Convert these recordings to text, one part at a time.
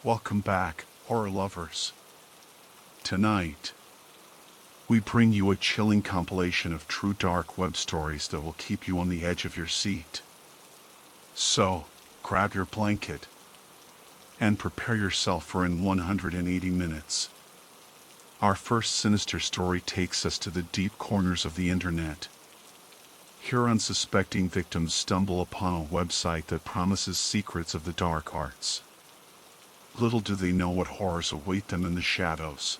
Welcome back, horror lovers. Tonight, we bring you a chilling compilation of true dark web stories that will keep you on the edge of your seat. So, grab your blanket and prepare yourself for in 180 minutes. Our first sinister story takes us to the deep corners of the internet. Here unsuspecting victims stumble upon a website that promises secrets of the dark arts. Little do they know what horrors await them in the shadows.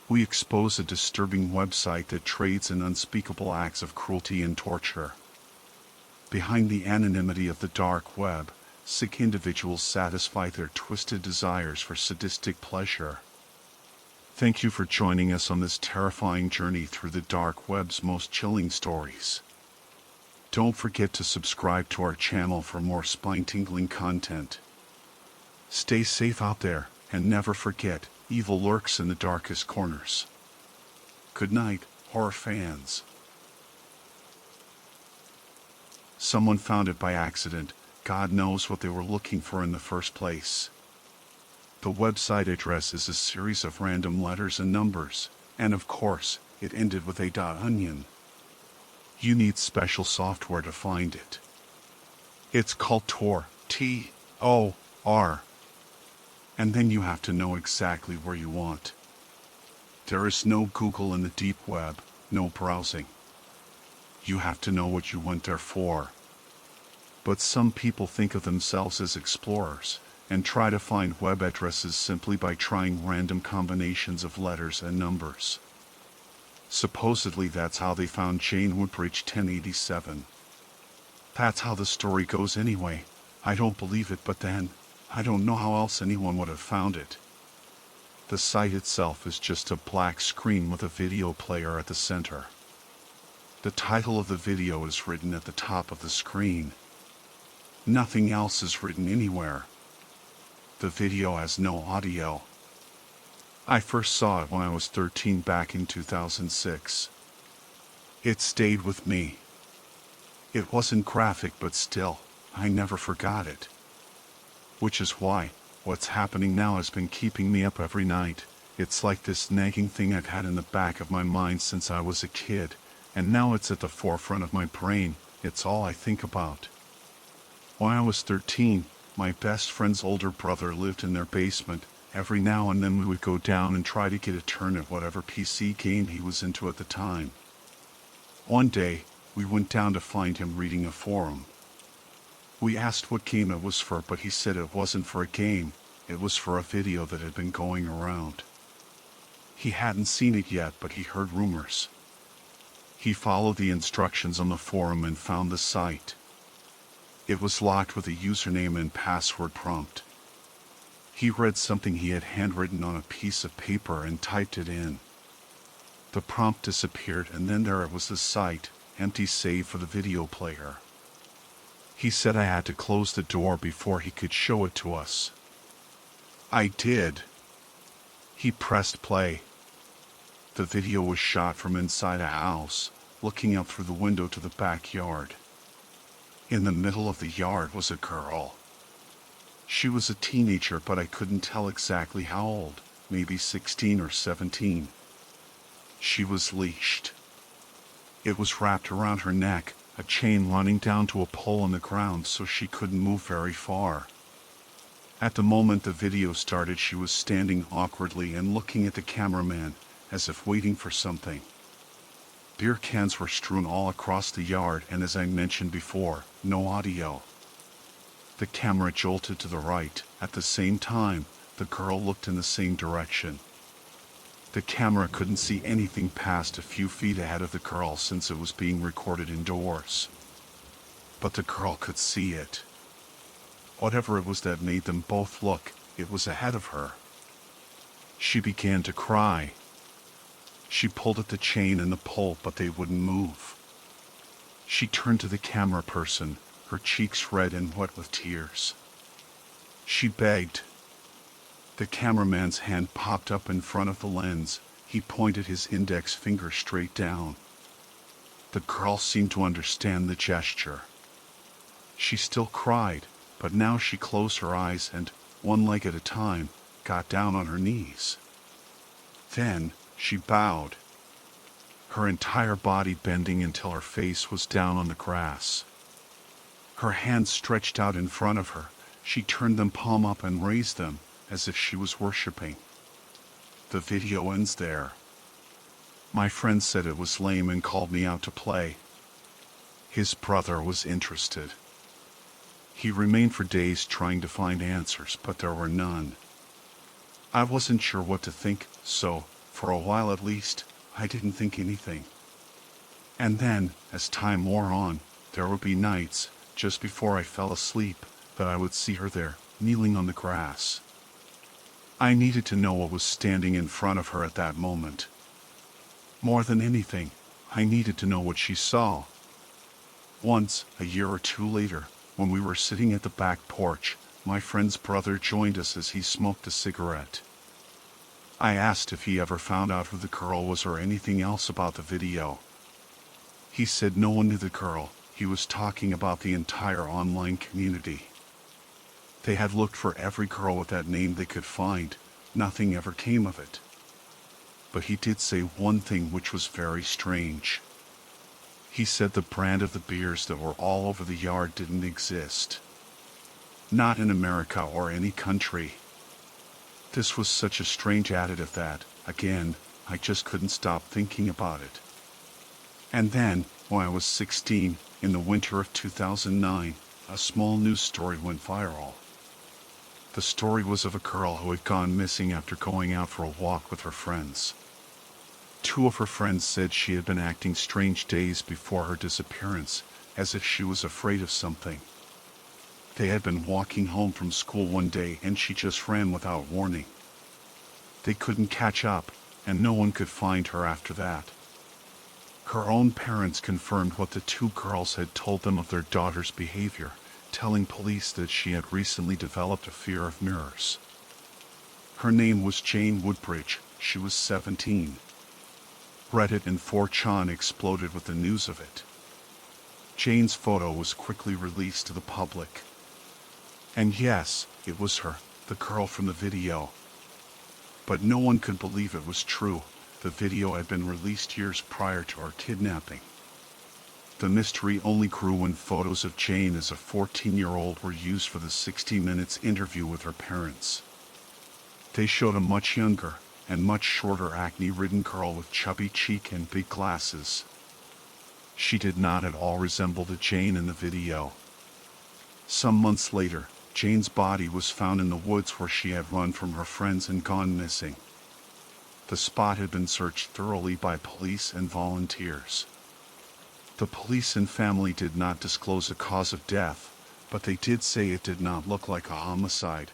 We expose a disturbing website that trades in unspeakable acts of cruelty and torture. Behind the anonymity of the dark web, sick individuals satisfy their twisted desires for sadistic pleasure. Thank you for joining us on this terrifying journey through the dark web's most chilling stories. Don't forget to subscribe to our channel for more spine-tingling content. Stay safe out there, and never forget, evil lurks in the darkest corners. Good night, horror fans. Someone found it by accident. God knows what they were looking for in the first place. The website address is a series of random letters and numbers, and of course, it ended with a .onion. You need special software to find it. It's called Tor, T-O-R. And then you have to know exactly where you want. There is no Google in the deep web, no browsing. You have to know what you went there for. But some people think of themselves as explorers, and try to find web addresses simply by trying random combinations of letters and numbers. Supposedly that's how they found Jane Woodbridge 1087. That's how the story goes anyway. I don't believe it, but then, I don't know how else anyone would have found it. The site itself is just a black screen with a video player at the center. The title of the video is written at the top of the screen. Nothing else is written anywhere. The video has no audio. I first saw it when I was 13 back in 2006. It stayed with me. It wasn't graphic, but still, I never forgot it. Which is why, what's happening now has been keeping me up every night. It's like this nagging thing I've had in the back of my mind since I was a kid, and now it's at the forefront of my brain. It's all I think about. When I was 13, my best friend's older brother lived in their basement. Every now and then we would go down and try to get a turn at whatever PC game he was into at the time. One day, we went down to find him reading a forum. We asked what game it was for, but he said it wasn't for a game, it was for a video that had been going around. He hadn't seen it yet, but he heard rumors. He followed the instructions on the forum and found the site. It was locked with a username and password prompt. He read something he had handwritten on a piece of paper and typed it in. The prompt disappeared, and then there was the site, empty save for the video player. He said I had to close the door before he could show it to us. I did. He pressed play. The video was shot from inside a house, looking out through the window to the backyard. In the middle of the yard was a girl. She was a teenager, but I couldn't tell exactly how old, maybe 16 or 17. She was leashed. It was wrapped around her neck, a chain running down to a pole on the ground so she couldn't move very far. At the moment the video started, she was standing awkwardly and looking at the cameraman, as if waiting for something. Beer cans were strewn all across the yard, and as I mentioned before, no audio. The camera jolted to the right. At the same time, the girl looked in the same direction. The camera couldn't see anything past a few feet ahead of the girl since it was being recorded indoors. But the girl could see it. Whatever it was that made them both look, it was ahead of her. She began to cry. She pulled at the chain and the pole, but they wouldn't move. She turned to the camera person, her cheeks red and wet with tears. She begged. The cameraman's hand popped up in front of the lens. He pointed his index finger straight down. The girl seemed to understand the gesture. She still cried, but now she closed her eyes and, one leg at a time, got down on her knees. Then, she bowed, her entire body bending until her face was down on the grass. Her hands stretched out in front of her, she turned them palm up and raised them, as if she was worshipping. The video ends there. My friend said it was lame and called me out to play. His brother was interested. He remained for days trying to find answers, but there were none. I wasn't sure what to think, so, for a while at least, I didn't think anything. And then, as time wore on, there would be nights, just before I fell asleep, that I would see her there, kneeling on the grass. I needed to know what was standing in front of her at that moment. More than anything, I needed to know what she saw. Once, a year or two later, when we were sitting at the back porch, my friend's brother joined us as he smoked a cigarette. I asked if he ever found out who the girl was or anything else about the video. He said no one knew the girl. He was talking about the entire online community. They had looked for every girl with that name they could find. Nothing ever came of it. But he did say one thing which was very strange. He said the brand of the beers that were all over the yard didn't exist. Not in America or any country. This was such a strange additive that, again, I just couldn't stop thinking about it. And then, when I was 16, in the winter of 2009, a small news story went viral. The story was of a girl who had gone missing after going out for a walk with her friends. Two of her friends said she had been acting strange days before her disappearance, as if she was afraid of something. They had been walking home from school one day and she just ran without warning. They couldn't catch up, and no one could find her after that. Her own parents confirmed what the two girls had told them of their daughter's behavior, telling police that she had recently developed a fear of mirrors. Her name was Jane Woodbridge. She was 17. Reddit and 4chan exploded with the news of it. Jane's photo was quickly released to the public. And yes, it was her, the girl from the video. But no one could believe it was true. The video had been released years prior to her kidnapping. The mystery only grew when photos of Jane as a 14-year-old were used for the 60 Minutes interview with her parents. They showed a much younger and much shorter acne-ridden girl with chubby cheek and big glasses. She did not at all resemble the Jane in the video. Some months later, Jane's body was found in the woods where she had run from her friends and gone missing. The spot had been searched thoroughly by police and volunteers. The police and family did not disclose a cause of death, but they did say it did not look like a homicide.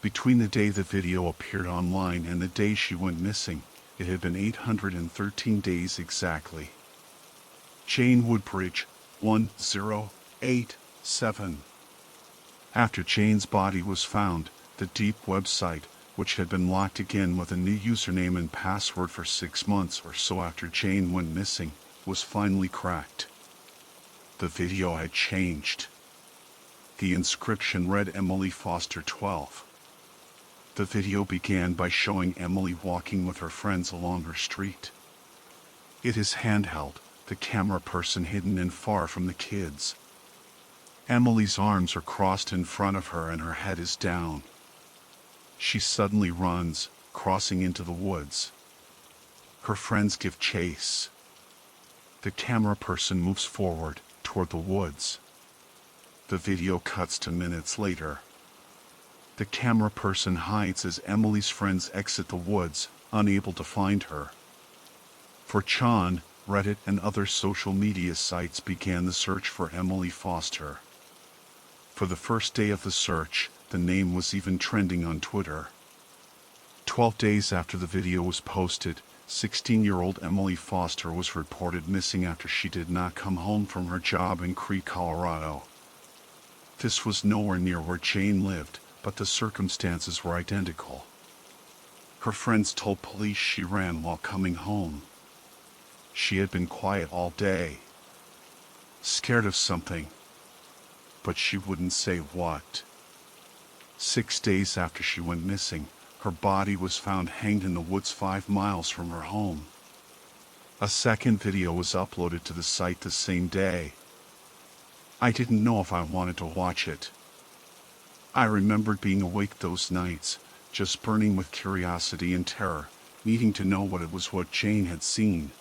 Between the day the video appeared online and the day she went missing, it had been 813 days exactly. Jane Woodbridge, 1087. After Jane's body was found, the Deep website, which had been locked again with a new username and password for 6 months or so after Jane went missing, was finally cracked. The video had changed. The inscription read Emily Foster 12. The video began by showing Emily walking with her friends along her street. It is handheld, the camera person hidden and far from the kids. Emily's arms are crossed in front of her and her head is down. She suddenly runs, crossing into the woods. Her friends give chase. The camera person moves forward, toward the woods. The video cuts to minutes later. The camera person hides as Emily's friends exit the woods, unable to find her. 4chan, Reddit, and other social media sites began the search for Emily Foster. For the first day of the search, the name was even trending on Twitter. 12 days after the video was posted, 16-year-old Emily Foster was reported missing after she did not come home from her job in Cree, Colorado. This was nowhere near where Jane lived, but the circumstances were identical. Her friends told police she ran while coming home. She had been quiet all day, scared of something, but she wouldn't say what. 6 days after she went missing, her body was found hanged in the woods 5 miles from her home. A second video was uploaded to the site the same day. I didn't know if I wanted to watch it. I remembered being awake those nights, just burning with curiosity and terror, needing to know what it was what Jane had seen.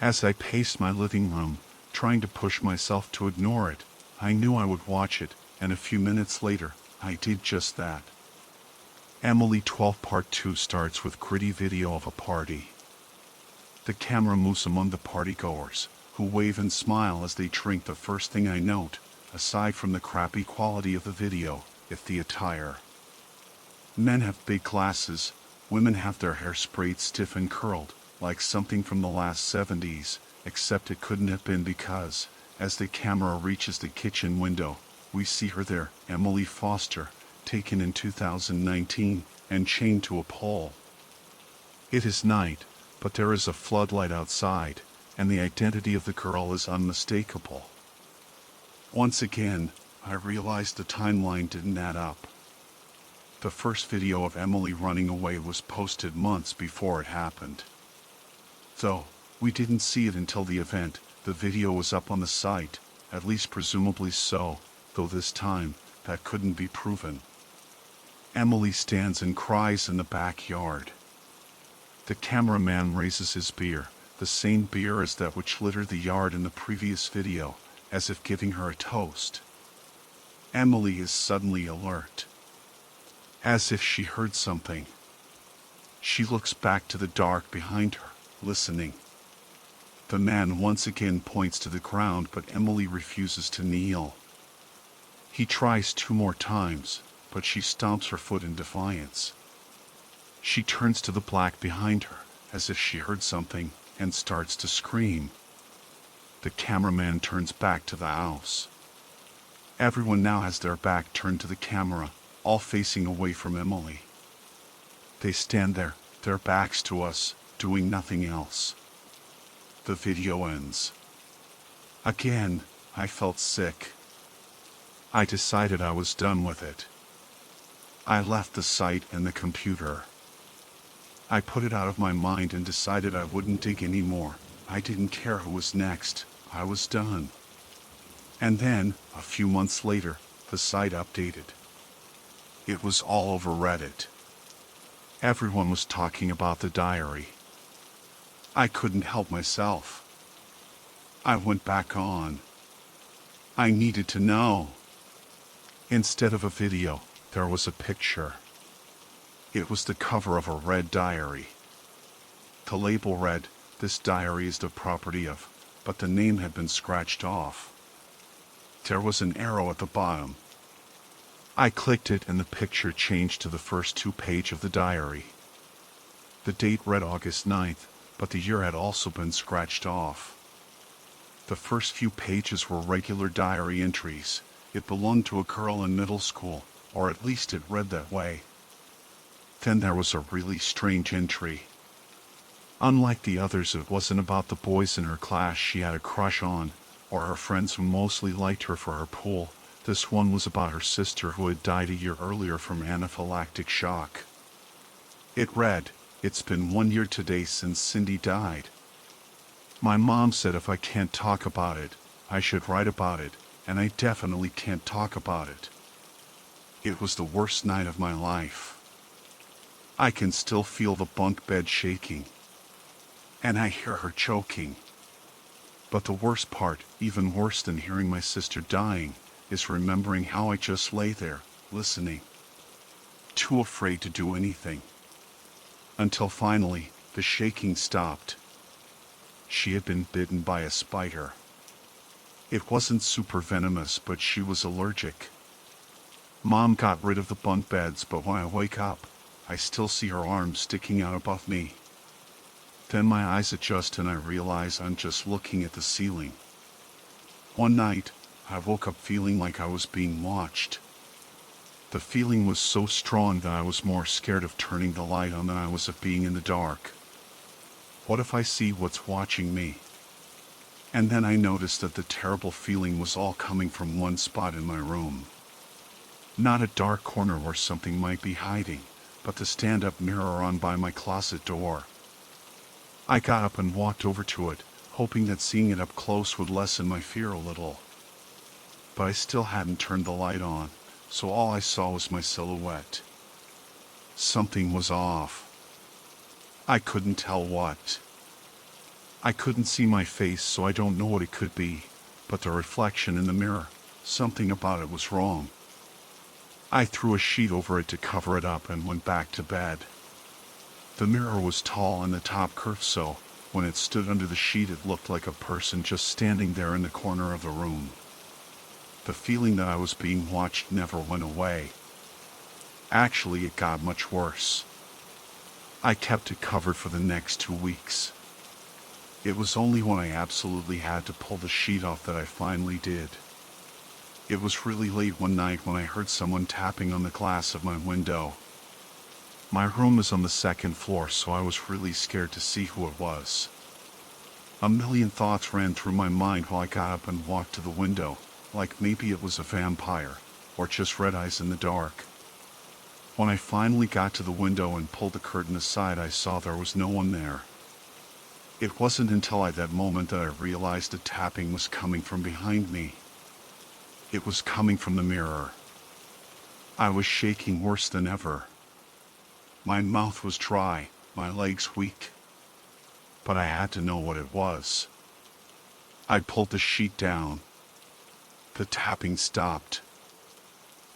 As I paced my living room, trying to push myself to ignore it, I knew I would watch it, and a few minutes later, I did just that. Emily 12 Part 2 starts with gritty video of a party. The camera moves among the partygoers, who wave and smile as they drink. The first thing I note, aside from the crappy quality of the video, is the attire. Men have big glasses, women have their hair sprayed stiff and curled, like something from the last 70s, except it couldn't have been because, as the camera reaches the kitchen window, we see her there, Emily Foster, taken in 2019, and chained to a pole. It is night, but there is a floodlight outside, and the identity of the girl is unmistakable. Once again, I realized the timeline didn't add up. The first video of Emily running away was posted months before it happened. Though we didn't see it until the event, the video was up on the site, at least presumably so, though this time, that couldn't be proven. Emily stands and cries in the backyard. The cameraman raises his beer, the same beer as that which littered the yard in the previous video, as if giving her a toast. Emily is suddenly alert. As if she heard something. She looks back to the dark behind her, listening. The man once again points to the ground, but Emily refuses to kneel. He tries 2 more times, but she stomps her foot in defiance. She turns to the black behind her, as if she heard something, and starts to scream. The cameraman turns back to the house. Everyone now has their back turned to the camera, all facing away from Emily. They stand there, their backs to us, doing nothing else. The video ends. Again, I felt sick. I decided I was done with it. I left the site and the computer. I put it out of my mind and decided I wouldn't dig anymore. I didn't care who was next. I was done. And then, a few months later, the site updated. It was all over Reddit. Everyone was talking about the diary. I couldn't help myself. I went back on. I needed to know. Instead of a video, there was a picture. It was the cover of a red diary. The label read, "This diary is the property of," but the name had been scratched off. There was an arrow at the bottom. I clicked it and the picture changed to the first 2 pages of the diary. The date read August 9th, but the year had also been scratched off. The first few pages were regular diary entries. It belonged to a girl in middle school, or at least it read that way. Then there was a really strange entry. Unlike the others, it wasn't about the boys in her class she had a crush on, or her friends who mostly liked her for her pool. This one was about her sister who had died a year earlier from anaphylactic shock. It read, "It's been 1 year today since Cindy died. My mom said if I can't talk about it, I should write about it, and I definitely can't talk about it. It was the worst night of my life. I can still feel the bunk bed shaking. And I hear her choking. But the worst part, even worse than hearing my sister dying, is remembering how I just lay there, listening. Too afraid to do anything. Until finally, the shaking stopped. She had been bitten by a spider. It wasn't super venomous, but she was allergic. Mom got rid of the bunk beds, but when I wake up, I still see her arms sticking out above me. Then my eyes adjust and I realize I'm just looking at the ceiling. One night, I woke up feeling like I was being watched. The feeling was so strong that I was more scared of turning the light on than I was of being in the dark. What if I see what's watching me? And then I noticed that the terrible feeling was all coming from one spot in my room. Not a dark corner where something might be hiding, but the stand-up mirror on by my closet door. I got up and walked over to it, hoping that seeing it up close would lessen my fear a little. But I still hadn't turned the light on, so all I saw was my silhouette. Something was off. I couldn't tell what. I couldn't see my face, so I don't know what it could be, but the reflection in the mirror, something about it was wrong. I threw a sheet over it to cover it up and went back to bed. The mirror was tall and the top curved, so when it stood under the sheet it looked like a person just standing there in the corner of the room. The feeling that I was being watched never went away. Actually, it got much worse. I kept it covered for the next 2 weeks. It was only when I absolutely had to pull the sheet off that I finally did. It was really late one night when I heard someone tapping on the glass of my window. My room is on the 2nd floor, so I was really scared to see who it was. A million thoughts ran through my mind while I got up and walked to the window, like maybe it was a vampire, or just red eyes in the dark. When I finally got to the window and pulled the curtain aside, I saw there was no one there. It wasn't until that moment that I realized the tapping was coming from behind me. It was coming from the mirror. I was shaking worse than ever. My mouth was dry, my legs weak. But I had to know what it was. I pulled the sheet down. The tapping stopped.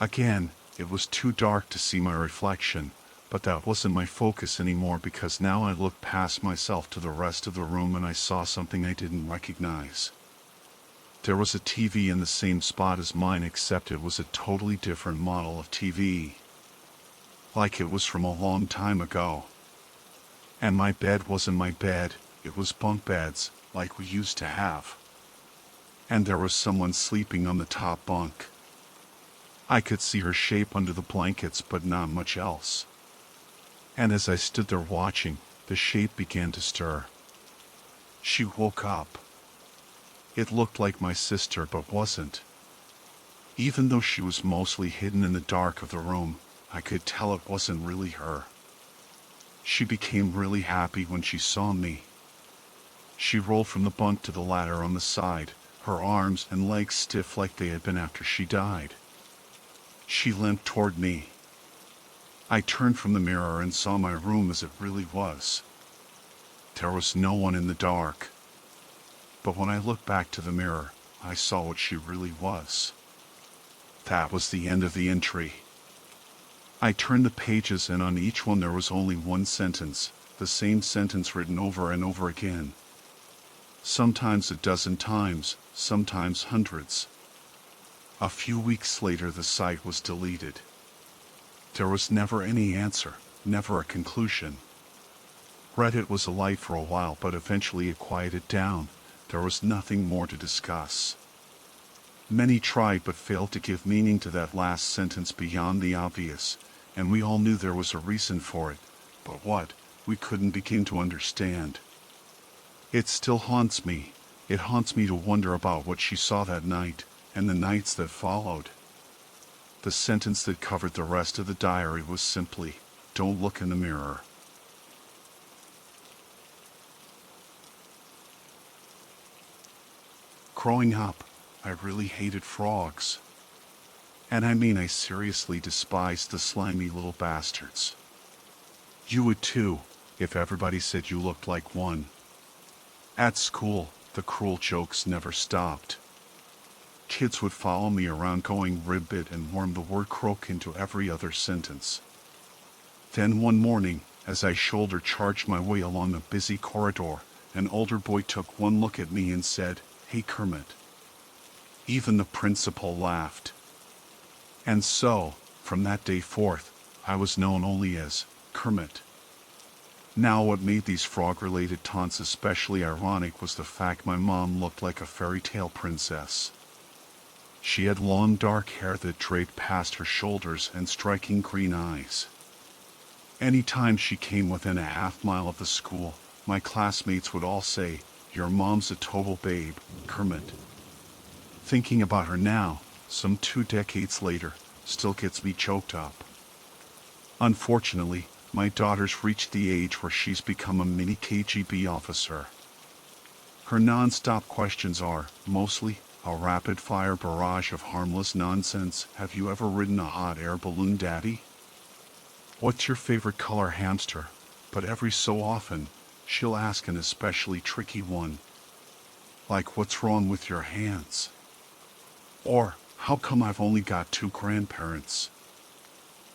Again, it was too dark to see my reflection, but that wasn't my focus anymore, because now I looked past myself to the rest of the room and I saw something I didn't recognize. There was a TV in the same spot as mine, except it was a totally different model of TV. Like it was from a long time ago. And my bed wasn't my bed, it was bunk beds, like we used to have. And there was someone sleeping on the top bunk. I could see her shape under the blankets, but not much else. And as I stood there watching, the shape began to stir. She woke up. It looked like my sister, but wasn't. Even though she was mostly hidden in the dark of the room, I could tell it wasn't really her. She became really happy when she saw me. She rolled from the bunk to the ladder on the side, her arms and legs stiff like they had been after she died. She limped toward me. I turned from the mirror and saw my room as it really was. There was no one in the dark. But when I looked back to the mirror, I saw what she really was. That was the end of the entry. I turned the pages, and on each one there was only one sentence, the same sentence written over and over again. Sometimes a dozen times, sometimes hundreds. A few weeks later the site was deleted. There was never any answer, never a conclusion. Reddit was alight for a while, but eventually it quieted down. There was nothing more to discuss. Many tried but failed to give meaning to that last sentence beyond the obvious, and we all knew there was a reason for it, but what, we couldn't begin to understand. It still haunts me. It haunts me to wonder about what she saw that night, and the nights that followed. The sentence that covered the rest of the diary was simply, "Don't look in the mirror." Growing up, I really hated frogs. And I mean, I seriously despised the slimy little bastards. You would too, if everybody said you looked like one. At school, the cruel jokes never stopped. Kids would follow me around going ribbit and worm the word croak into every other sentence. Then one morning, as I shoulder charged my way along a busy corridor, an older boy took one look at me and said, "Hey Kermit." Even the principal laughed. And so, from that day forth, I was known only as Kermit. Now what made these frog-related taunts especially ironic was the fact my mom looked like a fairy tale princess. She had long dark hair that draped past her shoulders and striking green eyes. Anytime she came within a half-mile of the school, my classmates would all say, "Your mom's a total babe, Kermit." Thinking about her now, some 2 decades later, still gets me choked up. Unfortunately, my daughter's reached the age where she's become a mini KGB officer. Her non-stop questions are, mostly, a rapid-fire barrage of harmless nonsense. Have you ever ridden a hot air balloon, Daddy? What's your favorite color, hamster? But every so often, she'll ask an especially tricky one. Like, what's wrong with your hands? Or, how come I've only got 2 grandparents?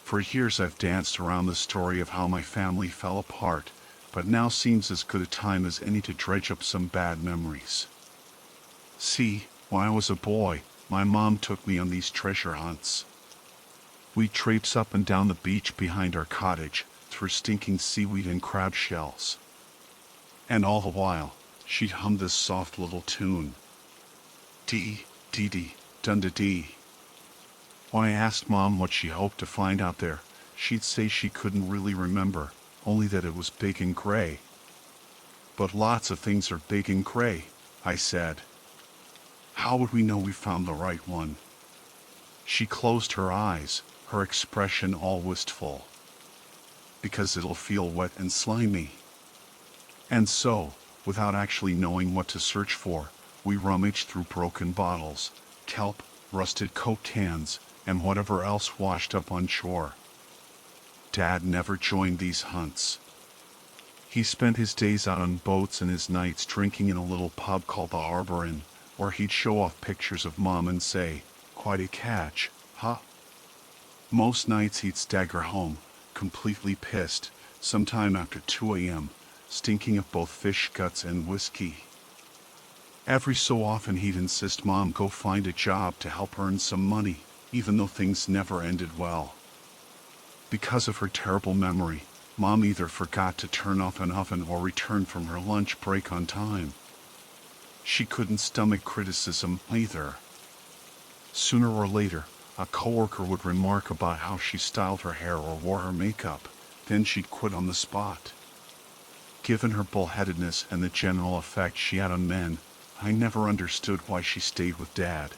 For years I've danced around the story of how my family fell apart, but now seems as good a time as any to dredge up some bad memories. See, when I was a boy, my mom took me on these treasure hunts. We'd traipse up and down the beach behind our cottage, through stinking seaweed and crab shells. And all the while, she'd hum this soft little tune. Dee, dee dee, dun-da-dee. When I asked Mom what she hoped to find out there, she'd say she couldn't really remember, only that it was big and gray. But lots of things are big and gray, I said. How would we know we found the right one? She closed her eyes, her expression all wistful. Because it'll feel wet and slimy. And so, without actually knowing what to search for, we rummaged through broken bottles, kelp, rusted Coke cans, and whatever else washed up on shore. Dad never joined these hunts. He spent his days out on boats and his nights drinking in a little pub called the Harbor Inn, where he'd show off pictures of Mom and say, "Quite a catch, huh?" Most nights he'd stagger home, completely pissed, sometime after 2 a.m., stinking of both fish guts and whiskey. Every so often he'd insist Mom go find a job to help earn some money, even though things never ended well. Because of her terrible memory, Mom either forgot to turn off an oven or return from her lunch break on time. She couldn't stomach criticism either. Sooner or later, a coworker would remark about how she styled her hair or wore her makeup, then she'd quit on the spot. Given her bullheadedness and the general effect she had on men, I never understood why she stayed with Dad.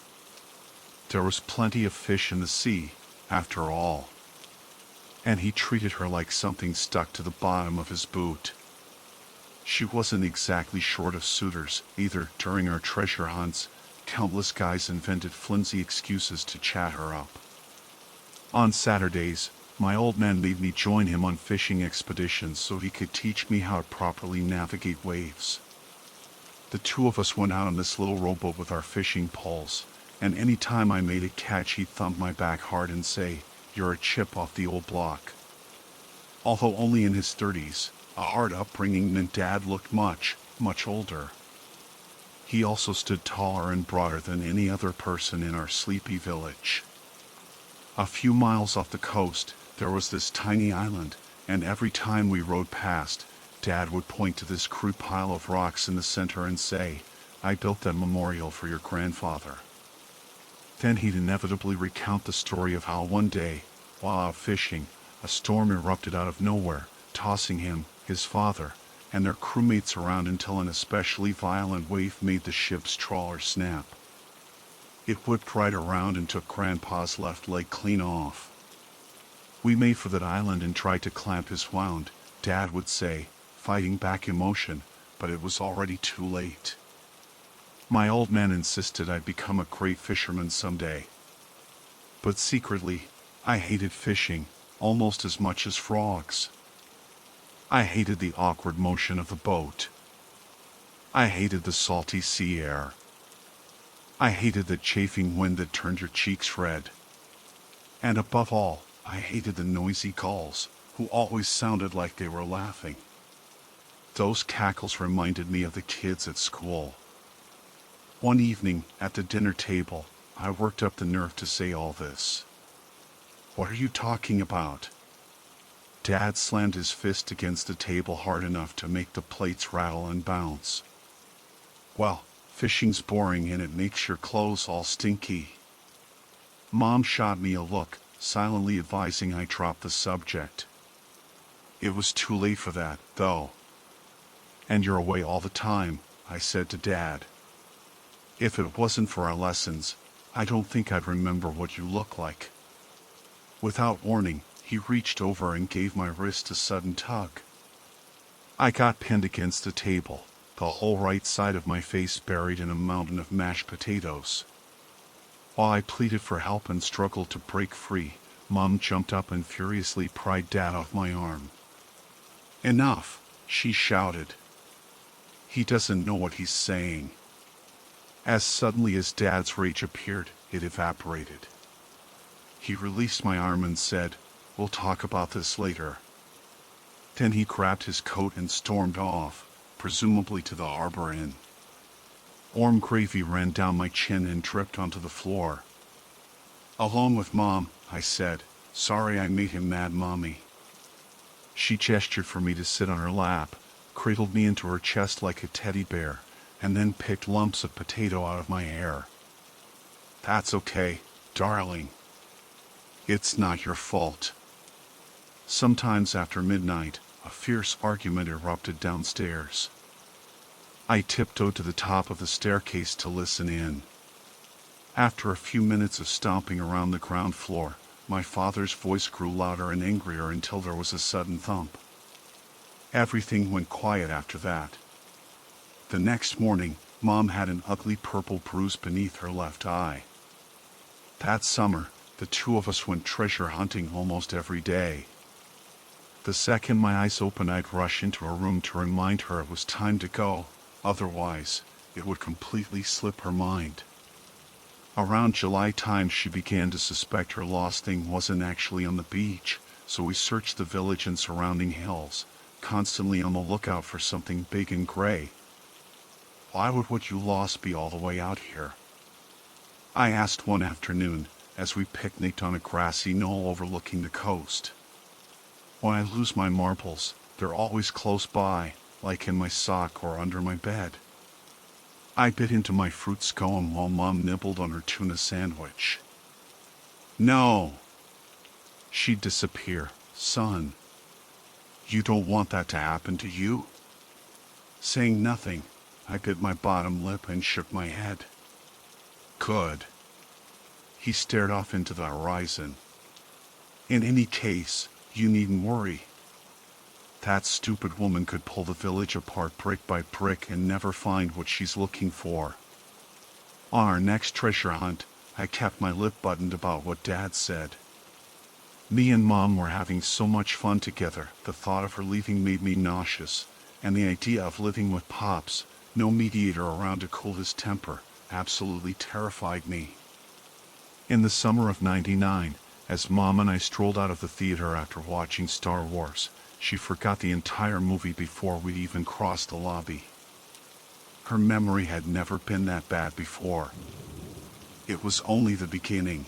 There was plenty of fish in the sea, after all. And he treated her like something stuck to the bottom of his boot. She wasn't exactly short of suitors, either. During our treasure hunts, countless guys invented flimsy excuses to chat her up. On Saturdays, my old man made me join him on fishing expeditions so he could teach me how to properly navigate waves. The 2 of us went out on this little rowboat with our fishing poles, and any time I made a catch he'd thump my back hard and say, "You're a chip off the old block." Although only in his 30s, a hard upbringing meant Dad looked much, much older. He also stood taller and broader than any other person in our sleepy village. A few miles off the coast, there was this tiny island, and every time we rode past, Dad would point to this crude pile of rocks in the center and say, "I built that memorial for your grandfather." Then he'd inevitably recount the story of how one day, while out fishing, a storm erupted out of nowhere, tossing him, his father, and their crewmates around until an especially violent wave made the ship's trawler snap. It whipped right around and took Grandpa's left leg clean off. "We made for that island and tried to clamp his wound," Dad would say, fighting back emotion, but it was already too late. My old man insisted I'd become a great fisherman someday. But secretly, I hated fishing, almost as much as frogs. I hated the awkward motion of the boat. I hated the salty sea air. I hated the chafing wind that turned your cheeks red. And above all, I hated the noisy gulls, who always sounded like they were laughing. Those cackles reminded me of the kids at school. One evening, at the dinner table, I worked up the nerve to say all this. "What are you talking about?" Dad slammed his fist against the table hard enough to make the plates rattle and bounce. "Well, fishing's boring and it makes your clothes all stinky." Mom shot me a look, silently advising I drop the subject. It was too late for that, though. "And you're away all the time," I said to Dad. "If it wasn't for our lessons, I don't think I'd remember what you look like." Without warning, he reached over and gave my wrist a sudden tug. I got pinned against the table, the whole right side of my face buried in a mountain of mashed potatoes. While I pleaded for help and struggled to break free, Mom jumped up and furiously pried Dad off my arm. "Enough," she shouted. "He doesn't know what he's saying." As suddenly as Dad's rage appeared, it evaporated. He released my arm and said, "We'll talk about this later." Then he grabbed his coat and stormed off, presumably to the Arbor Inn. Warm gravy ran down my chin and dripped onto the floor. "Alone with Mom," I said. "Sorry I made him mad, Mommy." She gestured for me to sit on her lap, cradled me into her chest like a teddy bear, and then picked lumps of potato out of my hair. "That's okay, darling. It's not your fault." Sometimes after midnight, a fierce argument erupted downstairs. I tiptoed to the top of the staircase to listen in. After a few minutes of stomping around the ground floor, my father's voice grew louder and angrier until there was a sudden thump. Everything went quiet after that. The next morning, Mom had an ugly purple bruise beneath her left eye. That summer, the two of us went treasure hunting almost every day. The second my eyes opened, I'd rush into her room to remind her it was time to go, otherwise, it would completely slip her mind. Around July time, she began to suspect her lost thing wasn't actually on the beach, so we searched the village and surrounding hills, constantly on the lookout for something big and gray. "Why would what you lost be all the way out here?" I asked one afternoon, as we picnicked on a grassy knoll overlooking the coast. "When I lose my marbles, they're always close by, like in my sock or under my bed." I bit into my fruit scone while Mom nibbled on her tuna sandwich. "No." "She'd disappear, son. You don't want that to happen to you?" Saying nothing, I bit my bottom lip and shook my head. "Good." He stared off into the horizon. "In any case, you needn't worry. That stupid woman could pull the village apart brick by brick and never find what she's looking for." On our next treasure hunt, I kept my lip buttoned about what Dad said. Me and Mom were having so much fun together, the thought of her leaving made me nauseous, and the idea of living with Pops, no mediator around to cool his temper, absolutely terrified me. In the summer of '99, as Mom and I strolled out of the theater after watching Star Wars, she forgot the entire movie before we even crossed the lobby. Her memory had never been that bad before. It was only the beginning.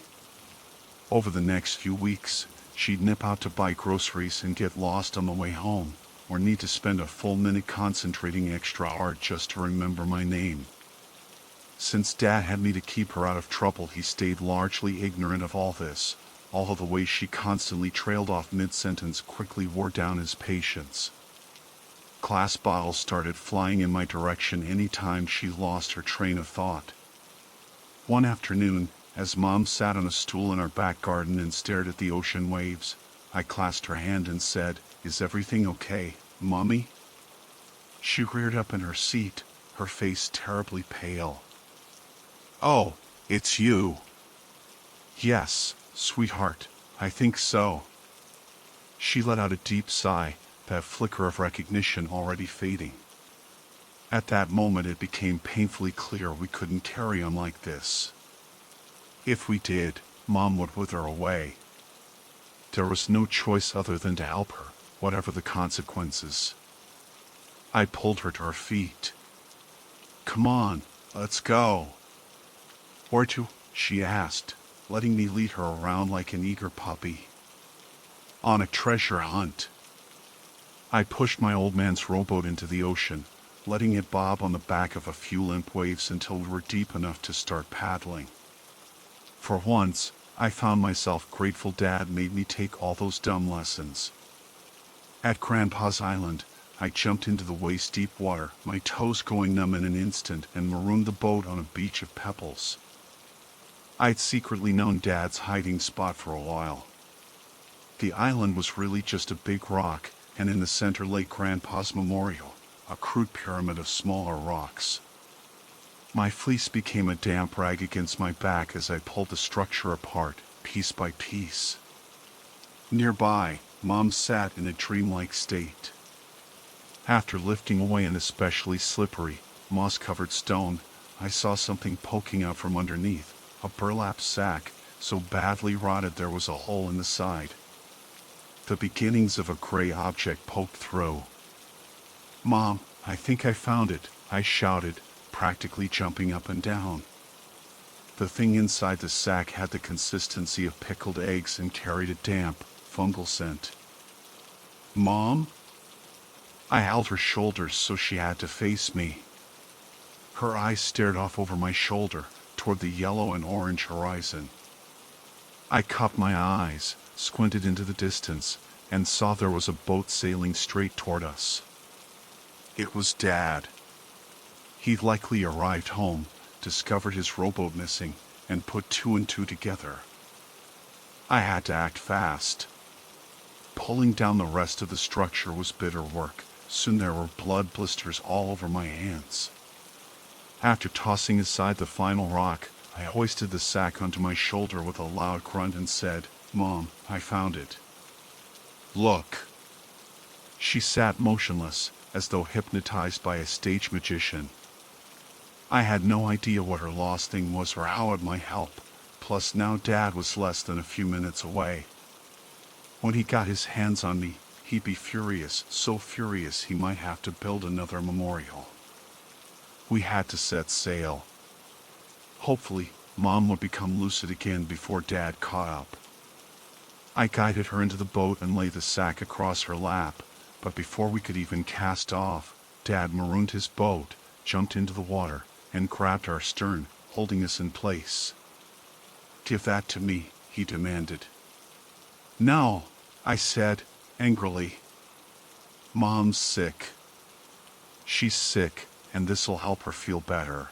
Over the next few weeks, she'd nip out to buy groceries and get lost on the way home, or need to spend a full minute concentrating extra hard just to remember my name. Since Dad had me to keep her out of trouble, he stayed largely ignorant of all this, although the way she constantly trailed off mid-sentence quickly wore down his patience. Glass bottles started flying in my direction any time she lost her train of thought. One afternoon, as Mom sat on a stool in our back garden and stared at the ocean waves, I clasped her hand and said, "Is everything okay, Mommy?" She reared up in her seat, her face terribly pale. "Oh, it's you." "Yes, sweetheart, I think so." She let out a deep sigh, that flicker of recognition already fading. At that moment it became painfully clear we couldn't carry on like this. If we did, Mom would wither away. There was no choice other than to help her, whatever the consequences. I pulled her to her feet. "Come on, let's go." "Where to?" she asked, letting me lead her around like an eager puppy. "On a treasure hunt." I pushed my old man's rowboat into the ocean, letting it bob on the back of a few limp waves until we were deep enough to start paddling. For once, I found myself grateful Dad made me take all those dumb lessons. At Grandpa's Island, I jumped into the waist-deep water, my toes going numb in an instant, and marooned the boat on a beach of pebbles. I'd secretly known Dad's hiding spot for a while. The island was really just a big rock, and in the center lay Grandpa's memorial, a crude pyramid of smaller rocks. My fleece became a damp rag against my back as I pulled the structure apart, piece by piece. Nearby, Mom sat in a dreamlike state. After lifting away an especially slippery, moss-covered stone, I saw something poking out from underneath, a burlap sack, so badly rotted there was a hole in the side. The beginnings of a gray object poked through. "Mom, I think I found it," I shouted, practically jumping up and down. The thing inside the sack had the consistency of pickled eggs and carried a damp, fungal scent. "Mom?" I held her shoulders so she had to face me. Her eyes stared off over my shoulder, toward the yellow and orange horizon. I cupped my eyes, squinted into the distance, and saw there was a boat sailing straight toward us. It was Dad. He'd likely arrived home, discovered his rowboat missing, and put two and two together. I had to act fast. Pulling down the rest of the structure was bitter work. Soon there were blood blisters all over my hands. After tossing aside the final rock, I hoisted the sack onto my shoulder with a loud grunt and said, "Mom, I found it. Look." She sat motionless, as though hypnotized by a stage magician. I had no idea what her lost thing was or how it might help, plus now Dad was less than a few minutes away. When he got his hands on me, he'd be furious, so furious he might have to build another memorial. We had to set sail. Hopefully, Mom would become lucid again before Dad caught up. I guided her into the boat and laid the sack across her lap, but before we could even cast off, Dad marooned his boat, jumped into the water, and grabbed our stern, holding us in place. "Give that to me," he demanded. "No," I said, angrily. "Mom's sick. She's sick, and this'll help her feel better.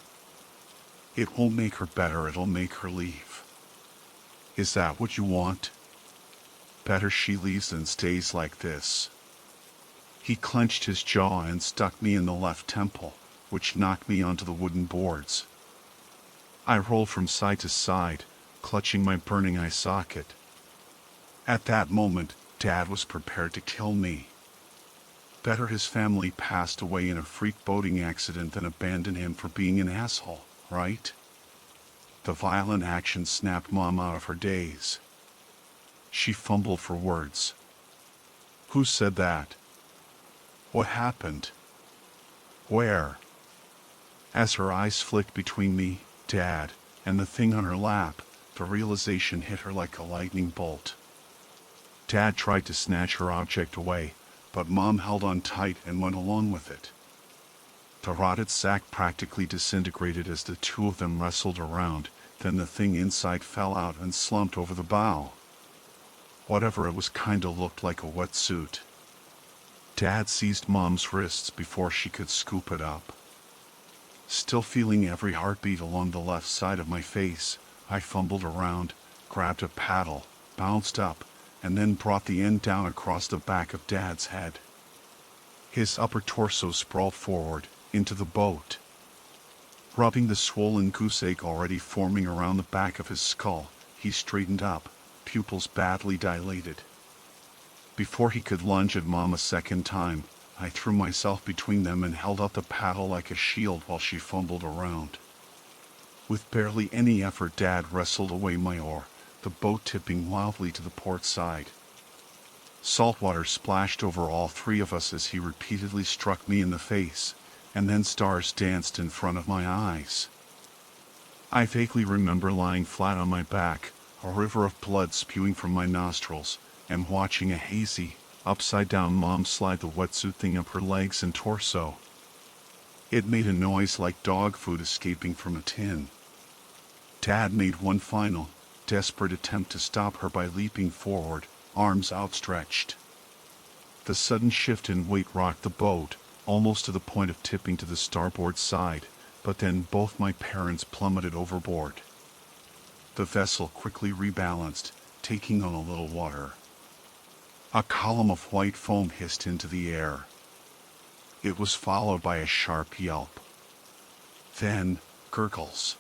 It won't make her better, it'll make her leave. Is that what you want? Better she leaves than stays like this." He clenched his jaw and stuck me in the left temple, which knocked me onto the wooden boards. I rolled from side to side, clutching my burning eye socket. At that moment, Dad was prepared to kill me. Better his family passed away in a freak boating accident than abandon him for being an asshole, right? The violent action snapped Mom out of her daze. She fumbled for words. "Who said that? What happened? Where?" As her eyes flicked between me, Dad, and the thing on her lap, the realization hit her like a lightning bolt. Dad tried to snatch her object away, but Mom held on tight and went along with it. The rotted sack practically disintegrated as the two of them wrestled around, then the thing inside fell out and slumped over the bow. Whatever it was kinda looked like a wetsuit. Dad seized Mom's wrists before she could scoop it up. Still feeling every heartbeat along the left side of my face, I fumbled around, grabbed a paddle, bounced up, and then brought the end down across the back of Dad's head. His upper torso sprawled forward, into the boat. Rubbing the swollen goose-egg already forming around the back of his skull, he straightened up, pupils badly dilated. Before he could lunge at Mom a second time, I threw myself between them and held out the paddle like a shield while she fumbled around. With barely any effort, Dad wrestled away my oar, the boat tipping wildly to the port side. Salt water splashed over all three of us as he repeatedly struck me in the face, and then stars danced in front of my eyes. I vaguely remember lying flat on my back, a river of blood spewing from my nostrils, and watching a hazy, upside-down Mom slide the wetsuit thing up her legs and torso. It made a noise like dog food escaping from a tin. Dad made one final, desperate attempt to stop her by leaping forward, arms outstretched. The sudden shift in weight rocked the boat, almost to the point of tipping to the starboard side, but then both my parents plummeted overboard. The vessel quickly rebalanced, taking on a little water. A column of white foam hissed into the air. It was followed by a sharp yelp. Then, gurgles.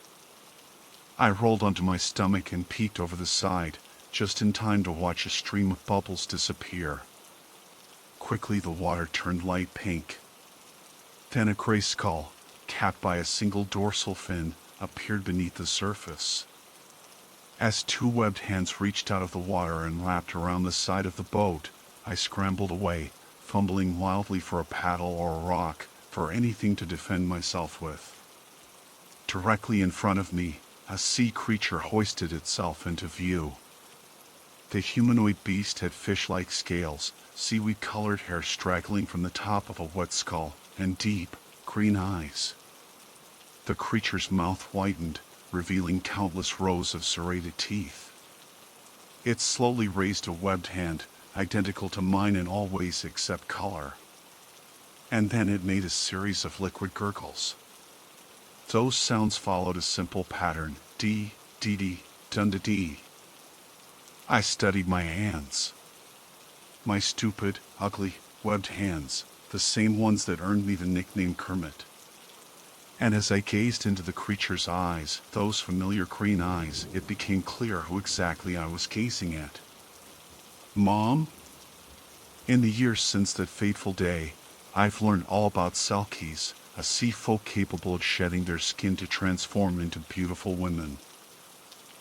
I rolled onto my stomach and peeked over the side, just in time to watch a stream of bubbles disappear. Quickly the water turned light pink. Then a gray skull, capped by a single dorsal fin, appeared beneath the surface. As two webbed hands reached out of the water and wrapped around the side of the boat, I scrambled away, fumbling wildly for a paddle or a rock, for anything to defend myself with. Directly in front of me, a sea creature hoisted itself into view. The humanoid beast had fish-like scales, seaweed-colored hair straggling from the top of a wet skull, and deep, green eyes. The creature's mouth whitened, revealing countless rows of serrated teeth. It slowly raised a webbed hand, identical to mine in all ways except color. And then it made a series of liquid gurgles. Those sounds followed a simple pattern, dee, dee dee, dun da dee. I studied my hands. My stupid, ugly, webbed hands, the same ones that earned me the nickname Kermit. And as I gazed into the creature's eyes, those familiar green eyes, it became clear who exactly I was gazing at. Mom? In the years since that fateful day, I've learned all about selkies, a sea folk capable of shedding their skin to transform into beautiful women.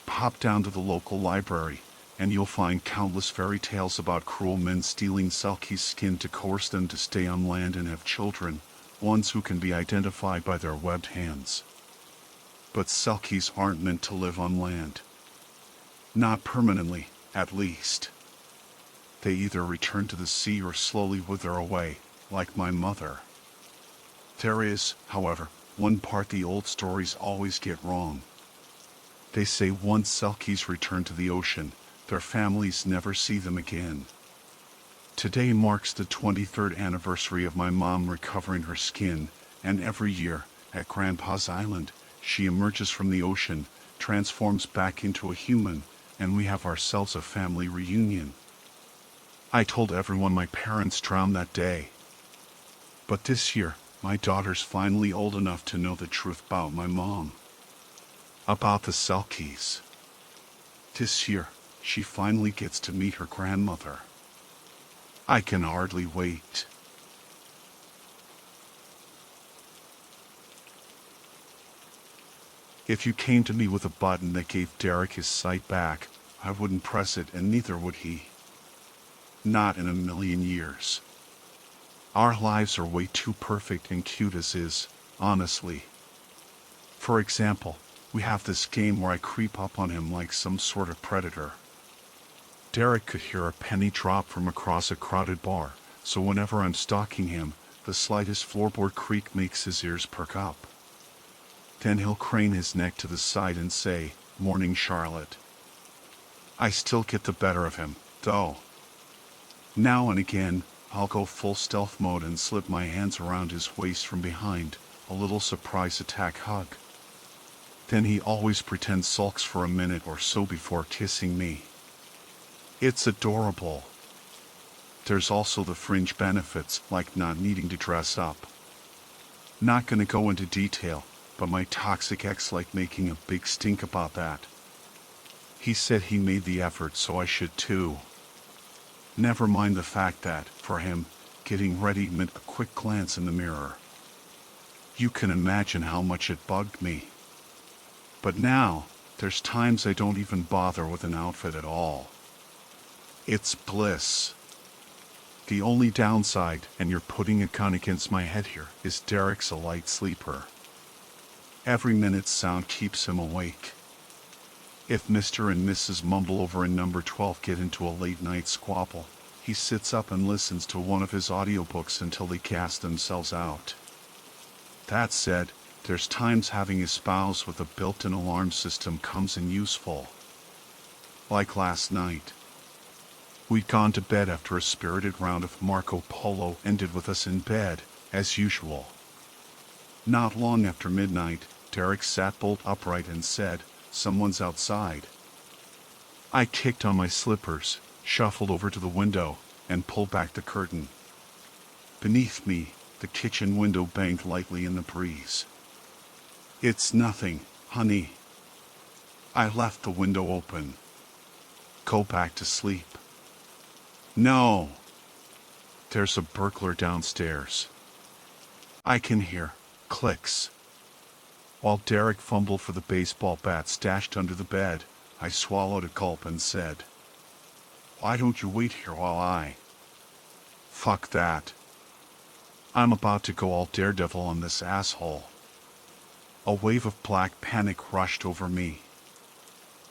Pop down to the local library, and you'll find countless fairy tales about cruel men stealing selkies' skin to coerce them to stay on land and have children, ones who can be identified by their webbed hands. But selkies aren't meant to live on land. Not permanently, at least. They either return to the sea or slowly wither away, like my mother. There is, however, one part the old stories always get wrong. They say once selkies return to the ocean, their families never see them again. Today marks the 23rd anniversary of my mom recovering her skin, and every year, at Grandpa's Island, she emerges from the ocean, transforms back into a human, and we have ourselves a family reunion. I told everyone my parents drowned that day. But this year, my daughter's finally old enough to know the truth about my mom. About the selkies. This year, she finally gets to meet her grandmother. I can hardly wait. If you came to me with a button that gave Derek his sight back, I wouldn't press it, and neither would he. Not in a million years. Our lives are way too perfect and cute as is, honestly. For example, we have this game where I creep up on him like some sort of predator. Derek could hear a penny drop from across a crowded bar, so whenever I'm stalking him, the slightest floorboard creak makes his ears perk up. Then he'll crane his neck to the side and say, "Morning, Charlotte." I still get the better of him, though. Now and again, I'll go full stealth mode and slip my hands around his waist from behind, a little surprise attack hug. Then he always pretends sulks for a minute or so before kissing me. It's adorable. There's also the fringe benefits, like not needing to dress up. Not gonna go into detail, but my toxic ex liked making a big stink about that. He said he made the effort, so I should too. Never mind the fact that, for him, getting ready meant a quick glance in the mirror. You can imagine how much it bugged me. But now, there's times I don't even bother with an outfit at all. It's bliss. The only downside, and you're putting a gun against my head here, is Derek's a light sleeper. Every minute's sound keeps him awake. If Mr. and Mrs. Mumble over in number 12 get into a late-night squabble, he sits up and listens to one of his audiobooks until they gas themselves out. That said, there's times having a spouse with a built-in alarm system comes in useful. Like last night. We'd gone to bed after a spirited round of Marco Polo ended with us in bed, as usual. Not long after midnight, Derek sat bolt upright and said, "Someone's outside." I kicked on my slippers, shuffled over to the window, and pulled back the curtain. Beneath me, the kitchen window banged lightly in the breeze. "It's nothing, honey." I left the window open. "Go back to sleep." "No. There's a burglar downstairs." I can hear clicks. While Derek fumbled for the baseball bat stashed under the bed, I swallowed a gulp and said, "Why don't you wait here while I—" "Fuck that. I'm about to go all daredevil on this asshole." A wave of black panic rushed over me.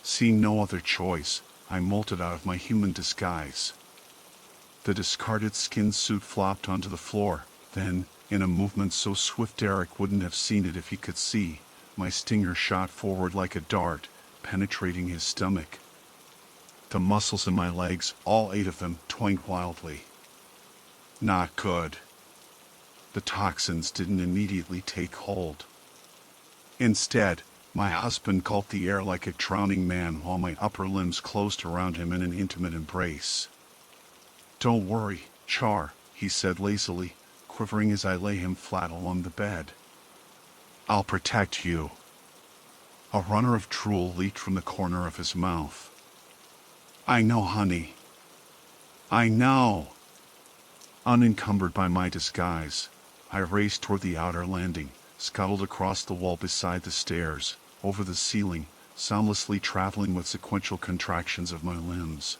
Seeing no other choice, I molted out of my human disguise. The discarded skin suit flopped onto the floor, then, in a movement so swift Derek wouldn't have seen it if he could see, my stinger shot forward like a dart, penetrating his stomach. The muscles in my legs, all 8 of them, twanged wildly. Not good. The toxins didn't immediately take hold. Instead, my husband gulped the air like a drowning man while my upper limbs closed around him in an intimate embrace. "Don't worry, Char," he said lazily, quivering as I lay him flat along the bed. "I'll protect you." A runner of drool leaked from the corner of his mouth. "I know, honey. I know." Unencumbered by my disguise, I raced toward the outer landing, scuttled across the wall beside the stairs, over the ceiling, soundlessly traveling with sequential contractions of my limbs.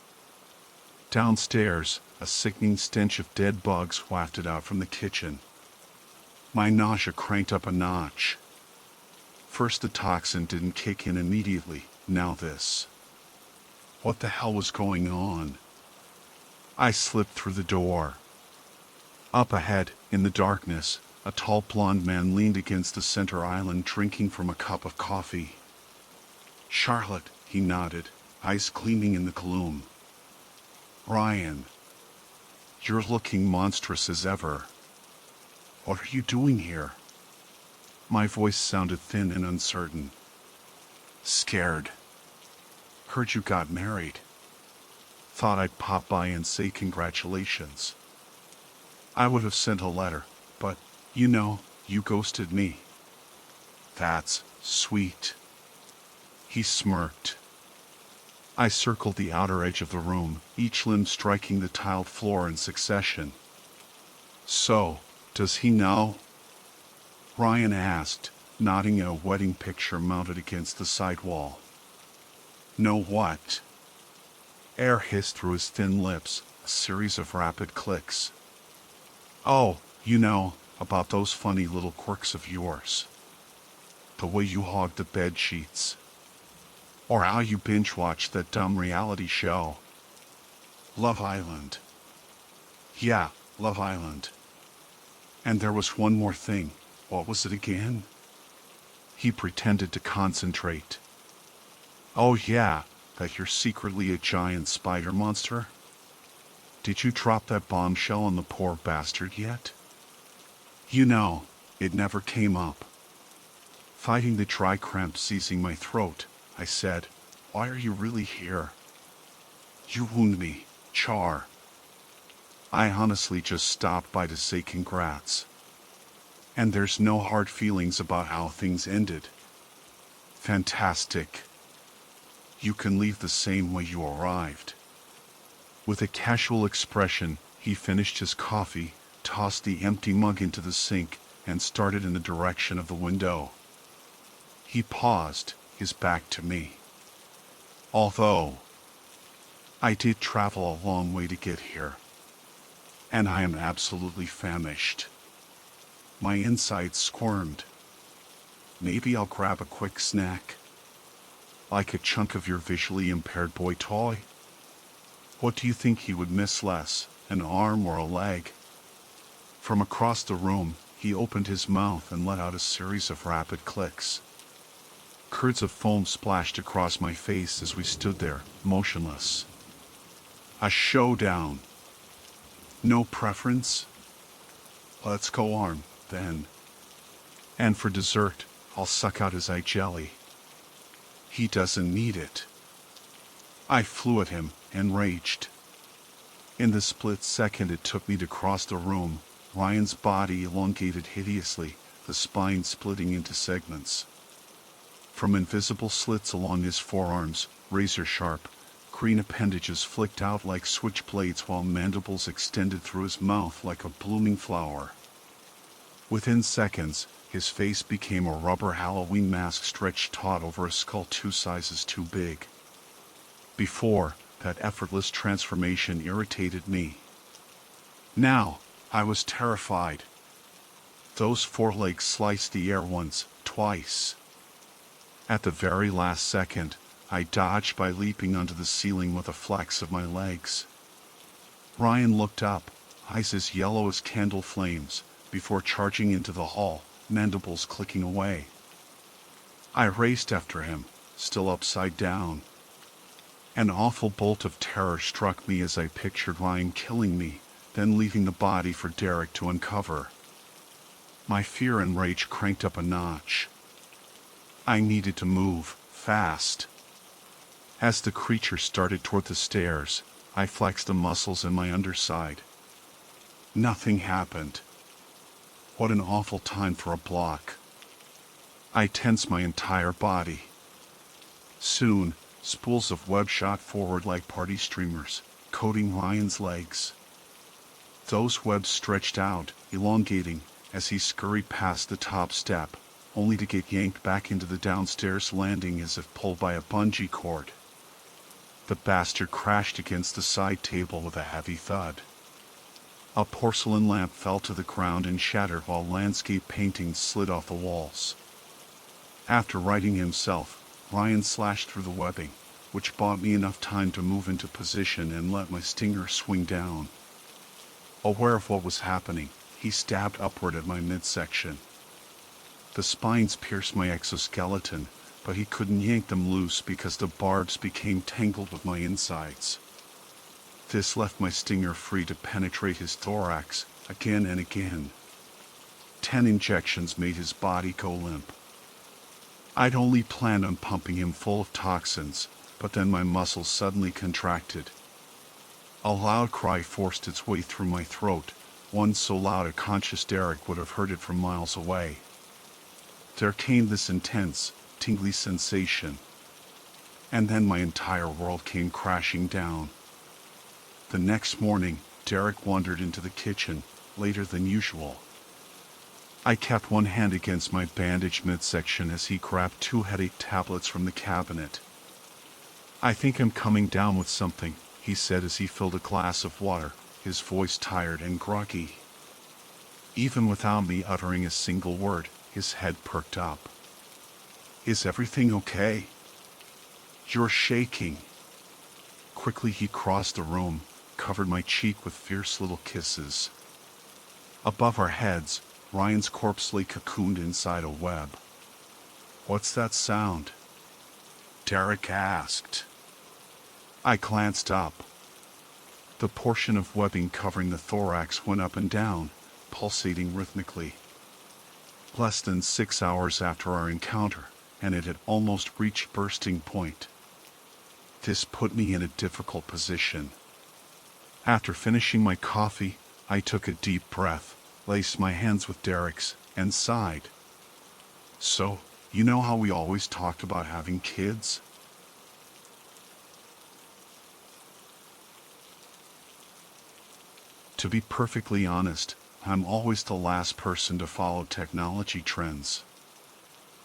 Downstairs, a sickening stench of dead bugs wafted out from the kitchen. My nausea cranked up a notch. First the toxin didn't kick in immediately, now this. What the hell was going on? I slipped through the door. Up ahead, in the darkness, a tall blond man leaned against the center island drinking from a cup of coffee. "Charlotte," he nodded, eyes gleaming in the gloom. "Ryan, you're looking monstrous as ever. What are you doing here?" My voice sounded thin and uncertain. "Scared. Heard you got married. Thought I'd pop by and say congratulations. I would have sent a letter, but, you ghosted me." "That's sweet." He smirked. I circled the outer edge of the room, each limb striking the tiled floor in succession. "So, does he know?" Ryan asked, nodding at a wedding picture mounted against the side wall. "Know what?" Air hissed through his thin lips, a series of rapid clicks. "Oh, about those funny little quirks of yours. The way you hog the bed sheets. Or how you binge-watch that dumb reality show. Love Island." "Yeah, Love Island. And there was one more thing. What was it again?" He pretended to concentrate. "Oh yeah, that you're secretly a giant spider monster? Did you drop that bombshell on the poor bastard yet?" It never came up. Fighting the dry cramp seizing my throat, I said, "Why are you really here?" "You wound me, Char." I honestly just stopped by to say congrats. And there's no hard feelings about how things ended. Fantastic. You can leave the same way you arrived. With a casual expression, he finished his coffee, tossed the empty mug into the sink, and started in the direction of the window. He paused, his back to me. "Although I did travel a long way to get here, and I am absolutely famished." My insides squirmed. "Maybe I'll grab a quick snack. Like a chunk of your visually impaired boy toy? What do you think he would miss less, an arm or a leg?" From across the room, he opened his mouth and let out a series of rapid clicks. Curds of foam splashed across my face as we stood there, motionless. A showdown. No preference? Let's go armed, then. And for dessert, I'll suck out his eye jelly. He doesn't need it. I flew at him, enraged. In the split second it took me to cross the room, Ryan's body elongated hideously, the spine splitting into segments. From invisible slits along his forearms, razor-sharp, green appendages flicked out like switchblades while mandibles extended through his mouth like a blooming flower. Within seconds, his face became a rubber Halloween mask stretched taut over a skull 2 sizes too big. Before, that effortless transformation irritated me. Now, I was terrified. Those forelegs sliced the air once, twice. At the very last second, I dodged by leaping onto the ceiling with a flex of my legs. Ryan looked up, eyes as yellow as candle flames, before charging into the hall, mandibles clicking away. I raced after him, still upside down. An awful bolt of terror struck me as I pictured Ryan killing me, then leaving the body for Derek to uncover. My fear and rage cranked up a notch. I needed to move, fast. As the creature started toward the stairs, I flexed the muscles in my underside. Nothing happened. What an awful time for a block. I tensed my entire body. Soon, spools of web shot forward like party streamers, coating Ryan's legs. Those webs stretched out, elongating, as he scurried past the top step, only to get yanked back into the downstairs landing as if pulled by a bungee cord. The bastard crashed against the side table with a heavy thud. A porcelain lamp fell to the ground and shattered while landscape paintings slid off the walls. After righting himself, Ryan slashed through the webbing, which bought me enough time to move into position and let my stinger swing down. Aware of what was happening, he stabbed upward at my midsection. The spines pierced my exoskeleton, but he couldn't yank them loose because the barbs became tangled with my insides. This left my stinger free to penetrate his thorax, again and again. 10 injections made his body go limp. I'd only planned on pumping him full of toxins, but then my muscles suddenly contracted. A loud cry forced its way through my throat, one so loud a conscious Derek would have heard it from miles away. There came this intense, tingly sensation. And then my entire world came crashing down. The next morning, Derek wandered into the kitchen, later than usual. I kept one hand against my bandaged midsection as he grabbed 2 headache tablets from the cabinet. "I think I'm coming down with something," he said as he filled a glass of water, his voice tired and groggy. Even without me uttering a single word, his head perked up. "Is everything okay? You're shaking." Quickly he crossed the room, covered my cheek with fierce little kisses. Above our heads, Ryan's corpse lay cocooned inside a web. "What's that sound?" Derek asked. I glanced up. The portion of webbing covering the thorax went up and down, pulsating rhythmically. Less than 6 hours after our encounter, and it had almost reached bursting point. This put me in a difficult position. After finishing my coffee, I took a deep breath, laced my hands with Derek's, and sighed. "So, you know how we always talked about having kids?" To be perfectly honest, I'm always the last person to follow technology trends.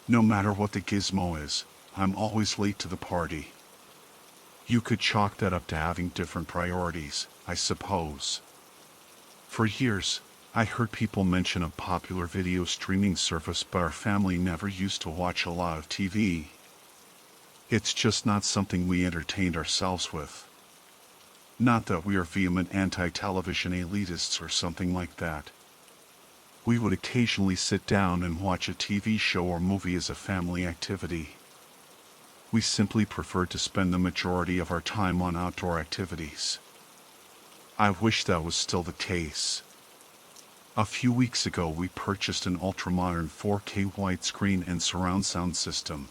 No matter what the gizmo is, I'm always late to the party. You could chalk that up to having different priorities, I suppose. For years, I heard people mention a popular video streaming service, but our family never used to watch a lot of TV. It's just not something we entertained ourselves with. Not that we are vehement anti-television elitists or something like that. We would occasionally sit down and watch a TV show or movie as a family activity. We simply preferred to spend the majority of our time on outdoor activities. I wish that was still the case. A few weeks ago we purchased an ultra-modern 4K widescreen and surround sound system.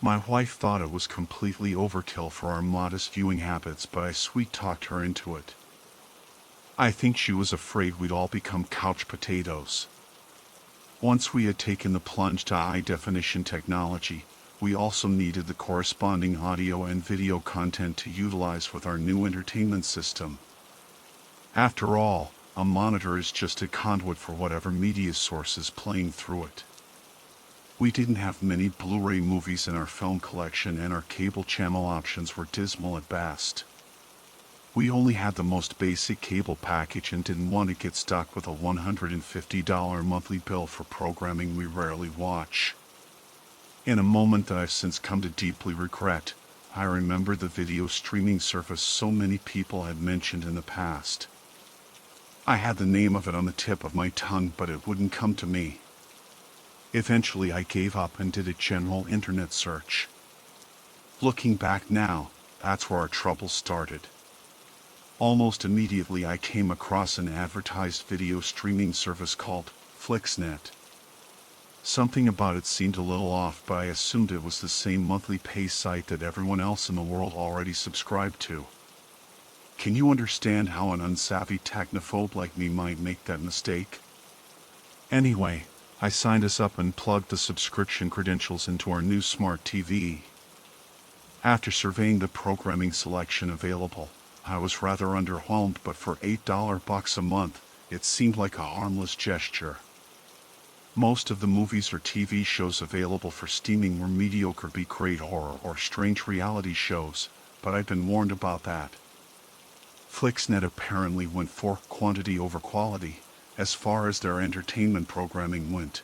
My wife thought it was completely overkill for our modest viewing habits, but I sweet-talked her into it. I think she was afraid we'd all become couch potatoes. Once we had taken the plunge to high-definition technology, we also needed the corresponding audio and video content to utilize with our new entertainment system. After all, a monitor is just a conduit for whatever media source is playing through it. We didn't have many Blu-ray movies in our film collection, and our cable channel options were dismal at best. We only had the most basic cable package and didn't want to get stuck with a $150 monthly bill for programming we rarely watch. In a moment that I've since come to deeply regret, I remember the video streaming service so many people had mentioned in the past. I had the name of it on the tip of my tongue, but it wouldn't come to me. Eventually I gave up and did a general internet search. Looking back now, that's where our trouble started. Almost immediately I came across an advertised video streaming service called Flixnet. Something about it seemed a little off, but I assumed it was the same monthly pay site that everyone else in the world already subscribed to. Can you understand how an unsavvy technophobe like me might make that mistake? Anyway, I signed us up and plugged the subscription credentials into our new smart TV. After surveying the programming selection available, I was rather underwhelmed, but for $8 a month, it seemed like a harmless gesture. Most of the movies or TV shows available for streaming were mediocre B-grade horror or strange reality shows, but I'd been warned about that. Flixnet apparently went for quantity over quality, as far as their entertainment programming went.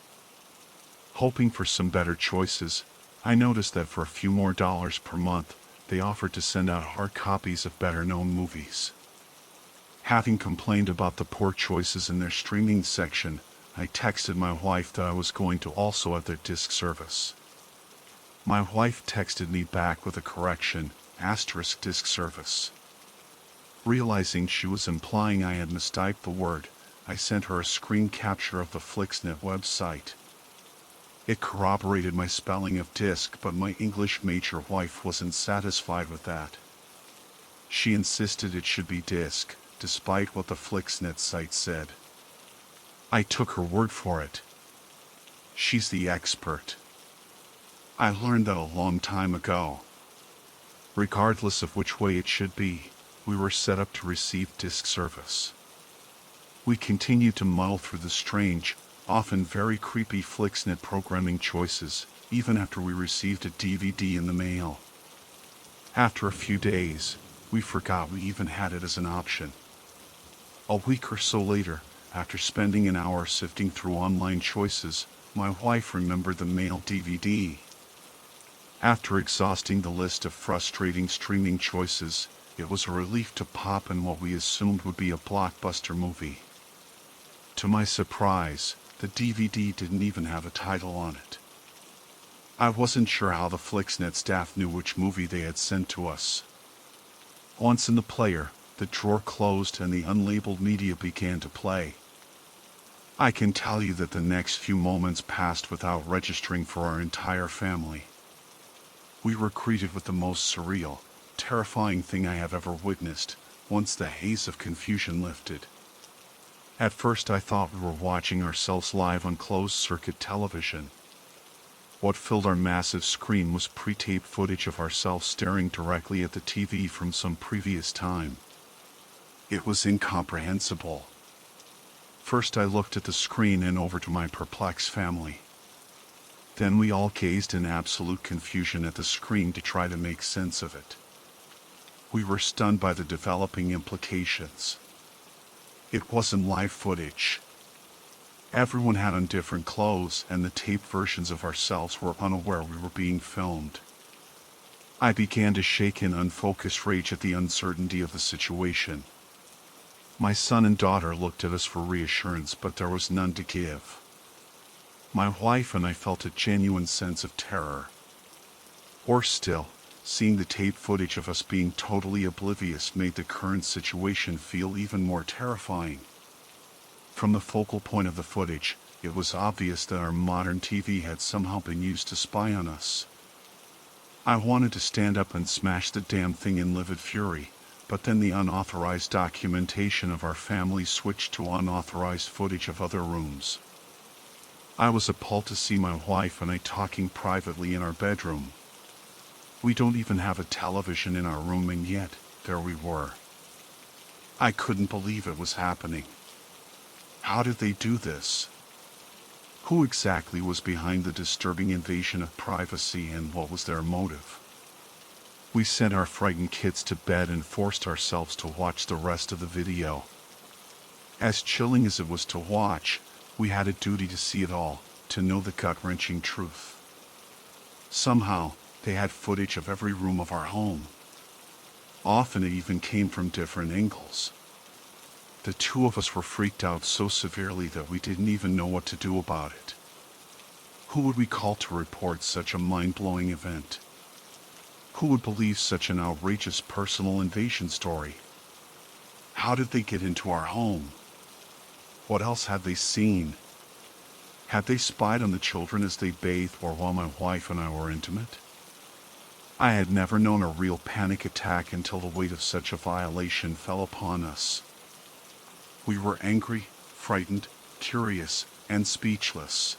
Hoping for some better choices, I noticed that for a few more dollars per month, they offered to send out hard copies of better-known movies. Having complained about the poor choices in their streaming section, I texted my wife that I was going to also add their disc service. My wife texted me back with a correction, *disc service. Realizing she was implying I had mistyped the word, I sent her a screen capture of the Flixnet website. It corroborated my spelling of disc, but my English major wife wasn't satisfied with that. She insisted it should be disc, despite what the Flixnet site said. I took her word for it. She's the expert. I learned that a long time ago. Regardless of which way it should be, we were set up to receive disc service. We continued to muddle through the strange, often very creepy Flixnet programming choices, even after we received a DVD in the mail. After a few days, we forgot we even had it as an option. A week or so later, after spending an hour sifting through online choices, my wife remembered the mail DVD. After exhausting the list of frustrating streaming choices, it was a relief to pop in what we assumed would be a blockbuster movie. To my surprise, the DVD didn't even have a title on it. I wasn't sure how the Flixnet staff knew which movie they had sent to us. Once in the player, the drawer closed and the unlabeled media began to play. I can tell you that the next few moments passed without registering for our entire family. We were greeted with the most surreal, terrifying thing I have ever witnessed, once the haze of confusion lifted. At first I thought we were watching ourselves live on closed-circuit television. What filled our massive screen was pre-taped footage of ourselves staring directly at the TV from some previous time. It was incomprehensible. First I looked at the screen and over to my perplexed family. Then we all gazed in absolute confusion at the screen to try to make sense of it. We were stunned by the developing implications. It wasn't live footage. Everyone had on different clothes, and the taped versions of ourselves were unaware we were being filmed. I began to shake in unfocused rage at the uncertainty of the situation. My son and daughter looked at us for reassurance, but there was none to give. My wife and I felt a genuine sense of terror. Worse still, seeing the taped footage of us being totally oblivious made the current situation feel even more terrifying. From the focal point of the footage, it was obvious that our modern TV had somehow been used to spy on us. I wanted to stand up and smash the damn thing in livid fury, But then the unauthorized documentation of our family switched to unauthorized footage of other rooms. I was appalled to see my wife and I talking privately in our bedroom. We don't even have a television in our room, and yet, there we were. I couldn't believe it was happening. How did they do this? Who exactly was behind the disturbing invasion of privacy, and what was their motive? We sent our frightened kids to bed and forced ourselves to watch the rest of the video. As chilling as it was to watch, we had a duty to see it all, to know the gut-wrenching truth. Somehow, they had footage of every room of our home. Often it even came from different angles. The two of us were freaked out so severely that we didn't even know what to do about it. Who would we call to report such a mind-blowing event? Who would believe such an outrageous personal invasion story? How did they get into our home? What else had they seen? Had they spied on the children as they bathed or while my wife and I were intimate? I had never known a real panic attack until the weight of such a violation fell upon us. We were angry, frightened, curious, and speechless.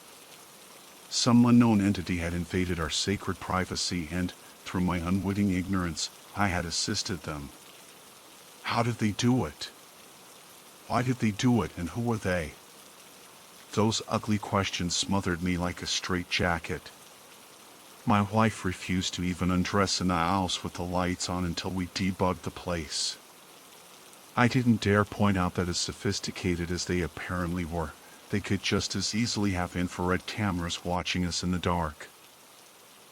Some unknown entity had invaded our sacred privacy and, through my unwitting ignorance, I had assisted them. How did they do it? Why did they do it, and who were they? Those ugly questions smothered me like a straitjacket. My wife refused to even undress in the house with the lights on until we debugged the place. I didn't dare point out that as sophisticated as they apparently were, they could just as easily have infrared cameras watching us in the dark.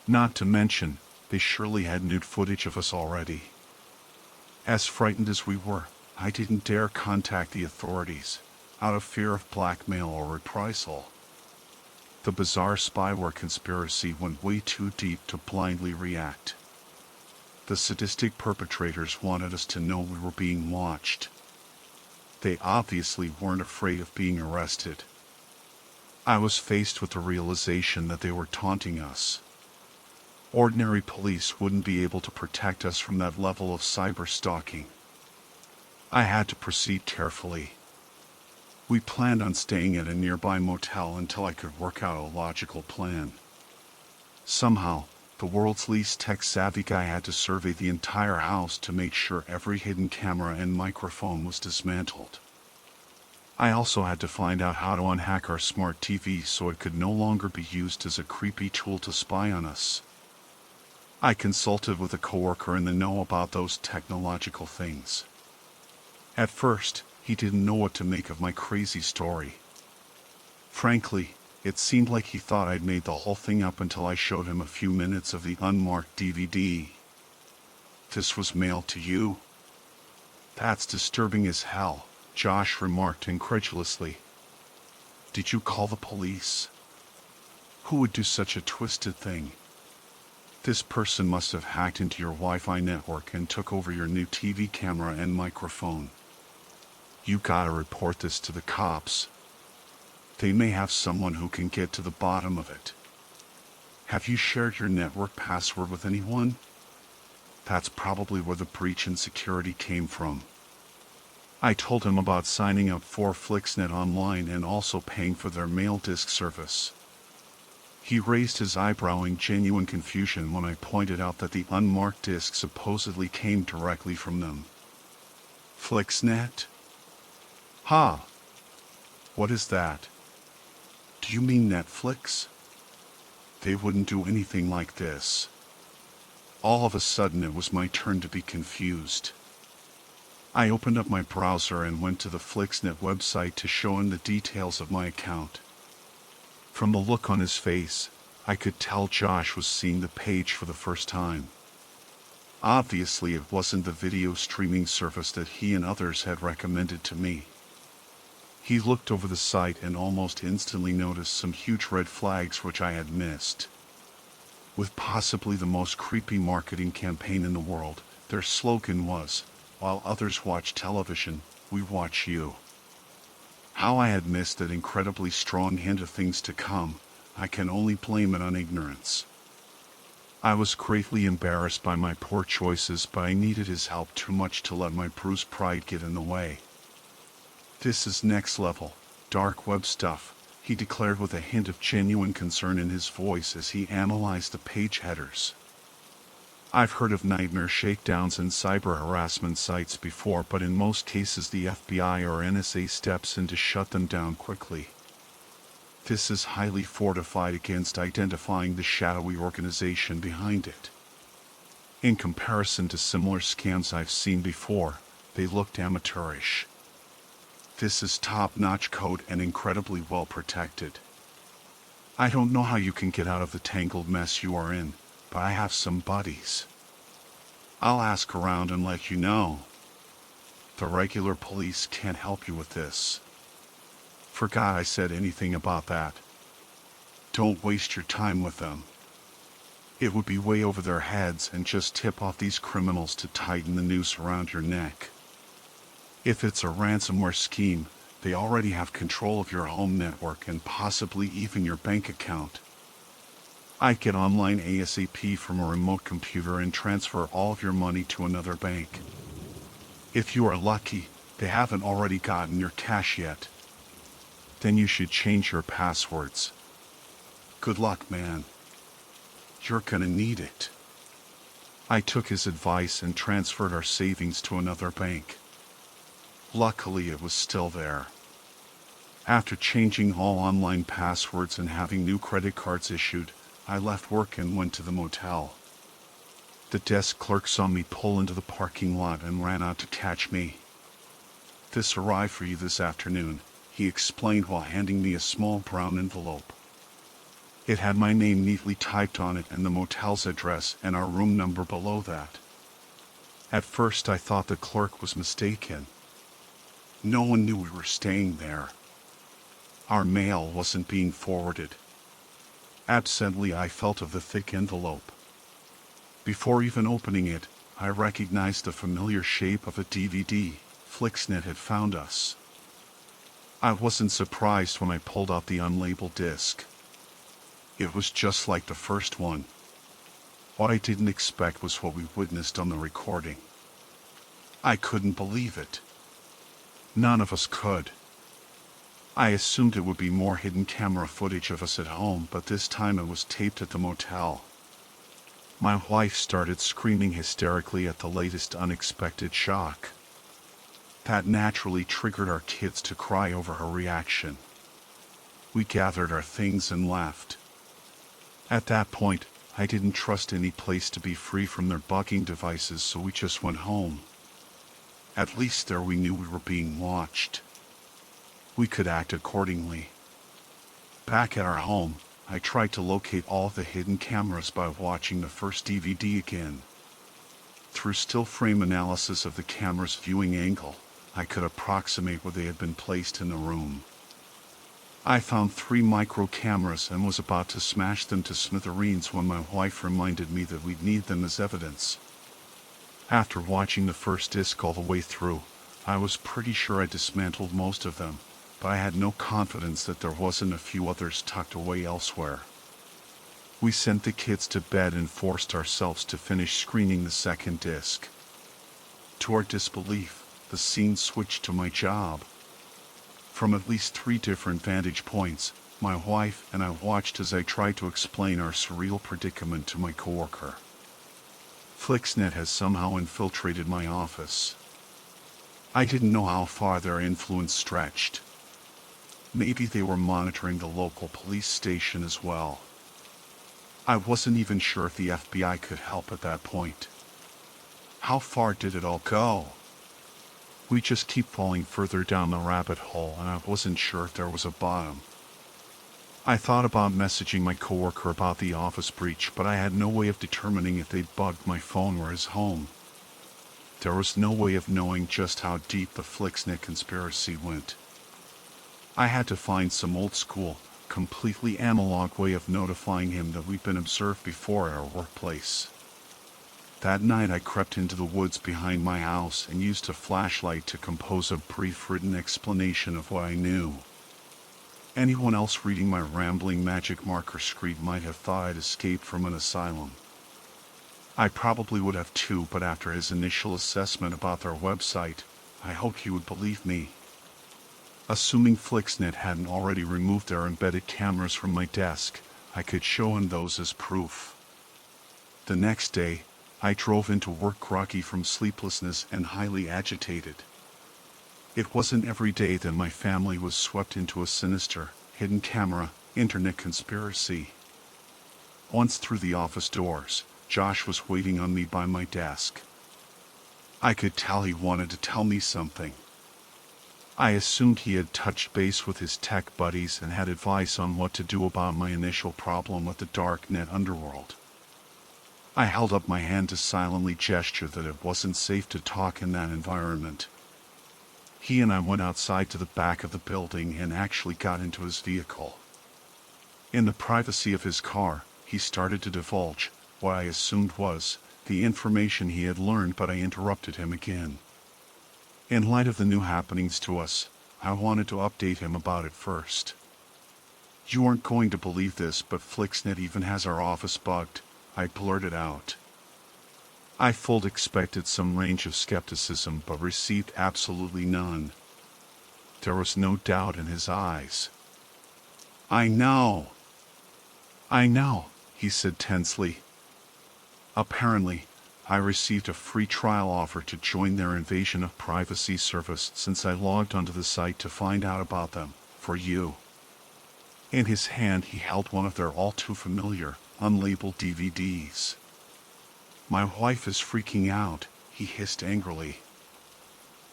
Not to mention, they surely had nude footage of us already. As frightened as we were, I didn't dare contact the authorities, out of fear of blackmail or reprisal. The bizarre spyware conspiracy went way too deep to blindly react. The sadistic perpetrators wanted us to know we were being watched. They obviously weren't afraid of being arrested. I was faced with the realization that they were taunting us. Ordinary police wouldn't be able to protect us from that level of cyber stalking. I had to proceed carefully. We planned on staying at a nearby motel until I could work out a logical plan. Somehow, the world's least tech-savvy guy had to survey the entire house to make sure every hidden camera and microphone was dismantled. I also had to find out how to unhack our smart TV so it could no longer be used as a creepy tool to spy on us. I consulted with a coworker in the know about those technological things. At first, he didn't know what to make of my crazy story. Frankly, it seemed like he thought I'd made the whole thing up until I showed him a few minutes of the unmarked DVD. "This was mailed to you?" "That's disturbing as hell," Josh remarked incredulously. "Did you call the police?" "Who would do such a twisted thing?" "This person must have hacked into your Wi-Fi network and took over your new TV camera and microphone. You gotta report this to the cops. They may have someone who can get to the bottom of it." "Have you shared your network password with anyone?" "That's probably where the breach in security came from." I told him about signing up for Flixnet Online and also paying for their mail disc service. He raised his eyebrow in genuine confusion when I pointed out that the unmarked disc supposedly came directly from them. "Flixnet? Ha! What is that? Do you mean Netflix? They wouldn't do anything like this." All of a sudden it was my turn to be confused. I opened up my browser and went to the Flixnet website to show him the details of my account. From the look on his face, I could tell Josh was seeing the page for the first time. Obviously it wasn't the video streaming service that he and others had recommended to me. He looked over the site and almost instantly noticed some huge red flags which I had missed. With possibly the most creepy marketing campaign in the world, their slogan was, "While others watch television, we watch you." How I had missed that incredibly strong hint of things to come, I can only blame it on ignorance. I was greatly embarrassed by my poor choices, but I needed his help too much to let my bruised pride get in the way. "This is next level, dark web stuff," he declared with a hint of genuine concern in his voice as he analyzed the page headers. "I've heard of nightmare shakedowns and cyber harassment sites before, but in most cases the FBI or NSA steps in to shut them down quickly. This is highly fortified against identifying the shadowy organization behind it. In comparison to similar scams I've seen before, they looked amateurish. This is top-notch code and incredibly well protected. I don't know how you can get out of the tangled mess you are in, but I have some buddies. I'll ask around and let you know. The regular police can't help you with this." Forgot I said anything about that. Don't waste your time with them. It would be way over their heads, and just tip off these criminals to tighten the noose around your neck. If it's a ransomware scheme, they already have control of your home network and possibly even your bank account. I'd get online ASAP from a remote computer and transfer all of your money to another bank. If you are lucky, they haven't already gotten your cash yet. Then you should change your passwords. Good luck, man. You're gonna need it." I took his advice and transferred our savings to another bank. Luckily, it was still there. After changing all online passwords and having new credit cards issued, I left work and went to the motel. The desk clerk saw me pull into the parking lot and ran out to catch me. "This arrived for you this afternoon," he explained while handing me a small brown envelope. It had my name neatly typed on it and the motel's address and our room number below that. At first I thought the clerk was mistaken. No one knew we were staying there. Our mail wasn't being forwarded. Absently I felt of the thick envelope. Before even opening it, I recognized the familiar shape of a DVD Flixnet had found us. I wasn't surprised when I pulled out the unlabeled disc. It was just like the first one. What I didn't expect was what we witnessed on the recording. I couldn't believe it. None of us could. I assumed it would be more hidden camera footage of us at home, but this time it was taped at the motel. My wife started screaming hysterically at the latest unexpected shock. That naturally triggered our kids to cry over her reaction. We gathered our things and left. At that point, I didn't trust any place to be free from their bugging devices, so we just went home. At least there we knew we were being watched. We could act accordingly. Back at our home, I tried to locate all the hidden cameras by watching the first DVD again. Through still frame analysis of the camera's viewing angle, I could approximate where they had been placed in the room. I found 3 micro cameras and was about to smash them to smithereens when my wife reminded me that we'd need them as evidence. After watching the first disc all the way through, I was pretty sure I dismantled most of them, but I had no confidence that there wasn't a few others tucked away elsewhere. We sent the kids to bed and forced ourselves to finish screening the second disc. To our disbelief, the scene switched to my job. From at least 3 different vantage points, my wife and I watched as I tried to explain our surreal predicament to my coworker. Flixnet has somehow infiltrated my office. I didn't know how far their influence stretched. Maybe they were monitoring the local police station as well. I wasn't even sure if the FBI could help at that point. How far did it all go? We just keep falling further down the rabbit hole, and I wasn't sure if there was a bottom. I thought about messaging my coworker about the office breach, but I had no way of determining if they'd bugged my phone or his home. There was no way of knowing just how deep the Flixnet conspiracy went. I had to find some old school, completely analog way of notifying him that we'd been observed before at our workplace. That night I crept into the woods behind my house and used a flashlight to compose a brief written explanation of what I knew. Anyone else reading my rambling magic marker screed might have thought I'd escaped from an asylum. I probably would have too, but after his initial assessment about their website, I hoped he would believe me. Assuming Flixnet hadn't already removed their embedded cameras from my desk, I could show him those as proof. The next day, I drove into work groggy from sleeplessness and highly agitated. It wasn't every day that my family was swept into a sinister, hidden camera, internet conspiracy. Once through the office doors, Josh was waiting on me by my desk. I could tell he wanted to tell me something. I assumed he had touched base with his tech buddies and had advice on what to do about my initial problem with the darknet underworld. I held up my hand to silently gesture that it wasn't safe to talk in that environment. He and I went outside to the back of the building and actually got into his vehicle. In the privacy of his car, he started to divulge what I assumed was the information he had learned, but I interrupted him again. In light of the new happenings to us, I wanted to update him about it first. "You aren't going to believe this, but Flixnet even has our office bugged," I blurted out. I fully expected some range of skepticism, but received absolutely none. There was no doubt in his eyes. I know, he said tensely. Apparently, I received a free trial offer to join their invasion of privacy service since I logged onto the site to find out about them, for you. In his hand he held one of their all too familiar, unlabeled DVDs. "My wife is freaking out," he hissed angrily.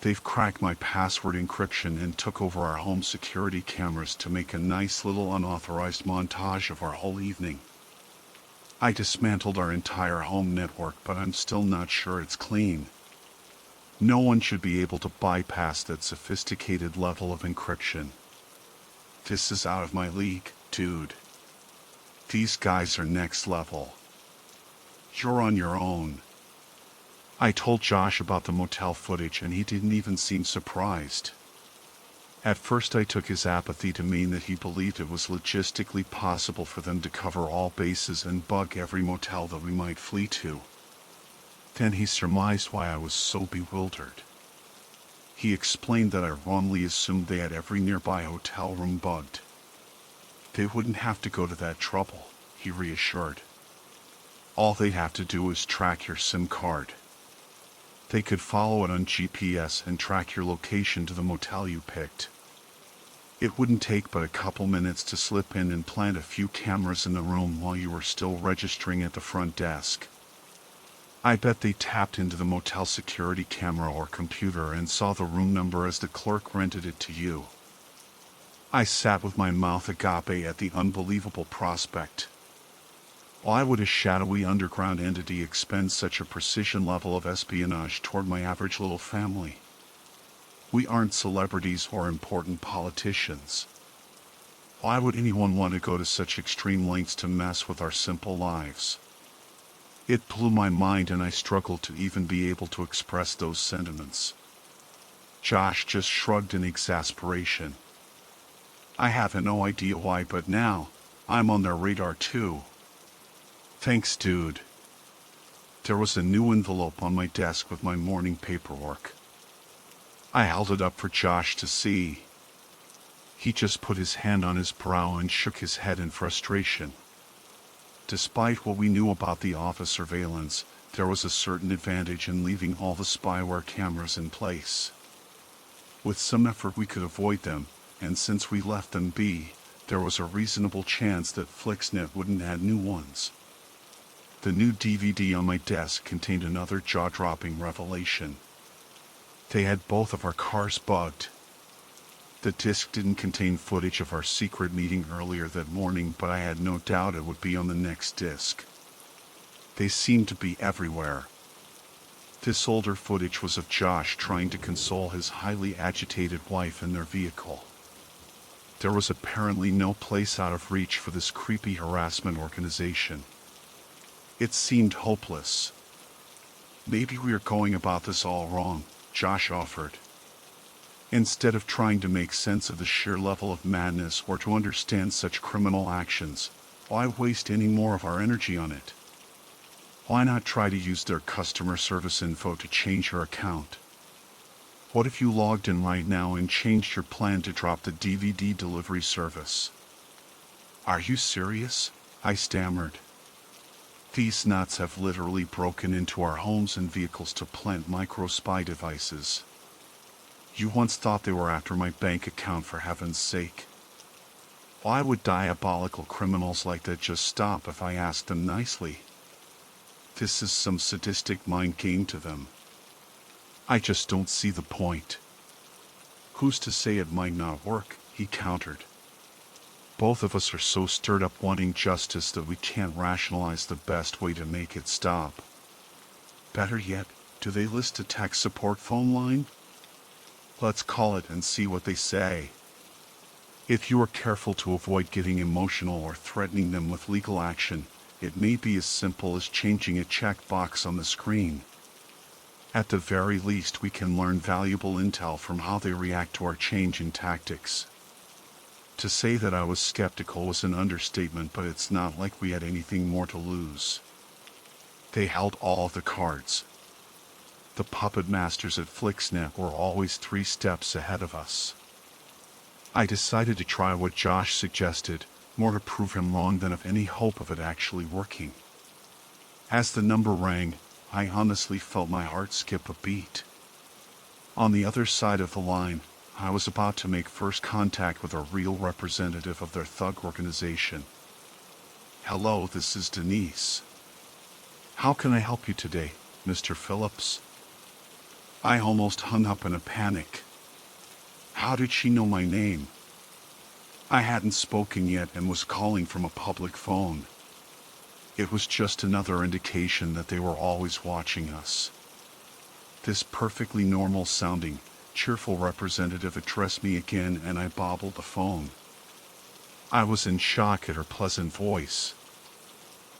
"They've cracked my password encryption and took over our home security cameras to make a nice little unauthorized montage of our whole evening. I dismantled our entire home network, but I'm still not sure it's clean. No one should be able to bypass that sophisticated level of encryption. This is out of my league, dude. These guys are next level. You're on your own." I told Josh about the motel footage and he didn't even seem surprised. At first I took his apathy to mean that he believed it was logistically possible for them to cover all bases and bug every motel that we might flee to. Then he surmised why I was so bewildered. He explained that I wrongly assumed they had every nearby hotel room bugged. "They wouldn't have to go to that trouble," he reassured. "All they'd have to do is track your SIM card. They could follow it on GPS and track your location to the motel you picked. It wouldn't take but a couple minutes to slip in and plant a few cameras in the room while you were still registering at the front desk. I bet they tapped into the motel security camera or computer and saw the room number as the clerk rented it to you." I sat with my mouth agape at the unbelievable prospect. Why would a shadowy underground entity expend such a precision level of espionage toward my average little family? We aren't celebrities or important politicians. Why would anyone want to go to such extreme lengths to mess with our simple lives? It blew my mind and I struggled to even be able to express those sentiments. Josh just shrugged in exasperation. "I have no idea why, but now, I'm on their radar too." "Thanks, dude." There was a new envelope on my desk with my morning paperwork. I held it up for Josh to see. He just put his hand on his brow and shook his head in frustration. Despite what we knew about the office surveillance, there was a certain advantage in leaving all the spyware cameras in place. With some effort we could avoid them, and since we left them be, there was a reasonable chance that Flixnet wouldn't add new ones. The new DVD on my desk contained another jaw-dropping revelation. They had both of our cars bugged. The disc didn't contain footage of our secret meeting earlier that morning, but I had no doubt it would be on the next disc. They seemed to be everywhere. This older footage was of Josh trying to console his highly agitated wife in their vehicle. There was apparently no place out of reach for this creepy harassment organization. It seemed hopeless. "Maybe we are going about this all wrong," Josh offered. "Instead of trying to make sense of the sheer level of madness or to understand such criminal actions, why waste any more of our energy on it? Why not try to use their customer service info to change your account? What if you logged in right now and changed your plan to drop the DVD delivery service? Are you serious? I stammered. These nuts have literally broken into our homes and vehicles to plant micro-spy devices. You once thought they were after my bank account, for heaven's sake. Why would diabolical criminals like that just stop if I asked them nicely? This is some sadistic mind game to them. I just don't see the point. Who's to say it might not work? He countered. Both of us are so stirred up wanting justice that we can't rationalize the best way to make it stop. Better yet, do they list a tech support phone line? Let's call it and see what they say. If you are careful to avoid getting emotional or threatening them with legal action, it may be as simple as changing a checkbox on the screen. At the very least, we can learn valuable intel from how they react to our change in tactics. To say that I was skeptical was an understatement, but it's not like we had anything more to lose. They held all of the cards. The puppet masters at Flixnet were always 3 steps ahead of us. I decided to try what Josh suggested, more to prove him wrong than of any hope of it actually working. As the number rang, I honestly felt my heart skip a beat. On the other side of the line, I was about to make first contact with a real representative of their thug organization. Hello, this is Denise. How can I help you today, Mr. Phillips? I almost hung up in a panic. How did she know my name? I hadn't spoken yet and was calling from a public phone. It was just another indication that they were always watching us. This perfectly normal-sounding, cheerful representative addressed me again, and I bobbled the phone. I was in shock at her pleasant voice.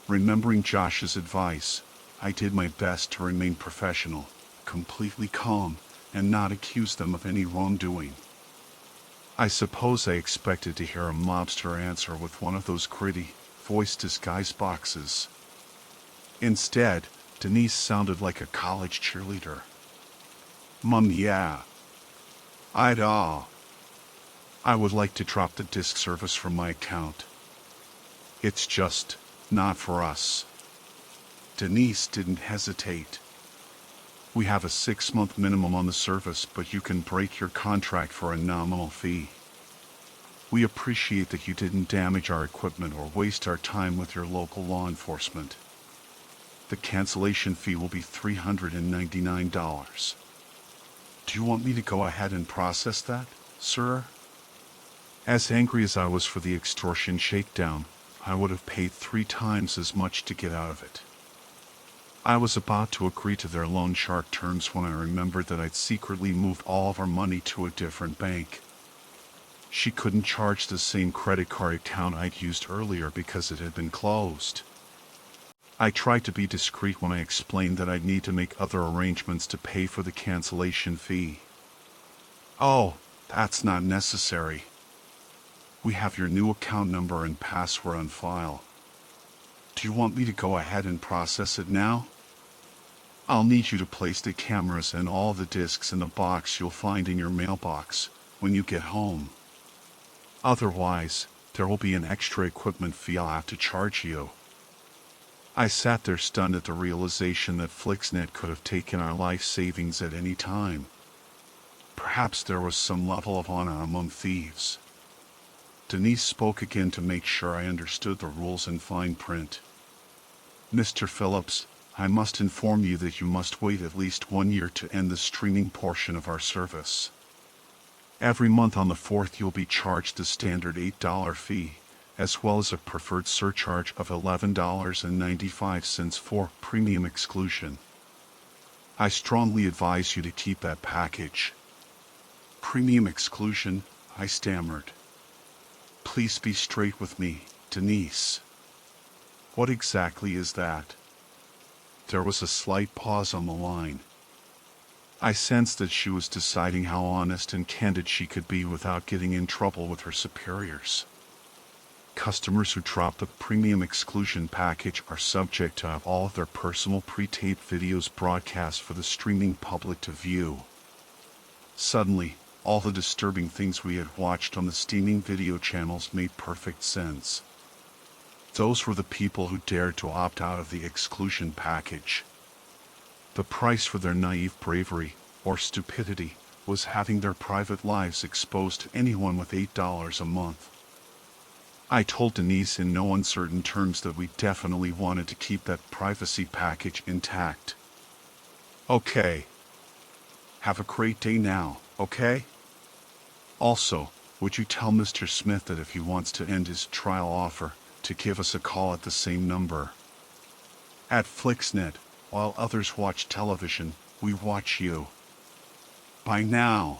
Remembering Josh's advice, I did my best to remain professional, completely calm, and not accuse them of any wrongdoing. I suppose I expected to hear a mobster answer with one of those gritty, voice disguise boxes. Instead, Denise sounded like a college cheerleader. Mom, yeah. I would like to drop the disk service from my account. It's just not for us. Denise didn't hesitate. We have a 6-month minimum on the service, but you can break your contract for a nominal fee. We appreciate that you didn't damage our equipment or waste our time with your local law enforcement. The cancellation fee will be $399. Do you want me to go ahead and process that, sir? As angry as I was for the extortion shakedown, I would have paid 3 times as much to get out of it. I was about to agree to their loan shark terms when I remembered that I'd secretly moved all of our money to a different bank. She couldn't charge the same credit card account I'd used earlier because it had been closed. I tried to be discreet when I explained that I'd need to make other arrangements to pay for the cancellation fee. Oh, that's not necessary. We have your new account number and password on file. Do you want me to go ahead and process it now? I'll need you to place the cameras and all the discs in a box you'll find in your mailbox when you get home. Otherwise, there will be an extra equipment fee I'll have to charge you. I sat there stunned at the realization that Flixnet could have taken our life savings at any time. Perhaps there was some level of honor among thieves. Denise spoke again to make sure I understood the rules in fine print. Mr. Phillips, I must inform you that you must wait at least 1 year to end the streaming portion of our service. Every month on the 4th you'll be charged the standard $8 fee, as well as a preferred surcharge of $11.95 for premium exclusion. I strongly advise you to keep that package. Premium exclusion, I stammered. Please be straight with me, Denise. What exactly is that? There was a slight pause on the line. I sensed that she was deciding how honest and candid she could be without getting in trouble with her superiors. Customers who drop the premium exclusion package are subject to have all of their personal pre-taped videos broadcast for the streaming public to view. Suddenly, all the disturbing things we had watched on the steaming video channels made perfect sense. Those were the people who dared to opt out of the exclusion package. The price for their naive bravery, or stupidity, was having their private lives exposed to anyone with $8 a month. I told Denise in no uncertain terms that we definitely wanted to keep that privacy package intact. Okay. Have a great day now, okay? Also, would you tell Mr. Smith that if he wants to end his trial offer, to give us a call at the same number. At Flixnet, while others watch television, we watch you. Bye now.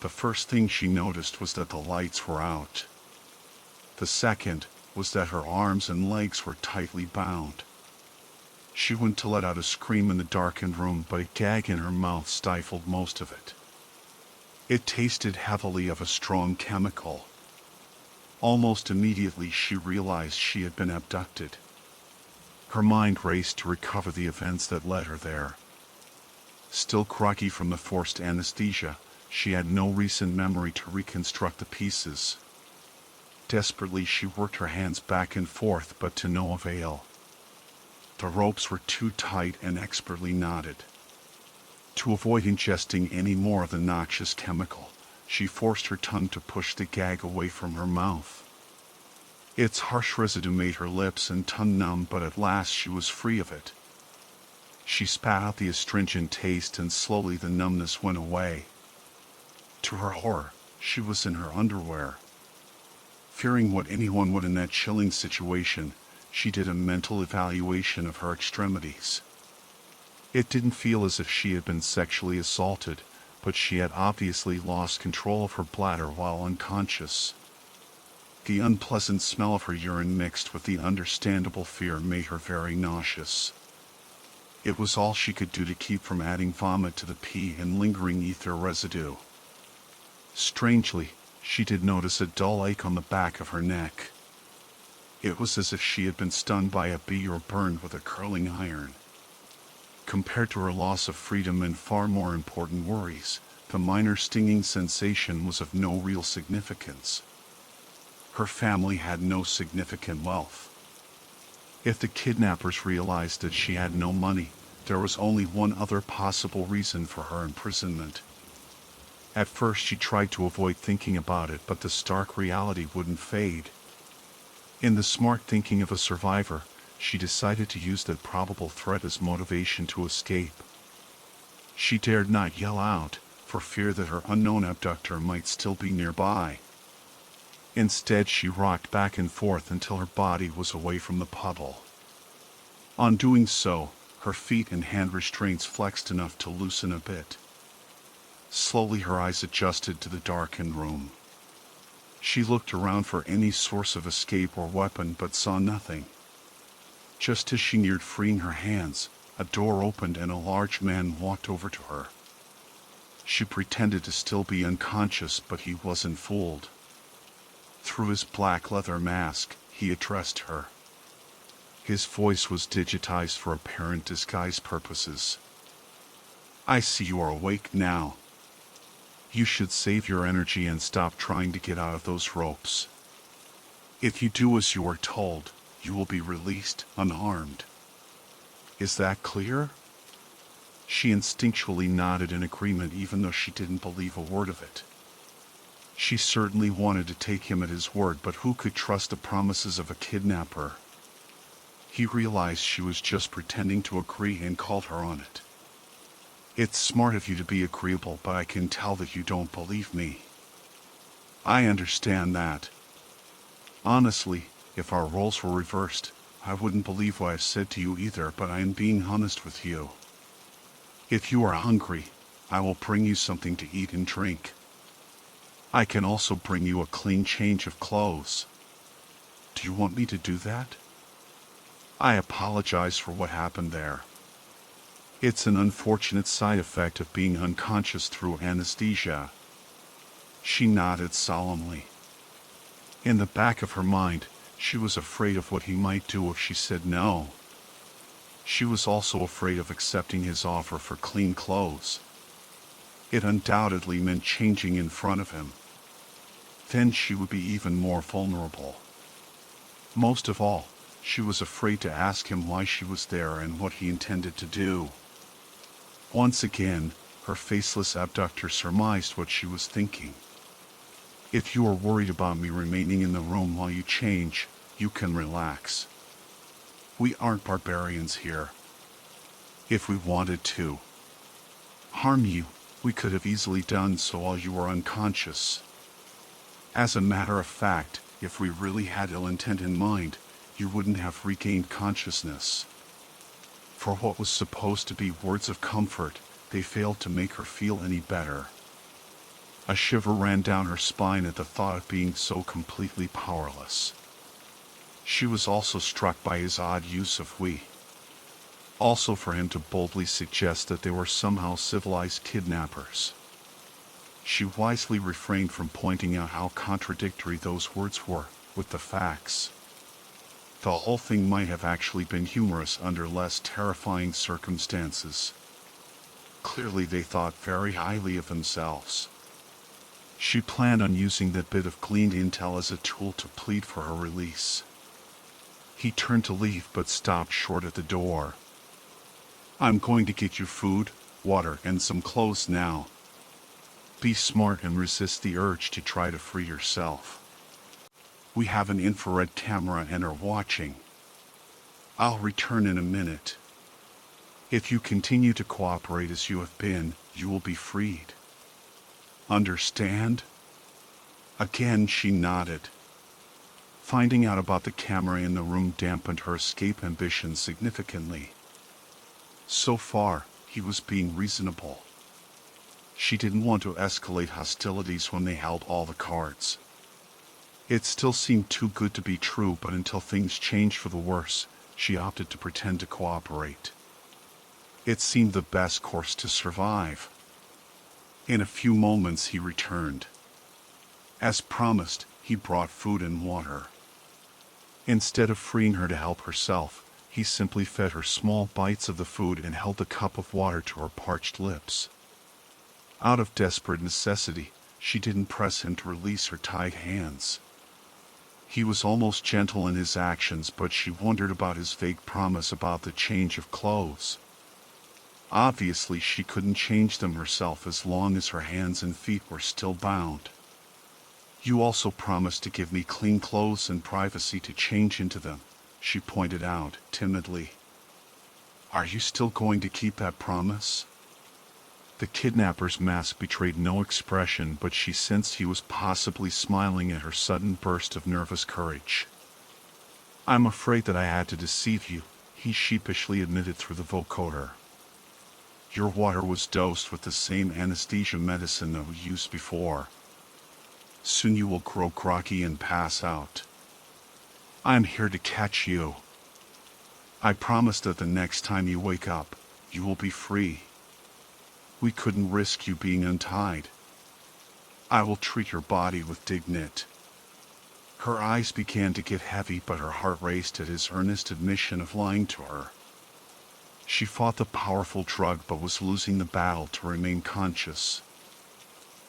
The first thing she noticed was that the lights were out. The second was that her arms and legs were tightly bound. She went to let out a scream in the darkened room, but a gag in her mouth stifled most of it. It tasted heavily of a strong chemical. Almost immediately she realized she had been abducted. Her mind raced to recover the events that led her there. Still groggy from the forced anesthesia, she had no recent memory to reconstruct the pieces. Desperately she worked her hands back and forth, but to no avail. The ropes were too tight and expertly knotted. To avoid ingesting any more of the noxious chemical, she forced her tongue to push the gag away from her mouth. Its harsh residue made her lips and tongue numb, but at last she was free of it. She spat out the astringent taste, and slowly the numbness went away. To her horror, she was in her underwear. Fearing what anyone would in that chilling situation, she did a mental evaluation of her extremities. It didn't feel as if she had been sexually assaulted, but she had obviously lost control of her bladder while unconscious. The unpleasant smell of her urine mixed with the understandable fear made her very nauseous. It was all she could do to keep from adding vomit to the pee and lingering ether residue. Strangely, she did notice a dull ache on the back of her neck. It was as if she had been stung by a bee or burned with a curling iron. Compared to her loss of freedom and far more important worries, the minor stinging sensation was of no real significance. Her family had no significant wealth. If the kidnappers realized that she had no money, there was only one other possible reason for her imprisonment. At first she tried to avoid thinking about it, but the stark reality wouldn't fade. In the smart thinking of a survivor, she decided to use that probable threat as motivation to escape. She dared not yell out, for fear that her unknown abductor might still be nearby. Instead, she rocked back and forth until her body was away from the puddle. On doing so, her feet and hand restraints flexed enough to loosen a bit. Slowly her eyes adjusted to the darkened room. She looked around for any source of escape or weapon, but saw nothing. Just as she neared freeing her hands, a door opened and a large man walked over to her. She pretended to still be unconscious, but he wasn't fooled. Through his black leather mask, he addressed her. His voice was digitized for apparent disguise purposes. "I see you are awake now. You should save your energy and stop trying to get out of those ropes. If you do as you are told, you will be released unharmed. Is that clear?" She instinctually nodded in agreement, even though she didn't believe a word of it. She certainly wanted to take him at his word, but who could trust the promises of a kidnapper? He realized she was just pretending to agree and called her on it. "It's smart of you to be agreeable, but I can tell that you don't believe me." "I understand that. Honestly, if our roles were reversed, I wouldn't believe what I've said to you either, but I am being honest with you. If you are hungry, I will bring you something to eat and drink. I can also bring you a clean change of clothes. Do you want me to do that? I apologize for what happened there." It's an unfortunate side effect of being unconscious through anesthesia. She nodded solemnly. In the back of her mind, she was afraid of what he might do if she said no. She was also afraid of accepting his offer for clean clothes. It undoubtedly meant changing in front of him. Then she would be even more vulnerable. Most of all, she was afraid to ask him why she was there and what he intended to do. Once again, her faceless abductor surmised what she was thinking. If you are worried about me remaining in the room while you change, you can relax. We aren't barbarians here. If we wanted to harm you, we could have easily done so while you were unconscious. As a matter of fact, if we really had ill intent in mind, you wouldn't have regained consciousness. For what was supposed to be words of comfort, they failed to make her feel any better. A shiver ran down her spine at the thought of being so completely powerless. She was also struck by his odd use of we. Also for him to boldly suggest that they were somehow civilized kidnappers. She wisely refrained from pointing out how contradictory those words were with the facts. The whole thing might have actually been humorous under less terrifying circumstances. Clearly they thought very highly of themselves. She planned on using that bit of gleaned intel as a tool to plead for her release. He turned to leave but stopped short at the door. I'm going to get you food, water, and some clothes now. Be smart and resist the urge to try to free yourself. We have an infrared camera and are watching. I'll return in a minute. If you continue to cooperate as you have been, you will be freed. Understand? Again she nodded. Finding out about the camera in the room dampened her escape ambition significantly. So far, he was being reasonable. She didn't want to escalate hostilities when they held all the cards. It still seemed too good to be true, but until things changed for the worse, she opted to pretend to cooperate. It seemed the best course to survive. In a few moments he returned. As promised, he brought food and water. Instead of freeing her to help herself, he simply fed her small bites of the food and held the cup of water to her parched lips. Out of desperate necessity, she didn't press him to release her tied hands. He was almost gentle in his actions, but she wondered about his vague promise about the change of clothes. Obviously she couldn't change them herself as long as her hands and feet were still bound. You also promised to give me clean clothes and privacy to change into them, she pointed out timidly. Are you still going to keep that promise? The kidnapper's mask betrayed no expression, but she sensed he was possibly smiling at her sudden burst of nervous courage. I'm afraid that I had to deceive you, he sheepishly admitted through the vocoder. Your water was dosed with the same anesthesia medicine that we used before. Soon you will grow groggy and pass out. I'm here to catch you. I promise that the next time you wake up, you will be free. We couldn't risk you being untied. I will treat your body with dignity. Her eyes began to get heavy, but her heart raced at his earnest admission of lying to her. She fought the powerful drug but was losing the battle to remain conscious.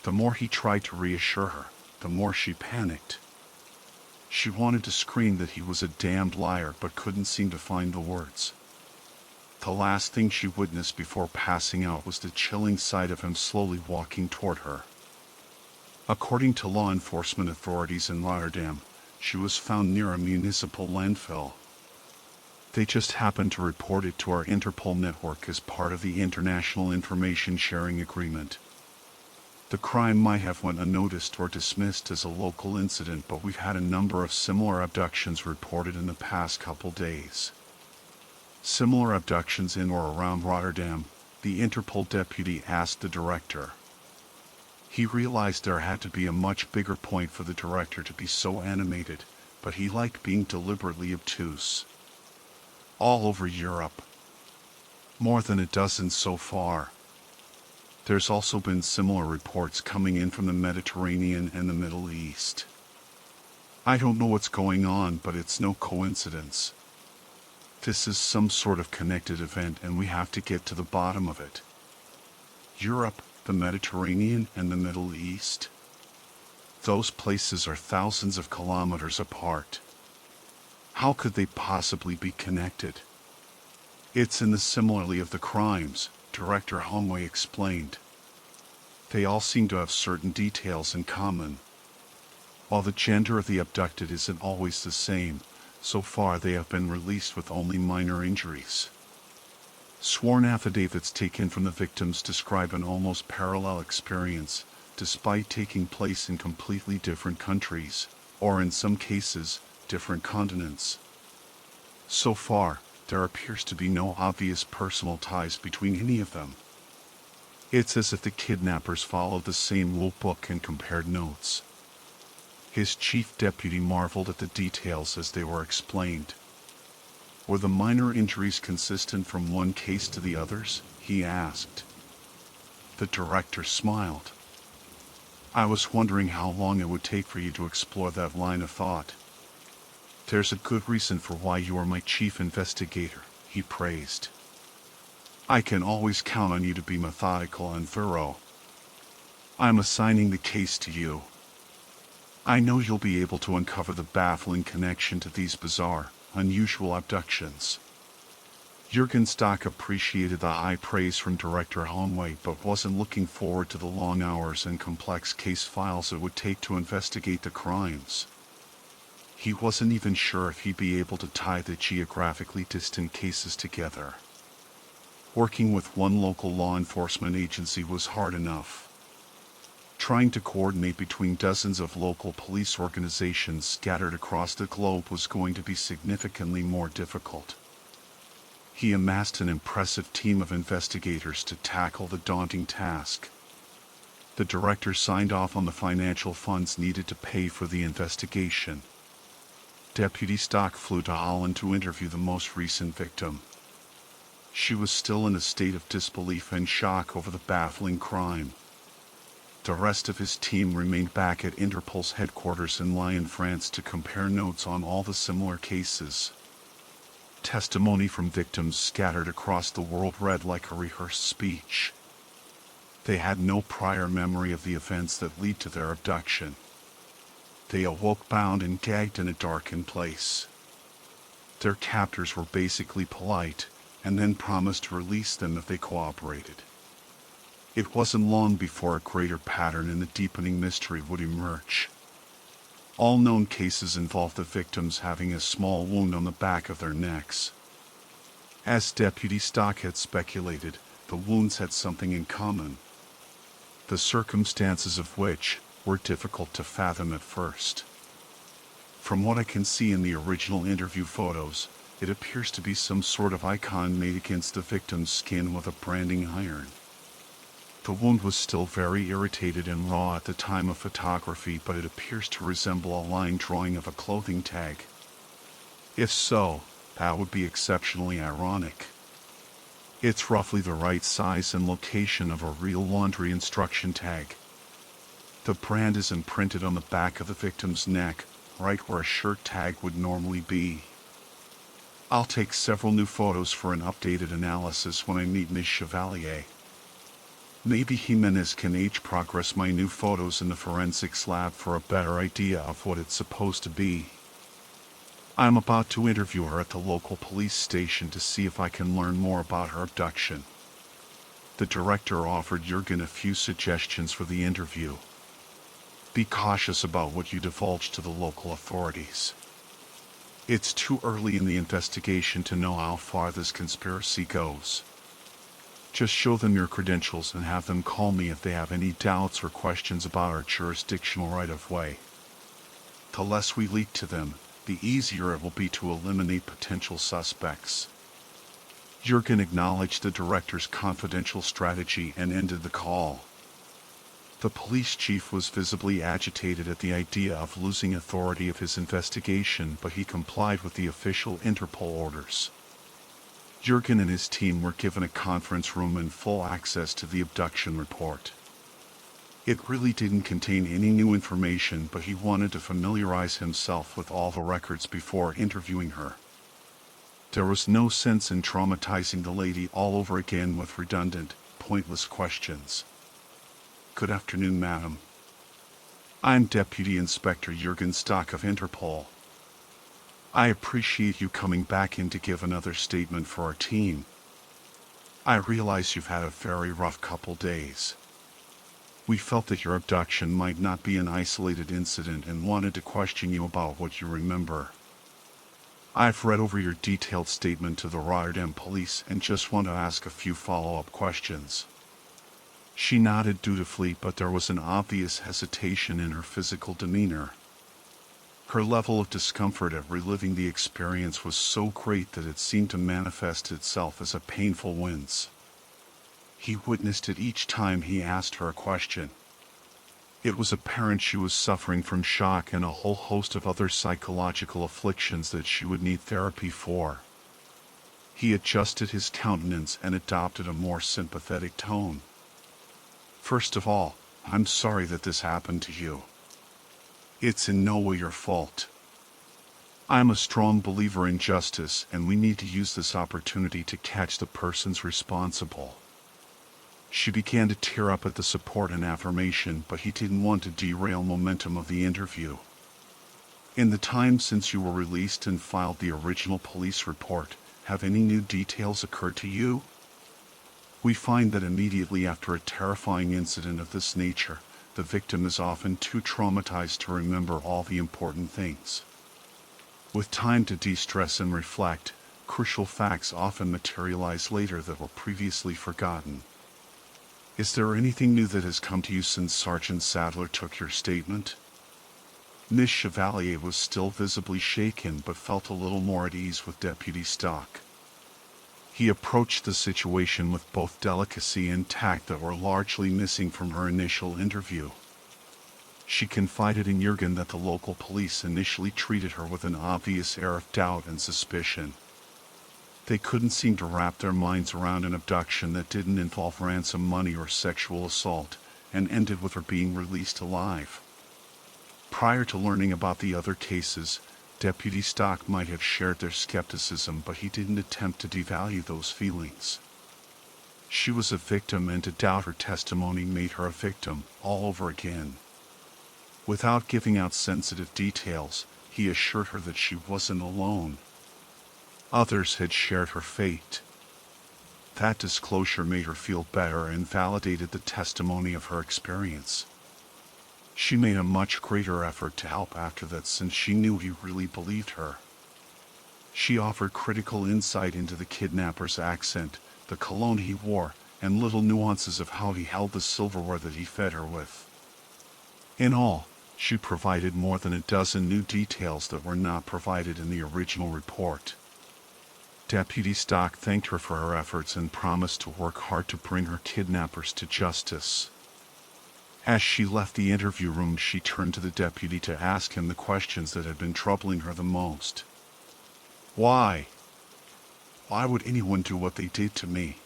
The more he tried to reassure her, the more she panicked. She wanted to scream that he was a damned liar but couldn't seem to find the words. The last thing she witnessed before passing out was the chilling sight of him slowly walking toward her. According to law enforcement authorities in Rotterdam, she was found near a municipal landfill. They just happened to report it to our Interpol network as part of the International Information Sharing Agreement. The crime might have went unnoticed or dismissed as a local incident, but we've had a number of similar abductions reported in the past couple days. Similar abductions in or around Rotterdam, the Interpol deputy asked the director. He realized there had to be a much bigger point for the director to be so animated, but he liked being deliberately obtuse. All over Europe. More than a dozen so far. There's also been similar reports coming in from the Mediterranean and the Middle East. I don't know what's going on, but it's no coincidence. This is some sort of connected event and we have to get to the bottom of it. Europe, the Mediterranean, and the Middle East. Those places are thousands of kilometers apart. How could they possibly be connected? It's in the similarity of the crimes, Director Homeway explained. They all seem to have certain details in common. While the gender of the abducted isn't always the same, so far they have been released with only minor injuries. Sworn affidavits taken from the victims describe an almost parallel experience, despite taking place in completely different countries, or in some cases, different continents. So far, there appears to be no obvious personal ties between any of them. It's as if the kidnappers followed the same rule book and compared notes. His chief deputy marveled at the details as they were explained. Were the minor injuries consistent from one case to the others? He asked. The director smiled. I was wondering how long it would take for you to explore that line of thought. There's a good reason for why you are my chief investigator, he praised. I can always count on you to be methodical and thorough. I'm assigning the case to you. I know you'll be able to uncover the baffling connection to these bizarre, unusual abductions. Jürgen Stock appreciated the high praise from Director Homeway but wasn't looking forward to the long hours and complex case files it would take to investigate the crimes. He wasn't even sure if he'd be able to tie the geographically distant cases together. Working with one local law enforcement agency was hard enough. Trying to coordinate between dozens of local police organizations scattered across the globe was going to be significantly more difficult. He amassed an impressive team of investigators to tackle the daunting task. The director signed off on the financial funds needed to pay for the investigation. Deputy Stock flew to Holland to interview the most recent victim. She was still in a state of disbelief and shock over the baffling crime. The rest of his team remained back at Interpol's headquarters in Lyon, France to compare notes on all the similar cases. Testimony from victims scattered across the world read like a rehearsed speech. They had no prior memory of the events that lead to their abduction. They awoke bound and gagged in a darkened place. Their captors were basically polite, and then promised to release them if they cooperated. It wasn't long before a greater pattern in the deepening mystery would emerge. All known cases involved the victims having a small wound on the back of their necks. As Deputy Stock had speculated, the wounds had something in common, the circumstances of which were difficult to fathom at first. From what I can see in the original interview photos, it appears to be some sort of icon made against the victim's skin with a branding iron. The wound was still very irritated and raw at the time of photography, but it appears to resemble a line drawing of a clothing tag. If so, that would be exceptionally ironic. It's roughly the right size and location of a real laundry instruction tag. The brand is imprinted on the back of the victim's neck, right where a shirt tag would normally be. I'll take several new photos for an updated analysis when I meet Ms. Chevalier. Maybe Jimenez can age progress my new photos in the forensics lab for a better idea of what it's supposed to be. I'm about to interview her at the local police station to see if I can learn more about her abduction. The director offered Jürgen a few suggestions for the interview. Be cautious about what you divulge to the local authorities. It's too early in the investigation to know how far this conspiracy goes. Just show them your credentials and have them call me if they have any doubts or questions about our jurisdictional right-of-way. The less we leak to them, the easier it will be to eliminate potential suspects. Jürgen acknowledged the director's confidential strategy and ended the call. The police chief was visibly agitated at the idea of losing authority of his investigation, but he complied with the official Interpol orders. Jurgen and his team were given a conference room and full access to the abduction report. It really didn't contain any new information, but he wanted to familiarize himself with all the records before interviewing her. There was no sense in traumatizing the lady all over again with redundant, pointless questions. "Good afternoon, madam. I'm Deputy Inspector Jurgen Stock of Interpol. I appreciate you coming back in to give another statement for our team. I realize you've had a very rough couple days. We felt that your abduction might not be an isolated incident and wanted to question you about what you remember. I've read over your detailed statement to the Rotterdam police and just want to ask a few follow-up questions." She nodded dutifully, but there was an obvious hesitation in her physical demeanor. Her level of discomfort at reliving the experience was so great that it seemed to manifest itself as a painful wince. He witnessed it each time he asked her a question. It was apparent she was suffering from shock and a whole host of other psychological afflictions that she would need therapy for. He adjusted his countenance and adopted a more sympathetic tone. "First of all, I'm sorry that this happened to you. It's in no way your fault. I'm a strong believer in justice, and we need to use this opportunity to catch the persons responsible." She began to tear up at the support and affirmation, but he didn't want to derail momentum of the interview. "In the time since you were released and filed the original police report, have any new details occurred to you?" We find that immediately after a terrifying incident of this nature, the victim is often too traumatized to remember all the important things. With time to de-stress and reflect, crucial facts often materialize later that were previously forgotten. "Is there anything new that has come to you since Sergeant Sadler took your statement?" Miss Chevalier was still visibly shaken, but felt a little more at ease with Deputy Stock. He approached the situation with both delicacy and tact that were largely missing from her initial interview. She confided in Jurgen that the local police initially treated her with an obvious air of doubt and suspicion. They couldn't seem to wrap their minds around an abduction that didn't involve ransom money or sexual assault, and ended with her being released alive. Prior to learning about the other cases, Deputy Stock might have shared their skepticism, but he didn't attempt to devalue those feelings. She was a victim, and to doubt her testimony made her a victim all over again. Without giving out sensitive details, he assured her that she wasn't alone. Others had shared her fate. That disclosure made her feel better and validated the testimony of her experience. She made a much greater effort to help after that, since she knew he really believed her. She offered critical insight into the kidnapper's accent, the cologne he wore, and little nuances of how he held the silverware that he fed her with. In all, she provided more than a dozen new details that were not provided in the original report. Deputy Stock thanked her for her efforts and promised to work hard to bring her kidnappers to justice. As she left the interview room, she turned to the deputy to ask him the questions that had been troubling her the most. Why? Why would anyone do what they did to me?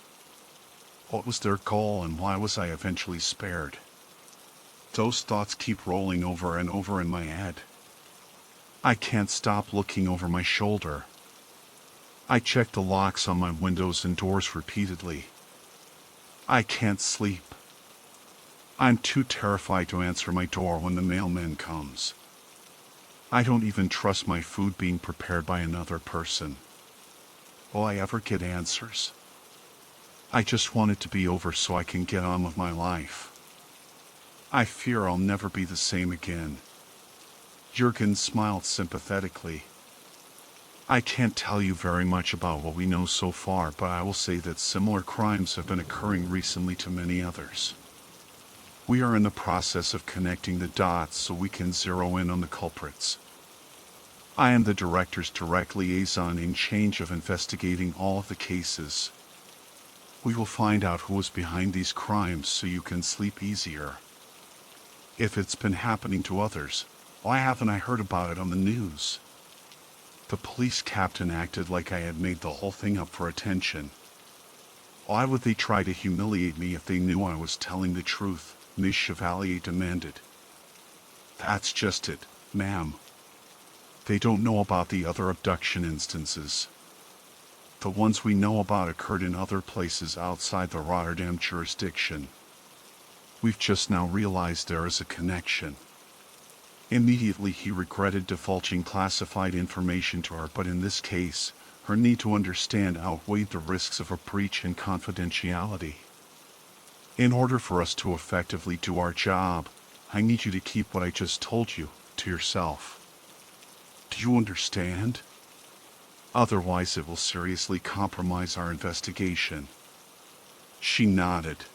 What was their goal, and why was I eventually spared? Those thoughts keep rolling over and over in my head. I can't stop looking over my shoulder. I check the locks on my windows and doors repeatedly. I can't sleep. I'm too terrified to answer my door when the mailman comes. I don't even trust my food being prepared by another person. Will I ever get answers? I just want it to be over so I can get on with my life. I fear I'll never be the same again. Jurgen smiled sympathetically. I can't tell you very much about what we know so far, but I will say that similar crimes have been occurring recently to many others. We are in the process of connecting the dots so we can zero in on the culprits. I am the director's direct liaison in charge of investigating all of the cases. We will find out who was behind these crimes so you can sleep easier. If it's been happening to others, why haven't I heard about it on the news? The police captain acted like I had made the whole thing up for attention. Why would they try to humiliate me if they knew I was telling the truth? Miss Chevalier demanded. That's just it, ma'am. They don't know about the other abduction instances. The ones we know about occurred in other places outside the Rotterdam jurisdiction. We've just now realized there is a connection. Immediately he regretted divulging classified information to her, but in this case, her need to understand outweighed the risks of a breach in confidentiality. In order for us to effectively do our job, I need you to keep what I just told you to yourself. Do you understand? Otherwise it will seriously compromise our investigation. She nodded.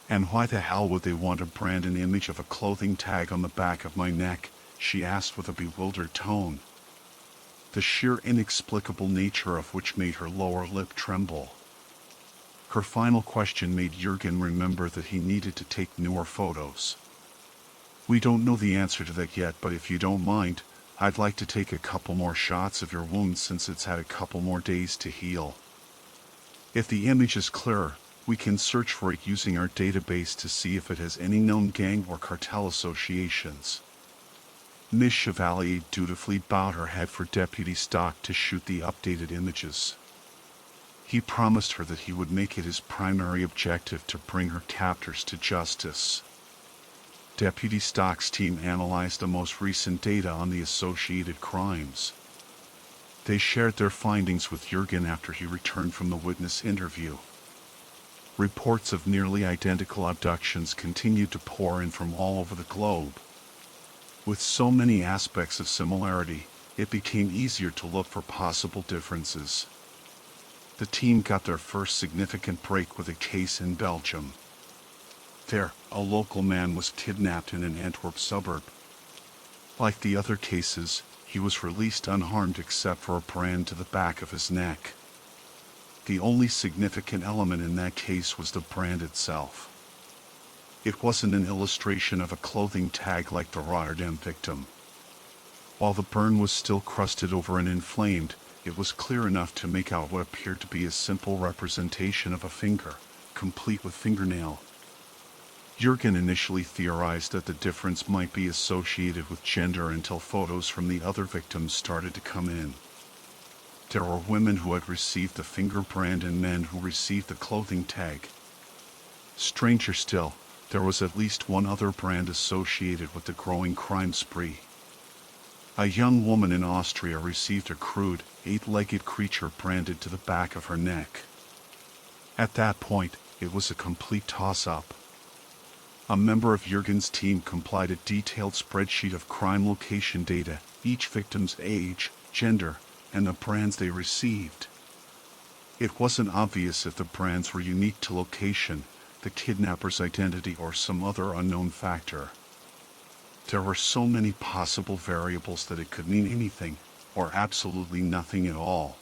And why the hell would they want to brand an image of a clothing tag on the back of my neck? She asked with a bewildered tone, the sheer inexplicable nature of which made her lower lip tremble. Her final question made Jurgen remember that he needed to take newer photos. We don't know the answer to that yet, but if you don't mind, I'd like to take a couple more shots of your wound since it's had a couple more days to heal. If the image is clearer, we can search for it using our database to see if it has any known gang or cartel associations. Miss Chevalier dutifully bowed her head for Deputy Stock to shoot the updated images. He promised her that he would make it his primary objective to bring her captors to justice. Deputy Stock's team analyzed the most recent data on the associated crimes. They shared their findings with Jurgen after he returned from the witness interview. Reports of nearly identical abductions continued to pour in from all over the globe. With so many aspects of similarity, it became easier to look for possible differences. The team got their first significant break with a case in Belgium. There, a local man was kidnapped in an Antwerp suburb. Like the other cases, he was released unharmed except for a brand to the back of his neck. The only significant element in that case was the brand itself. It wasn't an illustration of a clothing tag like the Rotterdam victim. While the burn was still crusted over and inflamed, it was clear enough to make out what appeared to be a simple representation of a finger, complete with fingernail. Jurgen initially theorized that the difference might be associated with gender until photos from the other victims started to come in. There were women who had received the finger brand and men who received the clothing tag. Stranger still, there was at least one other brand associated with the growing crime spree. A young woman in Austria received a crude, 8-legged creature branded to the back of her neck. At that point, it was a complete toss-up. A member of Jurgen's team compiled a detailed spreadsheet of crime location data, each victim's age, gender, and the brands they received. It wasn't obvious if the brands were unique to location, the kidnapper's identity, or some other unknown factor. There were so many possible variables that it could mean anything, or absolutely nothing at all.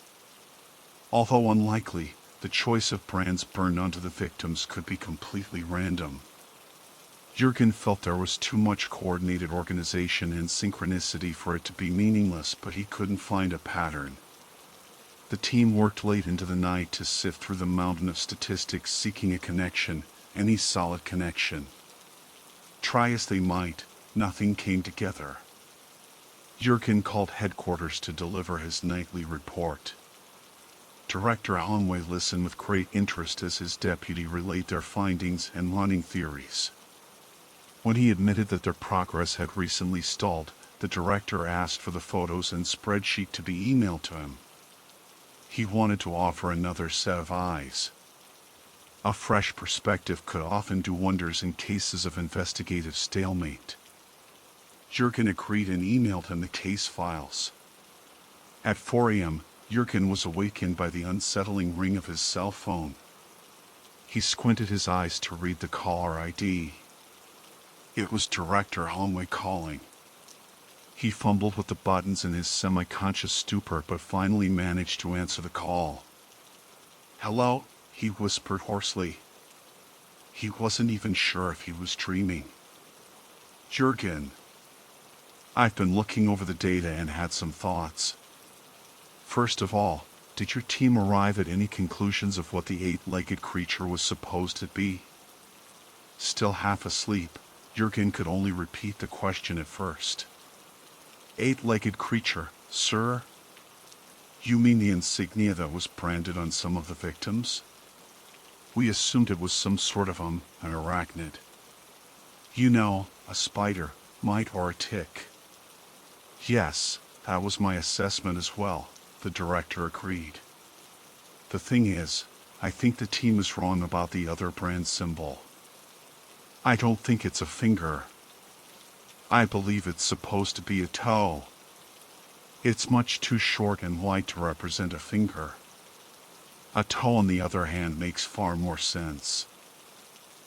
Although unlikely, the choice of brands burned onto the victims could be completely random. Jurgen felt there was too much coordinated organization and synchronicity for it to be meaningless, but he couldn't find a pattern. The team worked late into the night to sift through the mountain of statistics seeking a connection, any solid connection. Try as they might, nothing came together. Jurgen called headquarters to deliver his nightly report. Director Allenway listened with great interest as his deputy relayed their findings and running theories. When he admitted that their progress had recently stalled, the director asked for the photos and spreadsheet to be emailed to him. He wanted to offer another set of eyes. A fresh perspective could often do wonders in cases of investigative stalemate. Jurgen agreed and emailed him the case files. At 4 a.m., Jurgen was awakened by the unsettling ring of his cell phone. He squinted his eyes to read the caller ID. It was Director Allenway calling. He fumbled with the buttons in his semi-conscious stupor but finally managed to answer the call. "Hello," he whispered hoarsely. He wasn't even sure if he was dreaming. "Jurgen, I've been looking over the data and had some thoughts. First of all, did your team arrive at any conclusions of what the eight-legged creature was supposed to be? Still half asleep, Jurgen could only repeat the question at first. Eight-legged creature, sir? You mean the insignia that was branded on some of the victims? We assumed it was some sort of an arachnid. You know, a spider, mite or a tick. Yes, that was my assessment as well, the director agreed. The thing is, I think the team is wrong about the other brand symbol. I don't think it's a finger. I believe it's supposed to be a toe. It's much too short and wide to represent a finger. A toe, on the other hand, makes far more sense.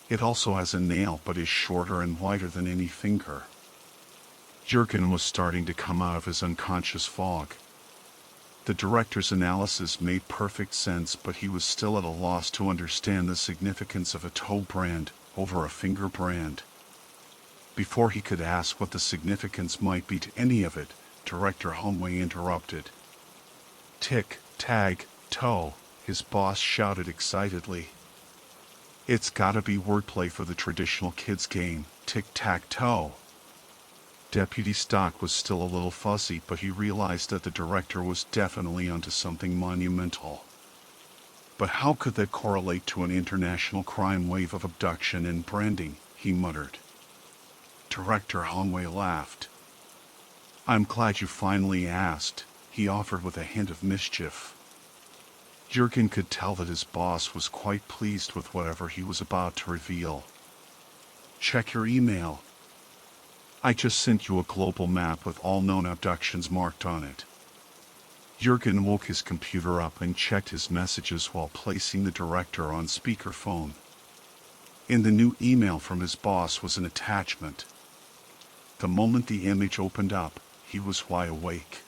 It also has a nail but is shorter and wider than any finger. Jurgen was starting to come out of his unconscious fog. The director's analysis made perfect sense, but he was still at a loss to understand the significance of a toe brand over a finger brand. Before he could ask what the significance might be to any of it, Director Homeway interrupted. Tick, tag, toe, his boss shouted excitedly. It's gotta be wordplay for the traditional kids game, tic-tac-toe. Deputy Stock was still a little fuzzy, but he realized that the director was definitely onto something monumental. But how could that correlate to an international crime wave of abduction and branding, he muttered. Director Homeway laughed. I'm glad you finally asked, he offered with a hint of mischief. Jurgen could tell that his boss was quite pleased with whatever he was about to reveal. Check your email. I just sent you a global map with all known abductions marked on it. Jurgen woke his computer up and checked his messages while placing the director on speakerphone. In the new email from his boss was an attachment. The moment the image opened up, he was wide awake.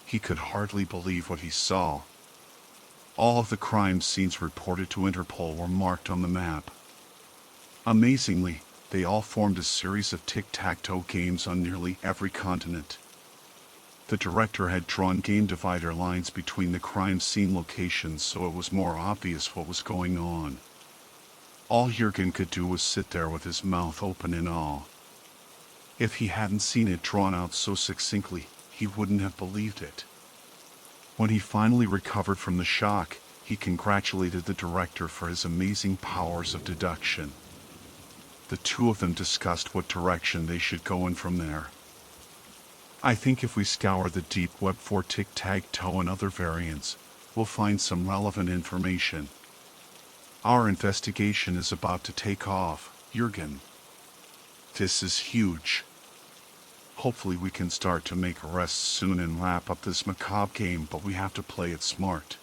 He could hardly believe what he saw. All of the crime scenes reported to Interpol were marked on the map. Amazingly, they all formed a series of tic-tac-toe games on nearly every continent. The director had drawn game divider lines between the crime scene locations so it was more obvious what was going on. All Jurgen could do was sit there with his mouth open in awe. If he hadn't seen it drawn out so succinctly, he wouldn't have believed it. When he finally recovered from the shock, he congratulated the director for his amazing powers of deduction. The two of them discussed what direction they should go in from there. I think if we scour the deep web for tic-tac-toe and other variants, we'll find some relevant information. Our investigation is about to take off, Jurgen. This is huge. Hopefully we can start to make arrests soon and wrap up this macabre game, but we have to play it smart.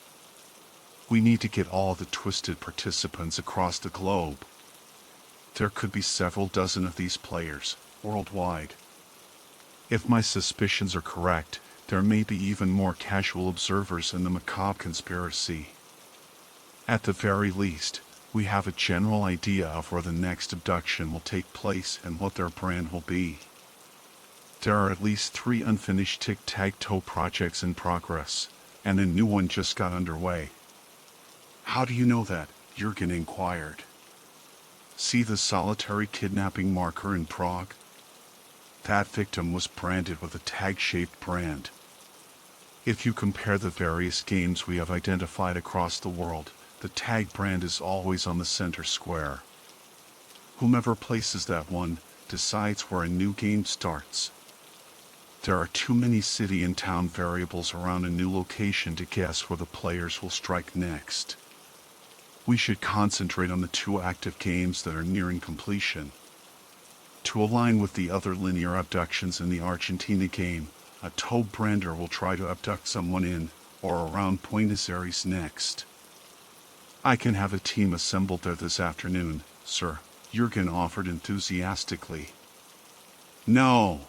We need to get all the twisted participants across the globe. There could be several dozen of these players, worldwide. If my suspicions are correct, there may be even more casual observers in the macabre conspiracy. At the very least, we have a general idea of where the next abduction will take place and what their brand will be. There are at least 3 unfinished tic-tac-toe projects in progress, and a new one just got underway. How do you know that? Jurgen inquired. See the solitary kidnapping marker in Prague? That victim was branded with a tag-shaped brand. If you compare the various games we have identified across the world, the tag brand is always on the center square. Whomever places that one decides where a new game starts. There are too many city and town variables around a new location to guess where the players will strike next. We should concentrate on the 2 active games that are nearing completion. To align with the other linear abductions in the Argentina game, a toe brander will try to abduct someone in or around Buenos Aires next. I can have a team assembled there this afternoon, sir, Jurgen offered enthusiastically. No.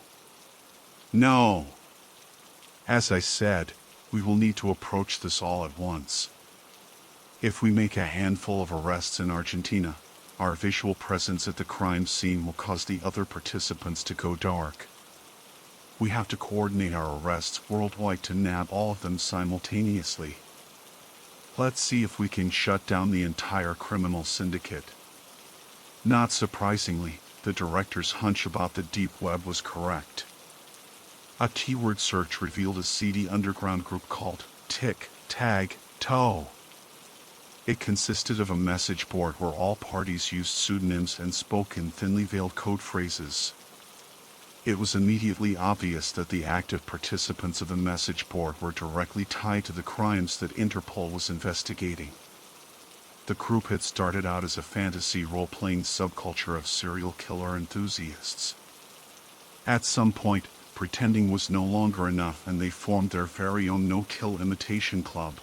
As I said, we will need to approach this all at once. If we make a handful of arrests in Argentina, our visual presence at the crime scene will cause the other participants to go dark. We have to coordinate our arrests worldwide to nab all of them simultaneously. Let's see if we can shut down the entire criminal syndicate." Not surprisingly, the director's hunch about the deep web was correct. A keyword search revealed a seedy underground group called Tic-Tag-Toe. It consisted of a message board where all parties used pseudonyms and spoke in thinly veiled code phrases. It was immediately obvious that the active participants of the message board were directly tied to the crimes that Interpol was investigating. The group had started out as a fantasy role-playing subculture of serial killer enthusiasts. At some point, pretending was no longer enough and they formed their very own no-kill imitation club.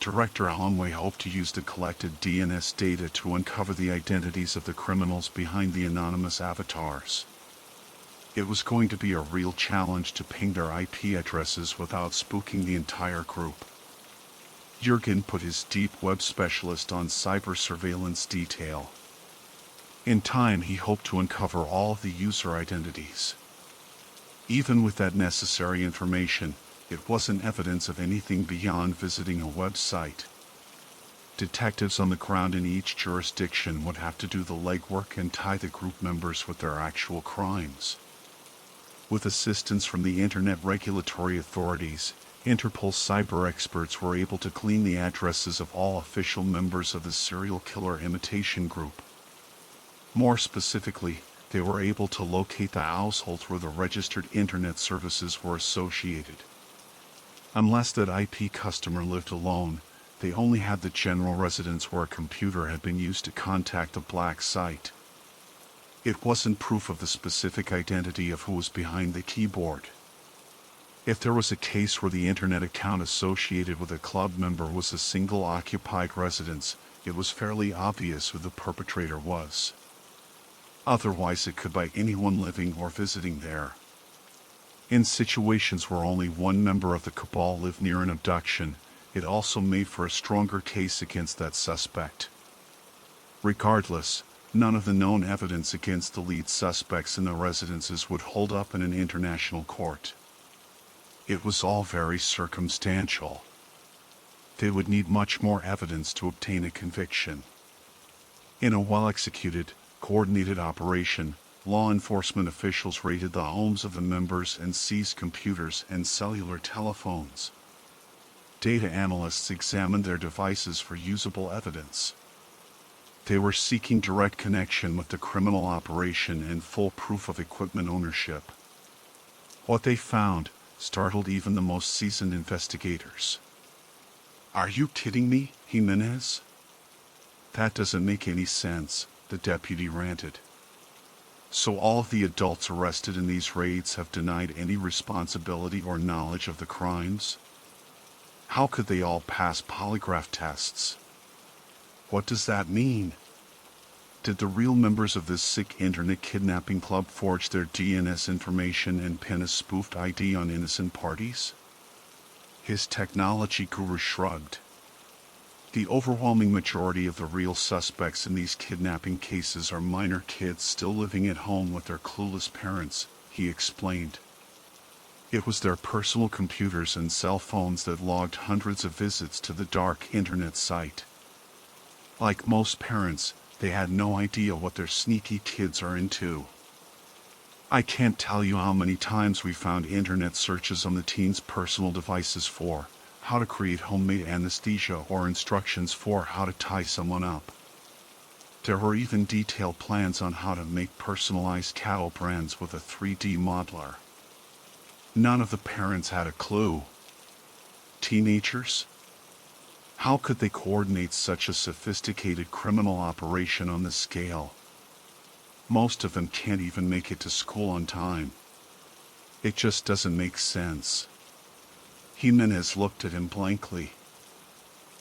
Director Hanway hoped to use the collected DNS data to uncover the identities of the criminals behind the anonymous avatars. It was going to be a real challenge to ping their IP addresses without spooking the entire group. Jurgen put his deep web specialist on cyber surveillance detail. In time, he hoped to uncover all of the user identities. Even with that necessary information, it wasn't evidence of anything beyond visiting a website. Detectives on the ground in each jurisdiction would have to do the legwork and tie the group members with their actual crimes. With assistance from the Internet regulatory authorities, Interpol cyber experts were able to clean the addresses of all official members of the serial killer imitation group. More specifically, they were able to locate the households where the registered internet services were associated. Unless that IP customer lived alone, they only had the general residence where a computer had been used to contact the black site. It wasn't proof of the specific identity of who was behind the keyboard. If there was a case where the internet account associated with a club member was a single occupied residence, it was fairly obvious who the perpetrator was. Otherwise, it could be anyone living or visiting there. In situations where only one member of the cabal lived near an abduction, it also made for a stronger case against that suspect. Regardless, none of the known evidence against the lead suspects in the residences would hold up in an international court. It was all very circumstantial. They would need much more evidence to obtain a conviction. In a well-executed, coordinated operation, law enforcement officials raided the homes of the members and seized computers and cellular telephones. Data analysts examined their devices for usable evidence. They were seeking direct connection with the criminal operation and full proof of equipment ownership. What they found startled even the most seasoned investigators. "Are you kidding me, Jimenez? That doesn't make any sense," the deputy ranted. "So all of the adults arrested in these raids have denied any responsibility or knowledge of the crimes? How could they all pass polygraph tests? What does that mean? Did the real members of this sick internet kidnapping club forge their DNS information and pin a spoofed ID on innocent parties?" His technology guru shrugged. "The overwhelming majority of the real suspects in these kidnapping cases are minor kids still living at home with their clueless parents," he explained. It was their personal computers and cell phones that logged hundreds of visits to the dark internet site. Like most parents, they had no idea what their sneaky kids are into. I can't tell you how many times we found internet searches on the teens' personal devices for how to create homemade anesthesia or instructions for how to tie someone up. There were even detailed plans on how to make personalized cattle brands with a 3D modeler. None of the parents had a clue. Teenagers? How could they coordinate such a sophisticated criminal operation on this scale? Most of them can't even make it to school on time. It just doesn't make sense." Jimenez looked at him blankly.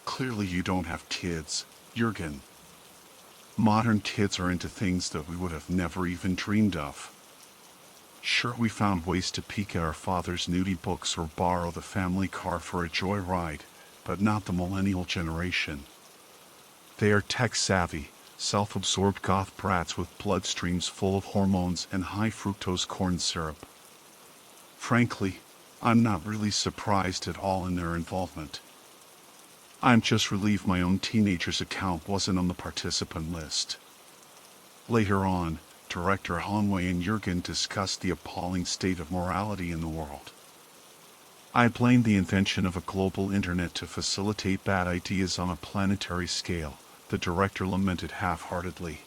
"Clearly you don't have kids, Jurgen. Modern kids are into things that we would have never even dreamed of. Sure, we found ways to peek at our father's nudie books or borrow the family car for a joyride, but not the millennial generation. They are tech-savvy, self-absorbed goth brats with bloodstreams full of hormones and high fructose corn syrup. Frankly, I'm not really surprised at all in their involvement. I'm just relieved my own teenager's account wasn't on the participant list. Later on, Director Hanwei and Jurgen discussed the appalling state of morality in the world. I blamed the invention of a global internet to facilitate bad ideas on a planetary scale, the director lamented half-heartedly.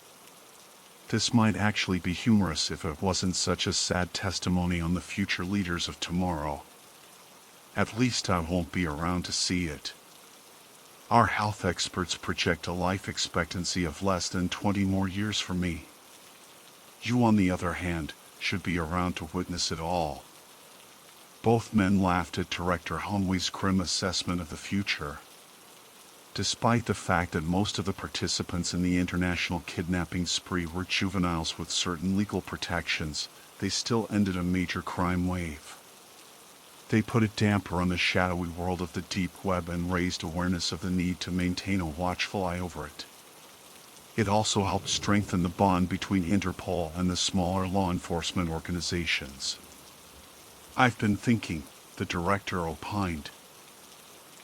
This might actually be humorous if it wasn't such a sad testimony on the future leaders of tomorrow. At least I won't be around to see it. Our health experts project a life expectancy of less than 20 more years for me. You, on the other hand, should be around to witness it all. Both men laughed at Director Hanwei's grim assessment of the future. Despite the fact that most of the participants in the international kidnapping spree were juveniles with certain legal protections, they still ended a major crime wave. They put a damper on the shadowy world of the deep web and raised awareness of the need to maintain a watchful eye over it. It also helped strengthen the bond between Interpol and the smaller law enforcement organizations. I've been thinking, the director opined.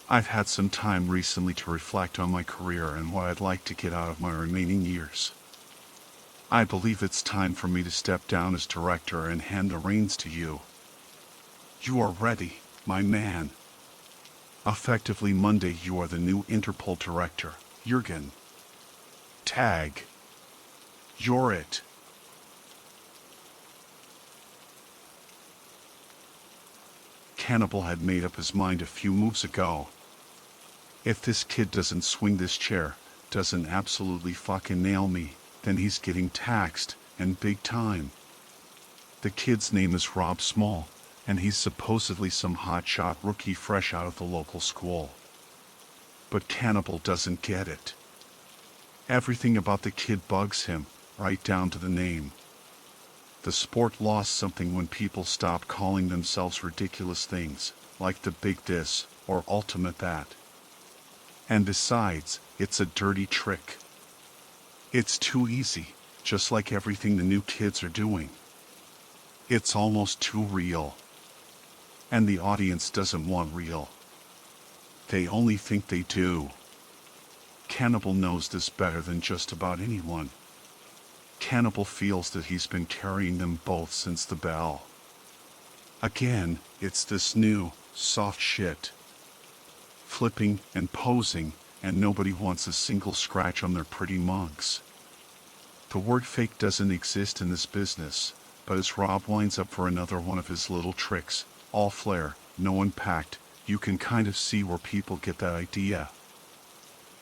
I've had some time recently to reflect on my career and what I'd like to get out of my remaining years. I believe it's time for me to step down as director and hand the reins to you. You are ready, my man. Effectively Monday you are the new Interpol director, Jurgen. Tag. You're it. Cannibal had made up his mind a few moves ago. If this kid doesn't swing this chair, doesn't absolutely fucking nail me, then he's getting taxed, and big time. The kid's name is Rob Small, and he's supposedly some hotshot rookie fresh out of the local school. But Cannibal doesn't get it. Everything about the kid bugs him, right down to the name. The sport lost something when people stopped calling themselves ridiculous things, like the Big This, or Ultimate That. And besides, it's a dirty trick. It's too easy, just like everything the new kids are doing. It's almost too real. And the audience doesn't want real. They only think they do. Cannibal knows this better than just about anyone. Cannibal feels that he's been carrying them both since the bell. Again, it's this new, soft shit. Flipping and posing, and nobody wants a single scratch on their pretty mugs. The word fake doesn't exist in this business, but as Rob winds up for another one of his little tricks, all flair, no impact, you can kind of see where people get that idea.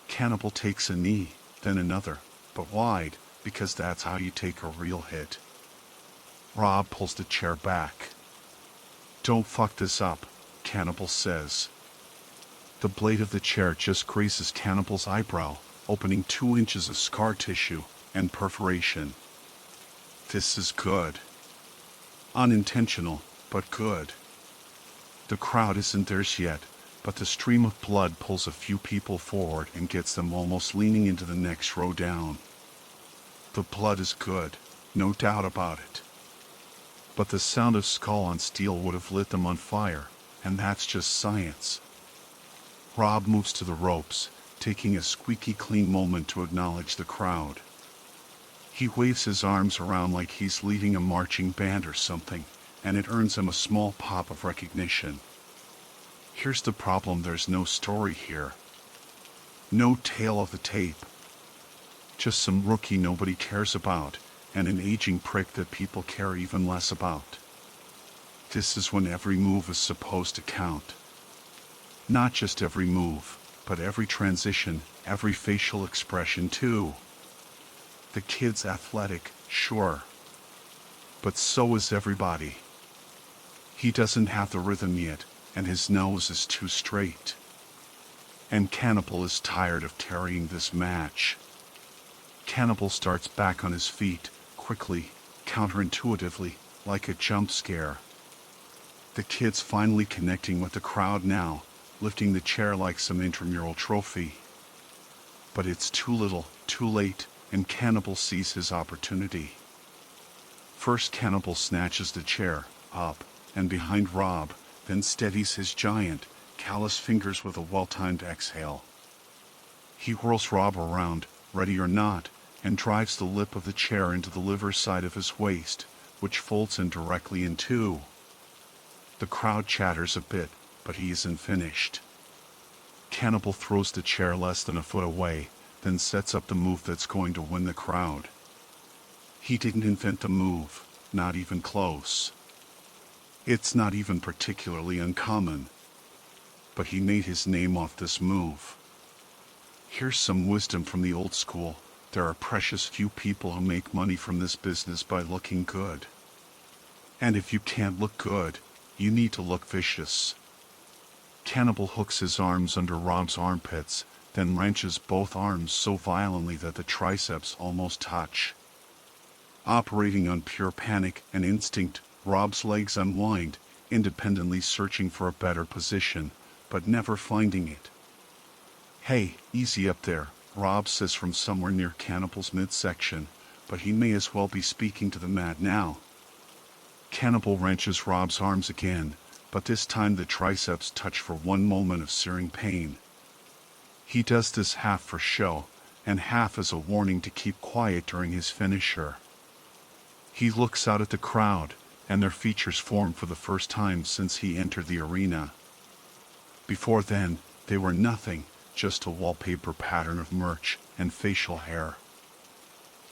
Cannibal takes a knee, then another, but wide, because that's how you take a real hit. Rob pulls the chair back. Don't fuck this up, Cannibal says. The blade of the chair just grazes Cannibal's eyebrow, opening 2 inches of scar tissue and perforation. This is good. Unintentional, but good. The crowd isn't theirs yet, but the stream of blood pulls a few people forward and gets them almost leaning into the next row down. The blood is good, no doubt about it. But the sound of skull on steel would have lit them on fire, and that's just science. Rob moves to the ropes, taking a squeaky clean moment to acknowledge the crowd. He waves his arms around like he's leading a marching band or something, and it earns him a small pop of recognition. Here's the problem: there's no story here. No tale of the tape. Just some rookie nobody cares about, and an aging prick that people care even less about. This is when every move is supposed to count. Not just every move, but every transition, every facial expression too. The kid's athletic, sure. But so is everybody. He doesn't have the rhythm yet, and his nose is too straight. And Cannibal is tired of carrying this match. Cannibal starts back on his feet, quickly, counterintuitively, like a jump scare. The kid's finally connecting with the crowd now, lifting the chair like some intramural trophy. But it's too little, too late, and Cannibal sees his opportunity. First, Cannibal snatches the chair up, and behind Rob, then steadies his giant, callous fingers with a well-timed exhale. He whirls Rob around, ready or not, and drives the lip of the chair into the liver side of his waist, which folds in directly in two. The crowd chatters a bit, but he isn't finished. Cannibal throws the chair less than a foot away, then sets up the move that's going to win the crowd. He didn't invent the move, not even close. It's not even particularly uncommon. But he made his name off this move. Here's some wisdom from the old school. There are precious few people who make money from this business by looking good. And if you can't look good, you need to look vicious. Cannibal hooks his arms under Rob's armpits, then wrenches both arms so violently that the triceps almost touch. Operating on pure panic and instinct, Rob's legs unwind, independently searching for a better position, but never finding it. "Hey, easy up there," Rob says from somewhere near Cannibal's midsection, but he may as well be speaking to the mat now. Cannibal wrenches Rob's arms again, but this time the triceps touch for one moment of searing pain. He does this half for show, and half as a warning to keep quiet during his finisher. He looks out at the crowd, and their features form for the first time since he entered the arena. Before then, they were nothing, just a wallpaper pattern of merch and facial hair.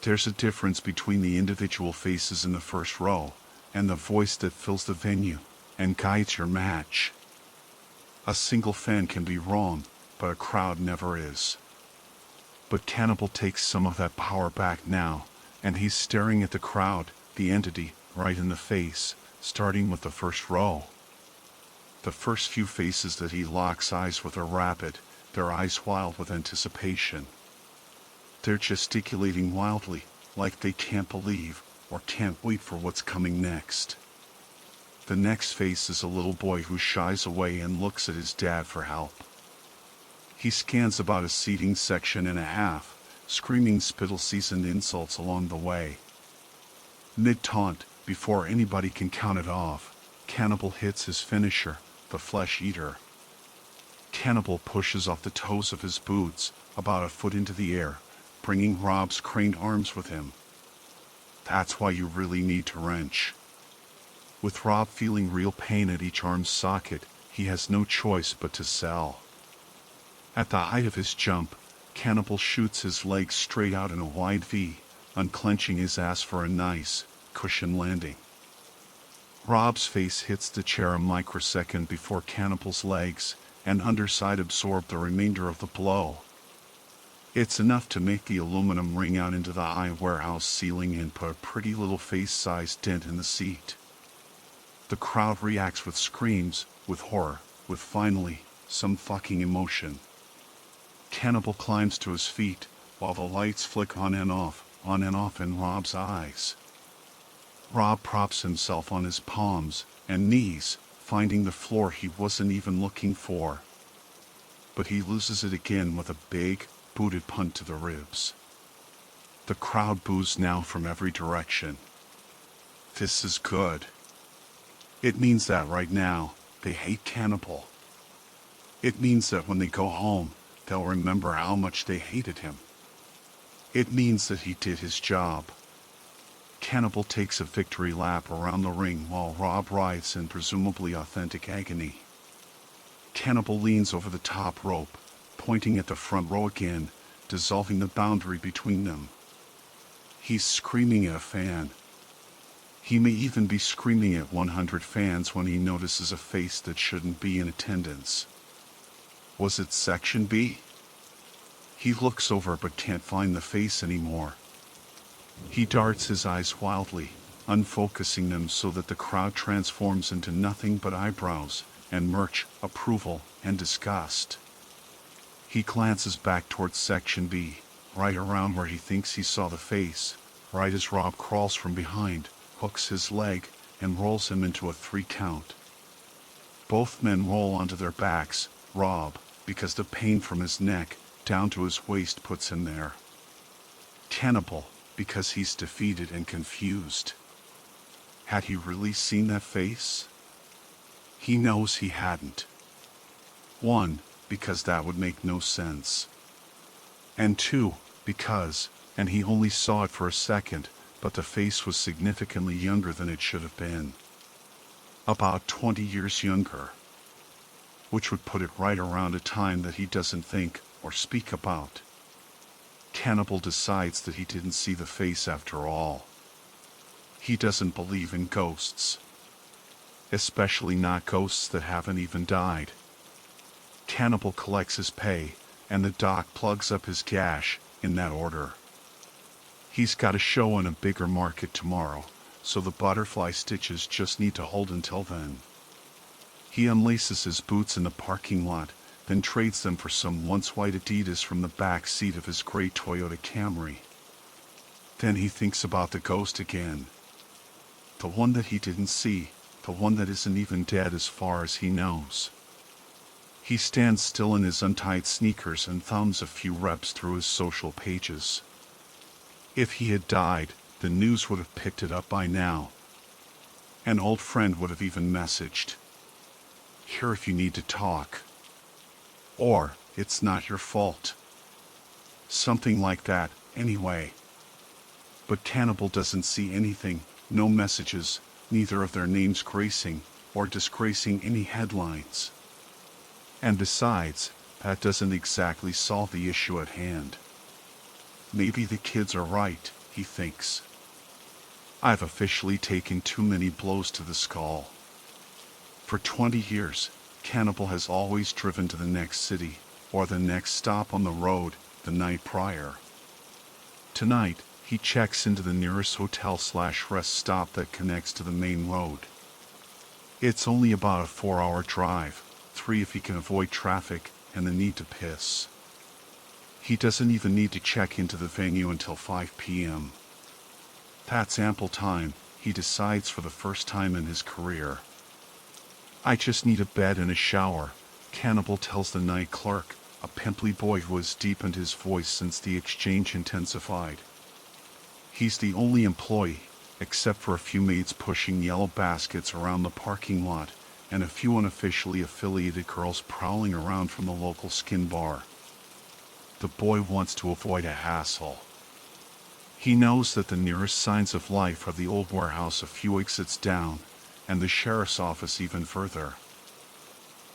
There's a difference between the individual faces in the first row, and the voice that fills the venue and guides your match. A single fan can be wrong, but a crowd never is. But Cannibal takes some of that power back now, and he's staring at the crowd, the entity, right in the face, starting with the first row. The first few faces that he locks eyes with are rapid, their eyes wild with anticipation. They're gesticulating wildly, like they can't believe or can't wait for what's coming next. The next face is a little boy who shies away and looks at his dad for help. He scans about a seating section and a half, screaming spittle-seasoned insults along the way. Mid-taunt, before anybody can count it off, Cannibal hits his finisher, the Flesh Eater. Cannibal pushes off the toes of his boots, about a foot into the air, bringing Rob's craned arms with him. That's why you really need to wrench. With Rob feeling real pain at each arm's socket, he has no choice but to sell. At the height of his jump, Cannibal shoots his legs straight out in a wide V, unclenching his ass for a nice, cushion landing. Rob's face hits the chair a microsecond before Cannibal's legs and underside absorb the remainder of the blow. It's enough to make the aluminum ring out into the high warehouse ceiling and put a pretty little face-sized dent in the seat. The crowd reacts with screams, with horror, with finally, some fucking emotion. Cannibal climbs to his feet, while the lights flick on and off in Rob's eyes. Rob props himself on his palms and knees, finding the floor he wasn't even looking for. But he loses it again with a big, booted punt to the ribs. The crowd boos now from every direction. This is good. It means that right now, they hate Cannibal. It means that when they go home, they'll remember how much they hated him. It means that he did his job. Cannibal takes a victory lap around the ring while Rob writhes in presumably authentic agony. Cannibal leans over the top rope, pointing at the front row again, dissolving the boundary between them. He's screaming at a fan. He may even be screaming at 100 fans when he notices a face that shouldn't be in attendance. Was it Section B? He looks over but can't find the face anymore. He darts his eyes wildly, unfocusing them so that the crowd transforms into nothing but eyebrows and merch, approval, and disgust. He glances back towards Section B, right around where he thinks he saw the face, right as Rob crawls from behind, hooks his leg, and rolls him into a 3 count. Both men roll onto their backs, Rob, because the pain from his neck down to his waist puts him there. Cannibal, because he's defeated and confused. Had he really seen that face? He knows he hadn't. 1, because that would make no sense. And 2, because, and he only saw it for a second, but the face was significantly younger than it should have been. About 20 years younger. Which would put it right around a time that he doesn't think or speak about. Cannibal decides that he didn't see the face after all. He doesn't believe in ghosts. Especially not ghosts that haven't even died. Cannibal collects his pay, and the doc plugs up his gash, in that order. He's got a show in a bigger market tomorrow, so the butterfly stitches just need to hold until then. He unlaces his boots in the parking lot, then trades them for some once white Adidas from the back seat of his gray Toyota Camry. Then he thinks about the ghost again. The one that he didn't see, the one that isn't even dead as far as he knows. He stands still in his untied sneakers and thumbs a few reps through his social pages. If he had died, the news would have picked it up by now. An old friend would have even messaged. Here if you need to talk. Or, it's not your fault. Something like that, anyway. But Cannibal doesn't see anything, no messages, neither of their names gracing, or disgracing any headlines. And besides, that doesn't exactly solve the issue at hand. Maybe the kids are right, he thinks. I've officially taken too many blows to the skull. For 20 years, Cannibal has always driven to the next city, or the next stop on the road, the night prior. Tonight, he checks into the nearest hotel/rest stop that connects to the main road. It's only about a 4-hour drive, 3 if he can avoid traffic and the need to piss. He doesn't even need to check into the venue until 5 p.m. That's ample time, he decides for the first time in his career. I just need a bed and a shower, Cannibal tells the night clerk, a pimply boy who has deepened his voice since the exchange intensified. He's the only employee, except for a few maids pushing yellow baskets around the parking lot, and a few unofficially affiliated girls prowling around from the local skin bar. The boy wants to avoid a hassle. He knows that the nearest signs of life are the old warehouse a few exits down, and the sheriff's office even further.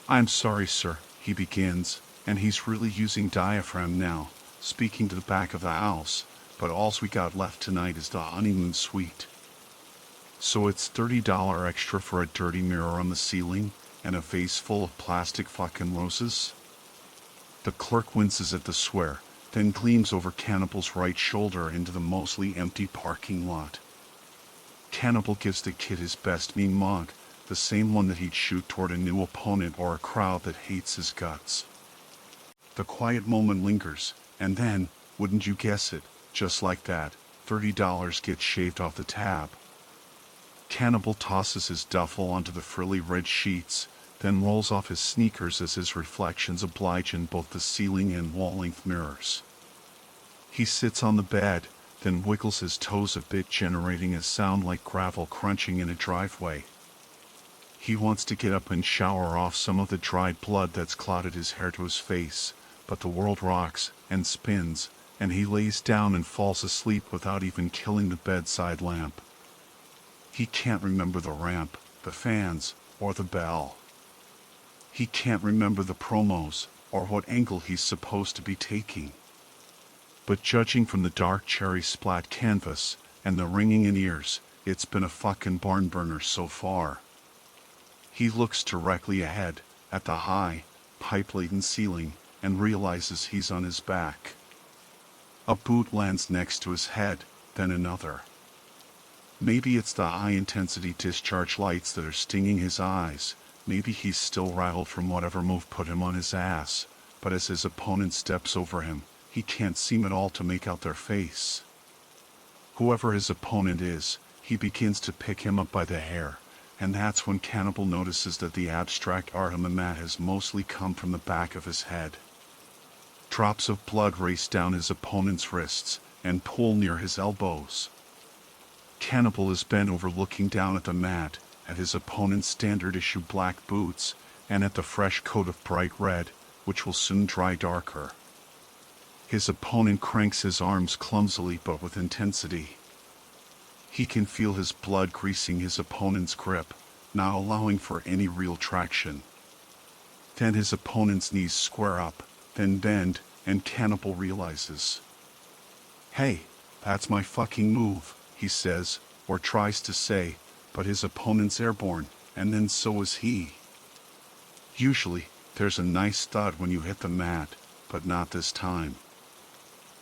I'm sorry, sir, he begins, and he's really using diaphragm now, speaking to the back of the house, but all's we got left tonight is the honeymoon suite. So it's $30 extra for a dirty mirror on the ceiling, and a vase full of plastic fucking roses? The clerk winces at the swear, then gleams over Cannibal's right shoulder into the mostly empty parking lot. Cannibal gives the kid his best mean mug, the same one that he'd shoot toward a new opponent or a crowd that hates his guts. The quiet moment lingers, and then, wouldn't you guess it, just like that, $30 gets shaved off the tab. Cannibal tosses his duffel onto the frilly red sheets, then rolls off his sneakers as his reflections oblige in both the ceiling and wall-length mirrors. He sits on the bed, then wiggles his toes a bit, generating a sound like gravel crunching in a driveway. He wants to get up and shower off some of the dried blood that's clotted his hair to his face, but the world rocks and spins, and he lays down and falls asleep without even killing the bedside lamp. He can't remember the ramp, the fans, or the bell. He can't remember the promos, or what angle he's supposed to be taking. But judging from the dark cherry splat canvas, and the ringing in ears, it's been a fucking barn burner so far. He looks directly ahead, at the high, pipe-laden ceiling, and realizes he's on his back. A boot lands next to his head, then another. Maybe it's the high-intensity discharge lights that are stinging his eyes. Maybe he's still rattled from whatever move put him on his ass, but as his opponent steps over him, he can't seem at all to make out their face. Whoever his opponent is, he begins to pick him up by the hair, and that's when Cannibal notices that the abstract art on the mat has mostly come from the back of his head. Drops of blood race down his opponent's wrists, and pool near his elbows. Cannibal is bent over looking down at the mat, at his opponent's standard-issue black boots, and at the fresh coat of bright red, which will soon dry darker. His opponent cranks his arms clumsily but with intensity. He can feel his blood greasing his opponent's grip, not allowing for any real traction. Then his opponent's knees square up, then bend, and Cannibal realizes. "Hey, that's my fucking move," he says, or tries to say, but his opponent's airborne, and then so is he. Usually, there's a nice thud when you hit the mat, but not this time.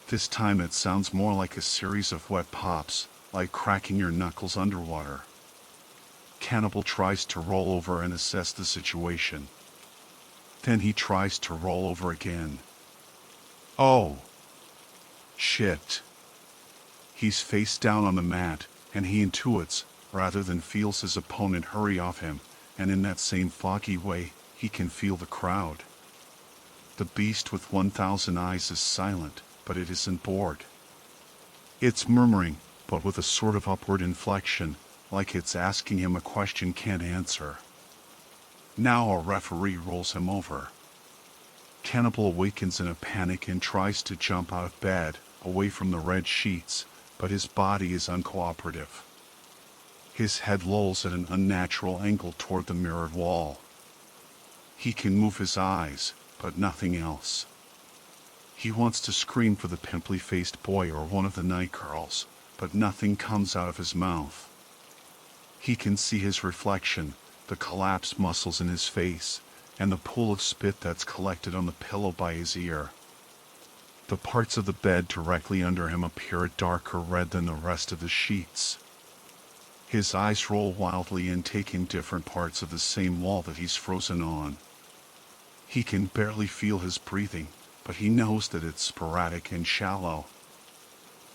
This time it sounds more like a series of wet pops, like cracking your knuckles underwater. Cannibal tries to roll over and assess the situation. Then he tries to roll over again. Oh! Shit! He's face down on the mat, and he intuits, rather than feels his opponent hurry off him, and in that same foggy way, he can feel the crowd. The beast with 1,000 eyes is silent, but it isn't bored. It's murmuring, but with a sort of upward inflection, like it's asking him a question can't answer. Now a referee rolls him over. Cannibal awakens in a panic and tries to jump out of bed, away from the red sheets, but his body is uncooperative. His head lolls at an unnatural angle toward the mirrored wall. He can move his eyes, but nothing else. He wants to scream for the pimply-faced boy or one of the night girls, but nothing comes out of his mouth. He can see his reflection, the collapsed muscles in his face, and the pool of spit that's collected on the pillow by his ear. The parts of the bed directly under him appear a darker red than the rest of the sheets. His eyes roll wildly and take in different parts of the same wall that he's frozen on. He can barely feel his breathing, but he knows that it's sporadic and shallow.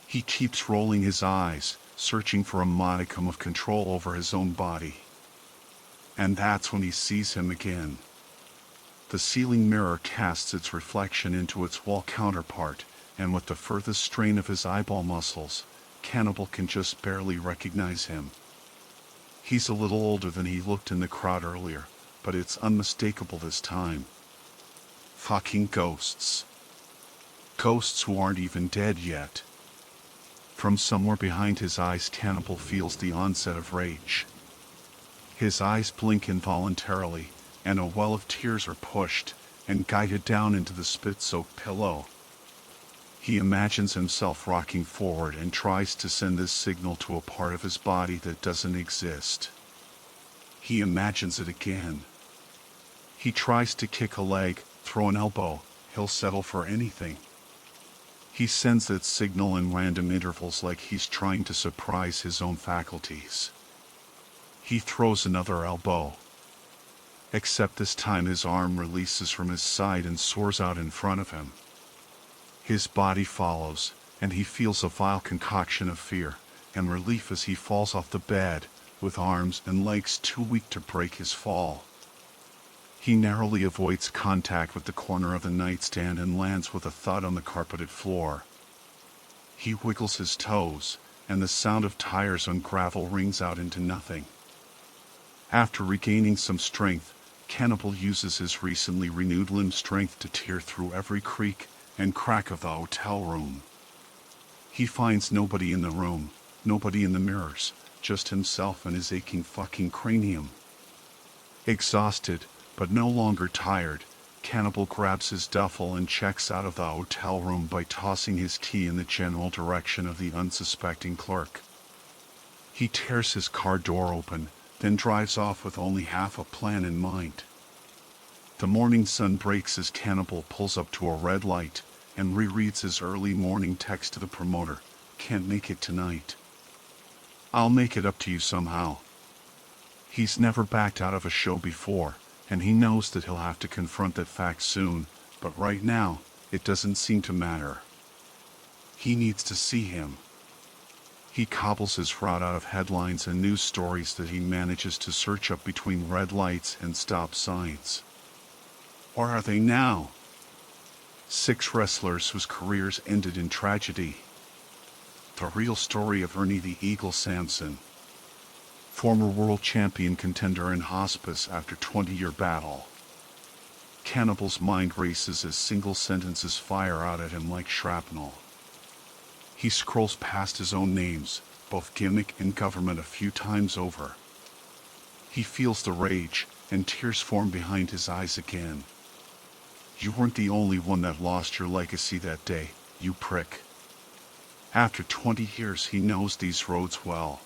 He keeps rolling his eyes, searching for a modicum of control over his own body. And that's when he sees him again. The ceiling mirror casts its reflection into its wall counterpart, and with the furthest strain of his eyeball muscles, Cannibal can just barely recognize him. He's a little older than he looked in the crowd earlier, but it's unmistakable this time. Fucking ghosts. Ghosts who aren't even dead yet. From somewhere behind his eyes, Cannibal feels the onset of rage. His eyes blink involuntarily, and a well of tears are pushed and guided down into the spit-soaked pillow. He imagines himself rocking forward and tries to send this signal to a part of his body that doesn't exist. He imagines it again. He tries to kick a leg, throw an elbow, he'll settle for anything. He sends that signal in random intervals like he's trying to surprise his own faculties. He throws another elbow. Except this time his arm releases from his side and soars out in front of him. His body follows, and he feels a vile concoction of fear and relief as he falls off the bed, with arms and legs too weak to break his fall. He narrowly avoids contact with the corner of the nightstand and lands with a thud on the carpeted floor. He wiggles his toes, and the sound of tires on gravel rings out into nothing. After regaining some strength, Cannibal uses his recently renewed limb strength to tear through every creak and crack of the hotel room. He finds nobody in the room, nobody in the mirrors, just himself and his aching fucking cranium. Exhausted, but no longer tired, Cannibal grabs his duffel and checks out of the hotel room by tossing his key in the general direction of the unsuspecting clerk. He tears his car door open, then drives off with only half a plan in mind. The morning sun breaks as Cannibal pulls up to a red light and rereads his early morning text to the promoter. "Can't make it tonight. I'll make it up to you somehow." He's never backed out of a show before, and he knows that he'll have to confront that fact soon, but right now, it doesn't seem to matter. He needs to see him. He cobbles his route out of headlines and news stories that he manages to search up between red lights and stop signs. Or are they now? 6 wrestlers whose careers ended in tragedy. The real story of Ernie the Eagle Sampson. former world champion contender in hospice after 20-year battle. Cannibal's mind races as single sentences fire out at him like shrapnel. He scrolls past his own names, both gimmick and government, a few times over. He feels the rage, and tears form behind his eyes again. You weren't the only one that lost your legacy that day, you prick. After 20 years he knows these roads well.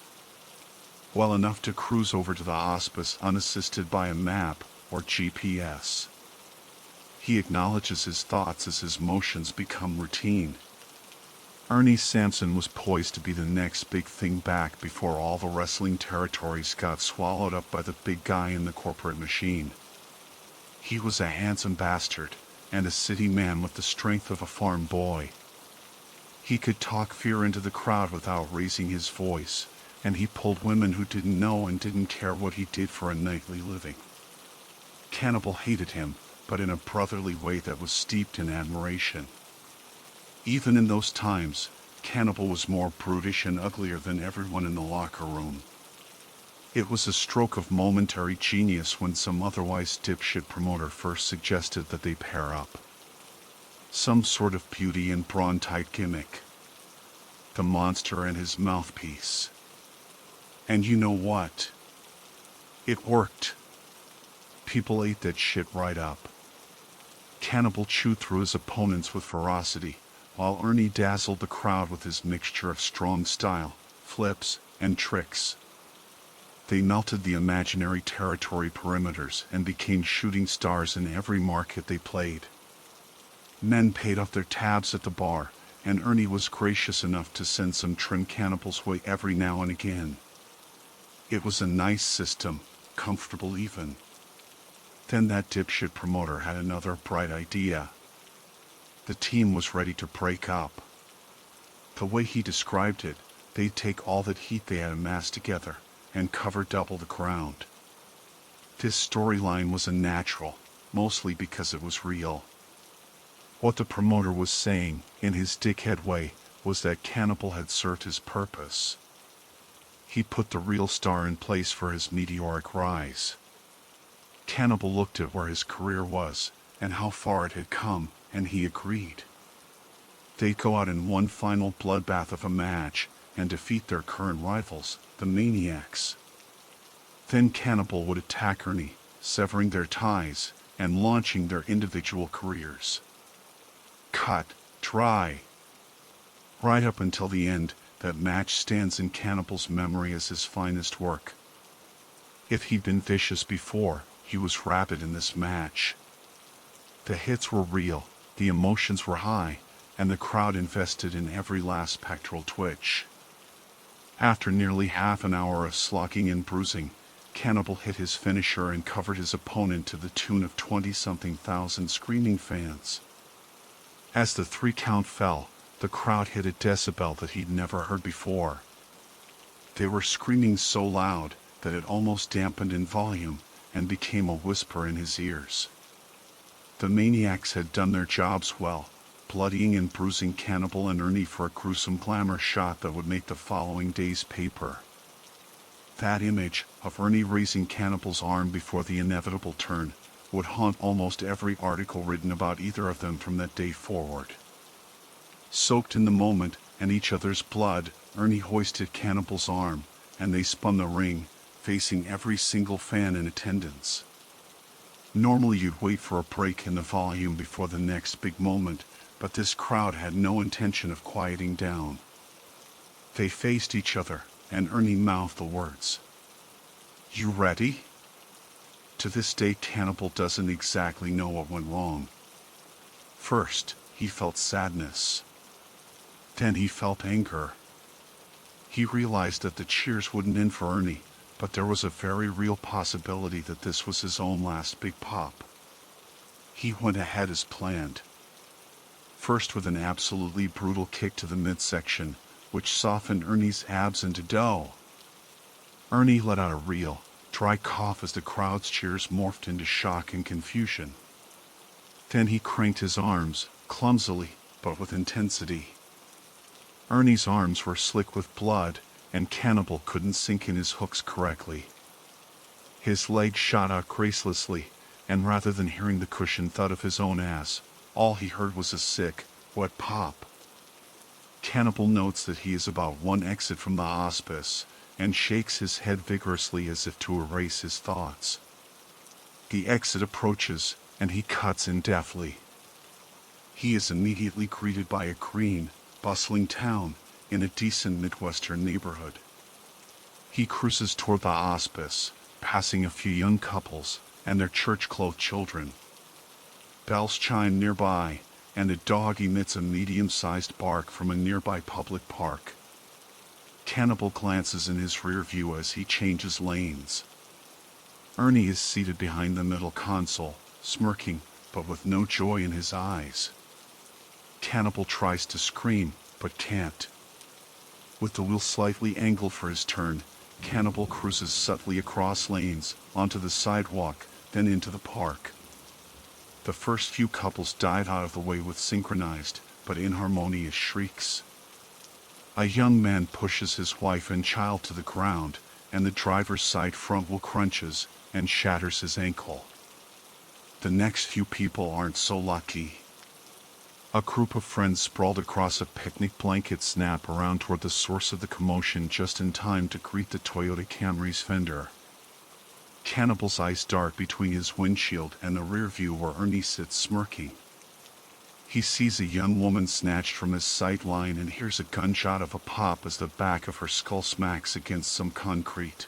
Well enough to cruise over to the hospice unassisted by a map or GPS. He acknowledges his thoughts as his motions become routine. Ernie Sampson was poised to be the next big thing back before all the wrestling territories got swallowed up by the big guy in the corporate machine. He was a handsome bastard, and a city man with the strength of a farm boy. He could talk fear into the crowd without raising his voice, and he pulled women who didn't know and didn't care what he did for a nightly living. Cannibal hated him, but in a brotherly way that was steeped in admiration. Even in those times, Cannibal was more brutish and uglier than everyone in the locker room. It was a stroke of momentary genius when some otherwise dipshit promoter first suggested that they pair up. Some sort of beauty and brawn-tight gimmick. The monster and his mouthpiece. And you know what? It worked. People ate that shit right up. Cannibal chewed through his opponents with ferocity, while Ernie dazzled the crowd with his mixture of strong style, flips, and tricks. They melted the imaginary territory perimeters and became shooting stars in every market they played. Men paid off their tabs at the bar, and Ernie was gracious enough to send some trim Cannibal's way every now and again. It was a nice system, comfortable even. Then that dipshit promoter had another bright idea. The team was ready to break up. The way he described it, they'd take all that heat they had amassed together and cover double the ground. This storyline was a natural, mostly because it was real. What the promoter was saying, in his dickhead way, was that Cannibal had served his purpose. He put the real star in place for his meteoric rise. Cannibal looked at where his career was, and how far it had come, and he agreed. They'd go out in one final bloodbath of a match, and defeat their current rivals, the Maniacs. Then Cannibal would attack Ernie, severing their ties, and launching their individual careers. Cut, dry. Right up until the end, that match stands in Cannibal's memory as his finest work. If he'd been vicious before, he was rapid in this match. The hits were real, the emotions were high, and the crowd invested in every last pectoral twitch. After nearly half an hour of slogging and bruising, Cannibal hit his finisher and covered his opponent to the tune of 20-something thousand screaming fans. As the 3 count fell, the crowd hit a decibel that he'd never heard before. They were screaming so loud that it almost dampened in volume and became a whisper in his ears. The Maniacs had done their jobs well, bloodying and bruising Cannibal and Ernie for a gruesome glamour shot that would make the following day's paper. That image of Ernie raising Cannibal's arm before the inevitable turn would haunt almost every article written about either of them from that day forward. Soaked in the moment and each other's blood, Ernie hoisted Cannibal's arm, and they spun the ring, facing every single fan in attendance. Normally you'd wait for a break in the volume before the next big moment, but this crowd had no intention of quieting down. They faced each other, and Ernie mouthed the words. "You ready?" To this day Cannibal doesn't exactly know what went wrong. First, he felt sadness. Then he felt anger. He realized that the cheers wouldn't end for Ernie, but there was a very real possibility that this was his own last big pop. He went ahead as planned. First with an absolutely brutal kick to the midsection, which softened Ernie's abs into dough. Ernie let out a real, dry cough as the crowd's cheers morphed into shock and confusion. Then he cranked his arms, clumsily, but with intensity. Ernie's arms were slick with blood, and Cannibal couldn't sink in his hooks correctly. His leg shot out gracelessly, and rather than hearing the cushion thud of his own ass, all he heard was a sick, wet pop. Cannibal notes that he is about one exit from the hospice, and shakes his head vigorously as if to erase his thoughts. The exit approaches, and he cuts in deftly. He is immediately greeted by a green, bustling town in a decent Midwestern neighborhood. He cruises toward the hospice, passing a few young couples and their church-clothed children. Bells chime nearby, and a dog emits a medium-sized bark from a nearby public park. Cannibal glances in his rear view as he changes lanes. Ernie is seated behind the middle console, smirking, but with no joy in his eyes. Cannibal tries to scream, but can't. With the wheel slightly angled for his turn, Cannibal cruises subtly across lanes, onto the sidewalk, then into the park. The first few couples dive out of the way with synchronized, but inharmonious shrieks. A young man pushes his wife and child to the ground, and the driver's side front wheel crunches and shatters his ankle. The next few people aren't so lucky. A group of friends sprawled across a picnic blanket snap around toward the source of the commotion just in time to greet the Toyota Camry's fender. Cannibal's eyes dart between his windshield and the rear view where Ernie sits smirking. He sees a young woman snatched from his sight line and hears a gunshot of a pop as the back of her skull smacks against some concrete.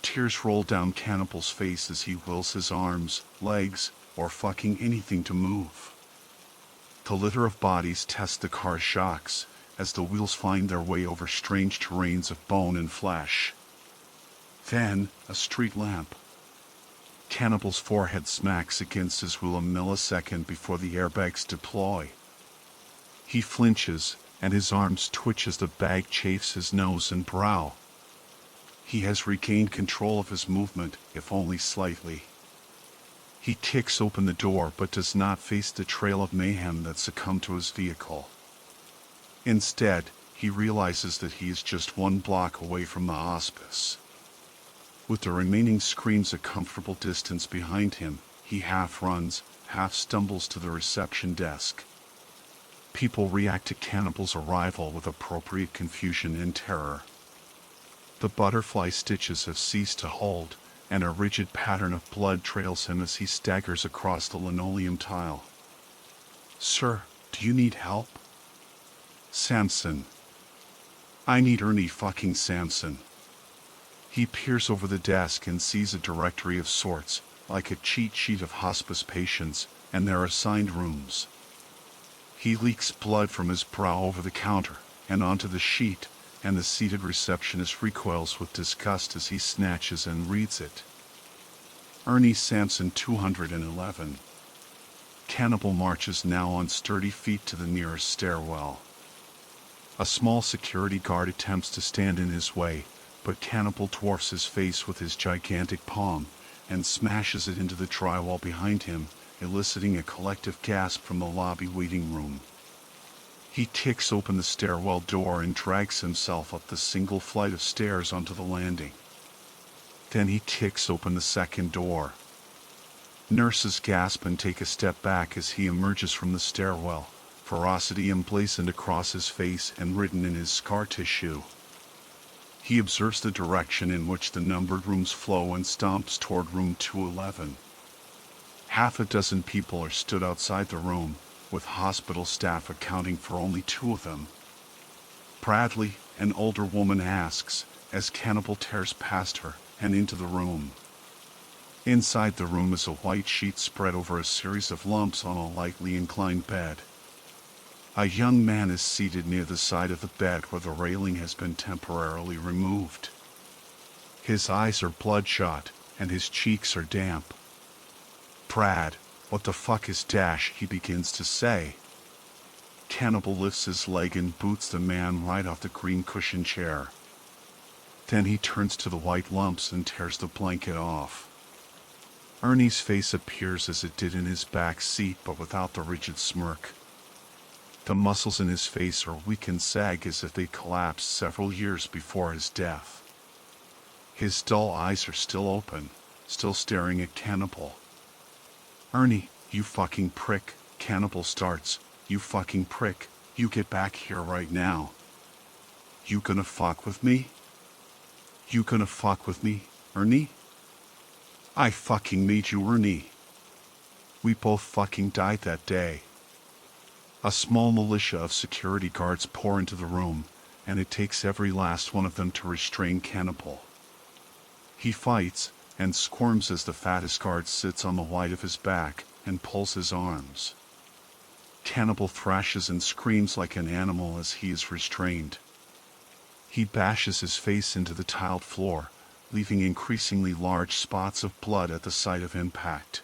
Tears roll down Cannibal's face as he wills his arms, legs, or fucking anything to move. The litter of bodies test the car's shocks as the wheels find their way over strange terrains of bone and flesh. Then, a street lamp. Cannibal's forehead smacks against his wheel a millisecond before the airbags deploy. He flinches, and his arms twitch as the bag chafes his nose and brow. He has regained control of his movement, if only slightly. He kicks open the door but does not face the trail of mayhem that succumbed to his vehicle. Instead, he realizes that he is just one block away from the hospice. With the remaining screams a comfortable distance behind him, he half runs, half stumbles to the reception desk. People react to Cannibal's arrival with appropriate confusion and terror. The butterfly stitches have ceased to hold, and a rigid pattern of blood trails him as he staggers across the linoleum tile. "Sir, do you need help?" "Samson. I need Ernie fucking Samson." He peers over the desk and sees a directory of sorts, like a cheat sheet of hospice patients, and their assigned rooms. He leaks blood from his brow over the counter, and onto the sheet, and the seated receptionist recoils with disgust as he snatches and reads it. Ernie Samson 211. Cannibal marches now on sturdy feet to the nearest stairwell. A small security guard attempts to stand in his way, but Cannibal dwarfs his face with his gigantic palm, and smashes it into the drywall behind him, eliciting a collective gasp from the lobby waiting room. He kicks open the stairwell door and drags himself up the single flight of stairs onto the landing. Then he kicks open the second door. Nurses gasp and take a step back as he emerges from the stairwell, ferocity emblazoned across his face and written in his scar tissue. He observes the direction in which the numbered rooms flow and stomps toward room 211. Half a dozen people are stood outside the room, with hospital staff accounting for only 2 of them. Bradley, an older woman, asks, as Cannibal tears past her and into the room. Inside the room is a white sheet spread over a series of lumps on a lightly inclined bed. A young man is seated near the side of the bed where the railing has been temporarily removed. His eyes are bloodshot, and his cheeks are damp. "Brad, what the fuck is Dash?" he begins to say. Cannibal lifts his leg and boots the man right off the green cushion chair. Then he turns to the white lumps and tears the blanket off. Ernie's face appears as it did in his back seat, but without the rigid smirk. The muscles in his face are weak and sag as if they collapsed several years before his death. His dull eyes are still open, still staring at Cannibal. "Ernie, you fucking prick," Cannibal starts. "You fucking prick, you get back here right now. You gonna fuck with me? You gonna fuck with me, Ernie? I fucking made you, Ernie. We both fucking died that day." A small militia of security guards pour into the room, and it takes every last one of them to restrain Cannibal. He fights and squirms as the fattest guard sits on the white of his back and pulls his arms. Cannibal thrashes and screams like an animal as he is restrained. He bashes his face into the tiled floor, leaving increasingly large spots of blood at the site of impact.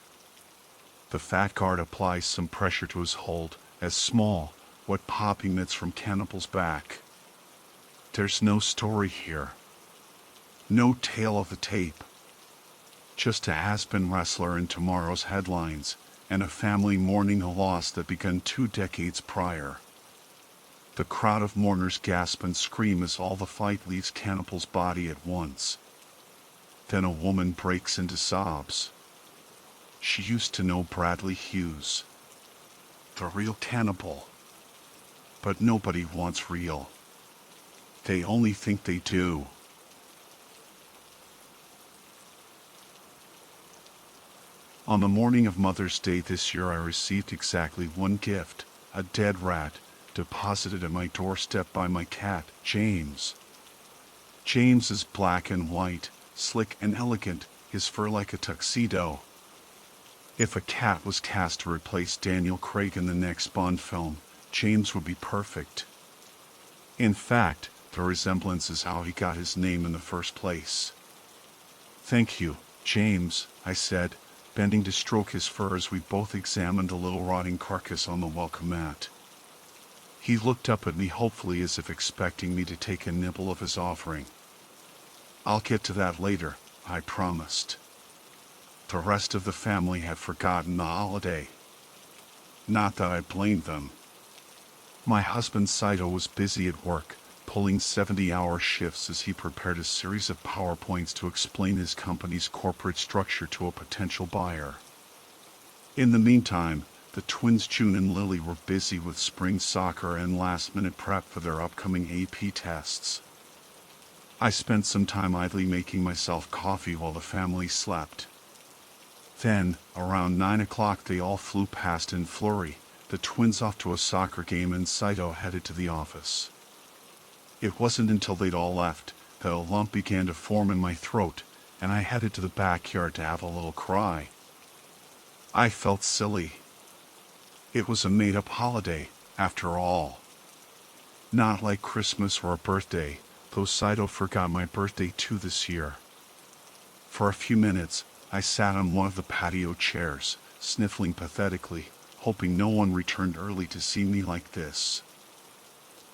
The fat guard applies some pressure to his hold, as small, what pop emits from Cannibal's back. There's no story here. No tale of the tape. Just a has-been wrestler in tomorrow's headlines, and a family mourning a loss that began 2 decades prior. The crowd of mourners gasp and scream as all the fight leaves Cannibal's body at once. Then a woman breaks into sobs. She used to know Bradley Hughes, the real Cannibal. But nobody wants real. They only think they do. On the morning of Mother's Day this year, I received exactly one gift, a dead rat, deposited at my doorstep by my cat, James. James is black and white, slick and elegant, his fur like a tuxedo. If a cat was cast to replace Daniel Craig in the next Bond film, James would be perfect. In fact, the resemblance is how he got his name in the first place. "Thank you, James," I said, bending to stroke his fur as we both examined the little rotting carcass on the welcome mat. He looked up at me hopefully, as if expecting me to take a nibble of his offering. "I'll get to that later," I promised. The rest of the family had forgotten the holiday. Not that I blamed them. My husband Saito was busy at work, pulling 70-hour shifts as he prepared a series of PowerPoints to explain his company's corporate structure to a potential buyer. In the meantime, the twins June and Lily were busy with spring soccer and last-minute prep for their upcoming AP tests. I spent some time idly making myself coffee while the family slept. Then, around 9 o'clock, they all flew past in flurry, the twins off to a soccer game and Saito headed to the office. It wasn't until they'd all left that a lump began to form in my throat, and I headed to the backyard to have a little cry. I felt silly. It was a made-up holiday, after all. Not like Christmas or a birthday, though Saito forgot my birthday too this year. For a few minutes, I sat on one of the patio chairs, sniffling pathetically, hoping no one returned early to see me like this.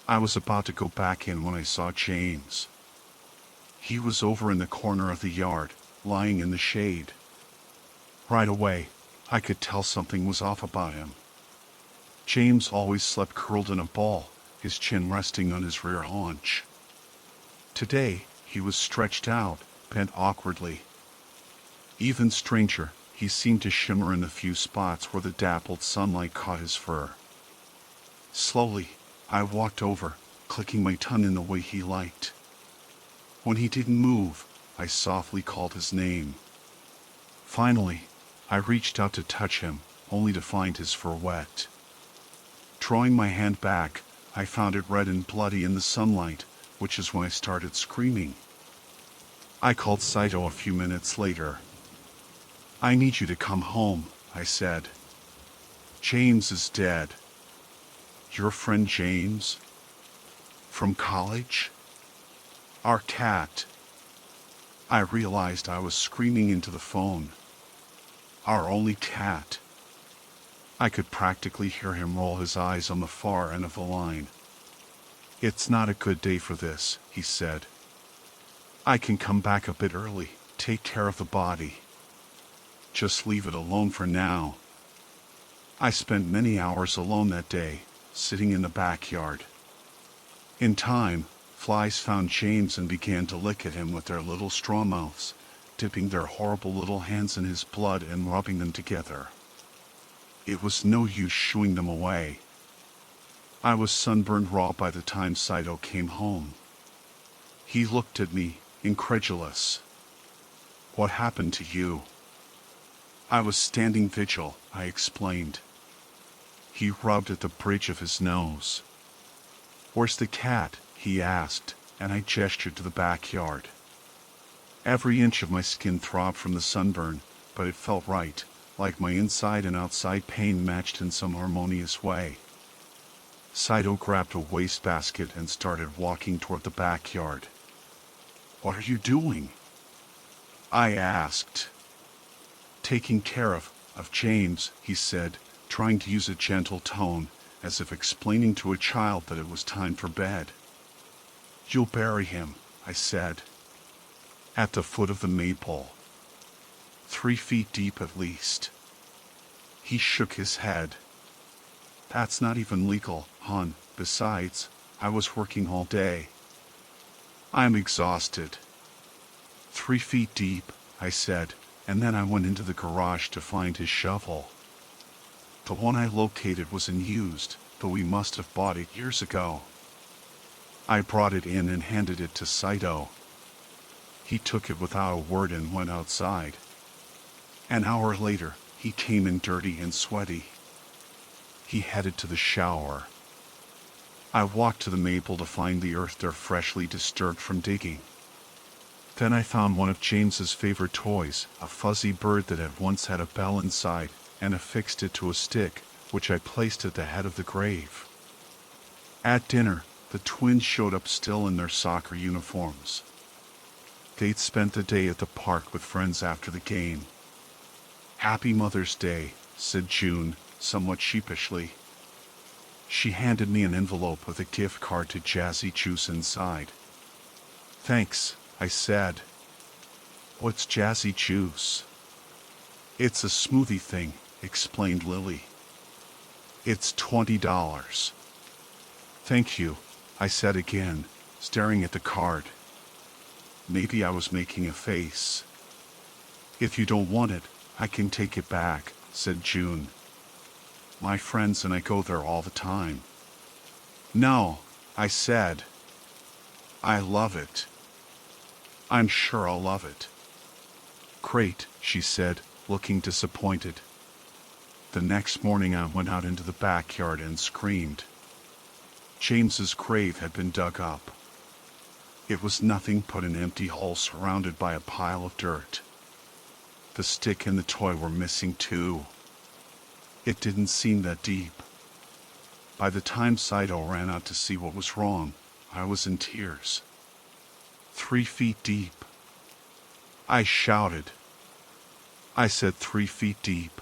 I was about to go back in when I saw James. He was over in the corner of the yard, lying in the shade. Right away, I could tell something was off about him. James always slept curled in a ball, his chin resting on his rear haunch. Today, he was stretched out, bent awkwardly. Even stranger, he seemed to shimmer in the few spots where the dappled sunlight caught his fur. Slowly, I walked over, clicking my tongue in the way he liked. When he didn't move, I softly called his name. Finally, I reached out to touch him, only to find his fur wet. Drawing my hand back, I found it red and bloody in the sunlight, which is when I started screaming. I called Saito a few minutes later. "I need you to come home," I said. "James is dead." "Your friend James? From college? Our cat?" I realized I was screaming into the phone. Our only cat. I could practically hear him roll his eyes on the far end of the line. "It's not a good day for this," he said. "I can come back a bit early, take care of the body. Just leave it alone for now." I spent many hours alone that day, sitting in the backyard. In time, flies found James and began to lick at him with their little straw mouths, dipping their horrible little hands in his blood and rubbing them together. It was no use shooing them away. I was sunburned raw by the time Saito came home. He looked at me, incredulous. "What happened to you?" "I was standing vigil," I explained. He rubbed at the bridge of his nose. "Where's the cat?" he asked, and I gestured to the backyard. Every inch of my skin throbbed from the sunburn, but it felt right, like my inside and outside pain matched in some harmonious way. Saito grabbed a wastebasket and started walking toward the backyard. "What are you doing?" I asked. "Taking care of James," he said, trying to use a gentle tone, as if explaining to a child that it was time for bed. "You'll bury him," I said. "At the foot of the maypole. 3 feet deep at least." He shook his head. "That's not even legal, hon. Besides, I was working all day. I'm exhausted." 3 feet deep, I said, and then I went into the garage to find his shovel. The one I located was unused, though we must have bought it years ago. I brought it in and handed it to Saito. He took it without a word and went outside. An hour later, he came in dirty and sweaty. He headed to the shower. I walked to the maple to find the earth there freshly disturbed from digging. Then I found one of James's favorite toys, a fuzzy bird that had once had a bell inside, and affixed it to a stick, which I placed at the head of the grave. At dinner, the twins showed up still in their soccer uniforms. They'd spent the day at the park with friends after the game. "Happy Mother's Day," said June, somewhat sheepishly. She handed me an envelope with a gift card to Jazzy Juice inside. "Thanks," I said. "What's Jazzy Juice?" "It's a smoothie thing," explained Lily. "It's $20. "Thank you," I said again, staring at the card. Maybe I was making a face. "If you don't want it, I can take it back," said June. "My friends and I go there all the time." "No," I said. "I love it. I'm sure I'll love it." "Great," she said, looking disappointed. The next morning I went out into the backyard and screamed. James's grave had been dug up. It was nothing but an empty hole surrounded by a pile of dirt. The stick and the toy were missing too. It didn't seem that deep. By the time Saito ran out to see what was wrong, I was in tears. 3 feet deep. I shouted. I said 3 feet deep.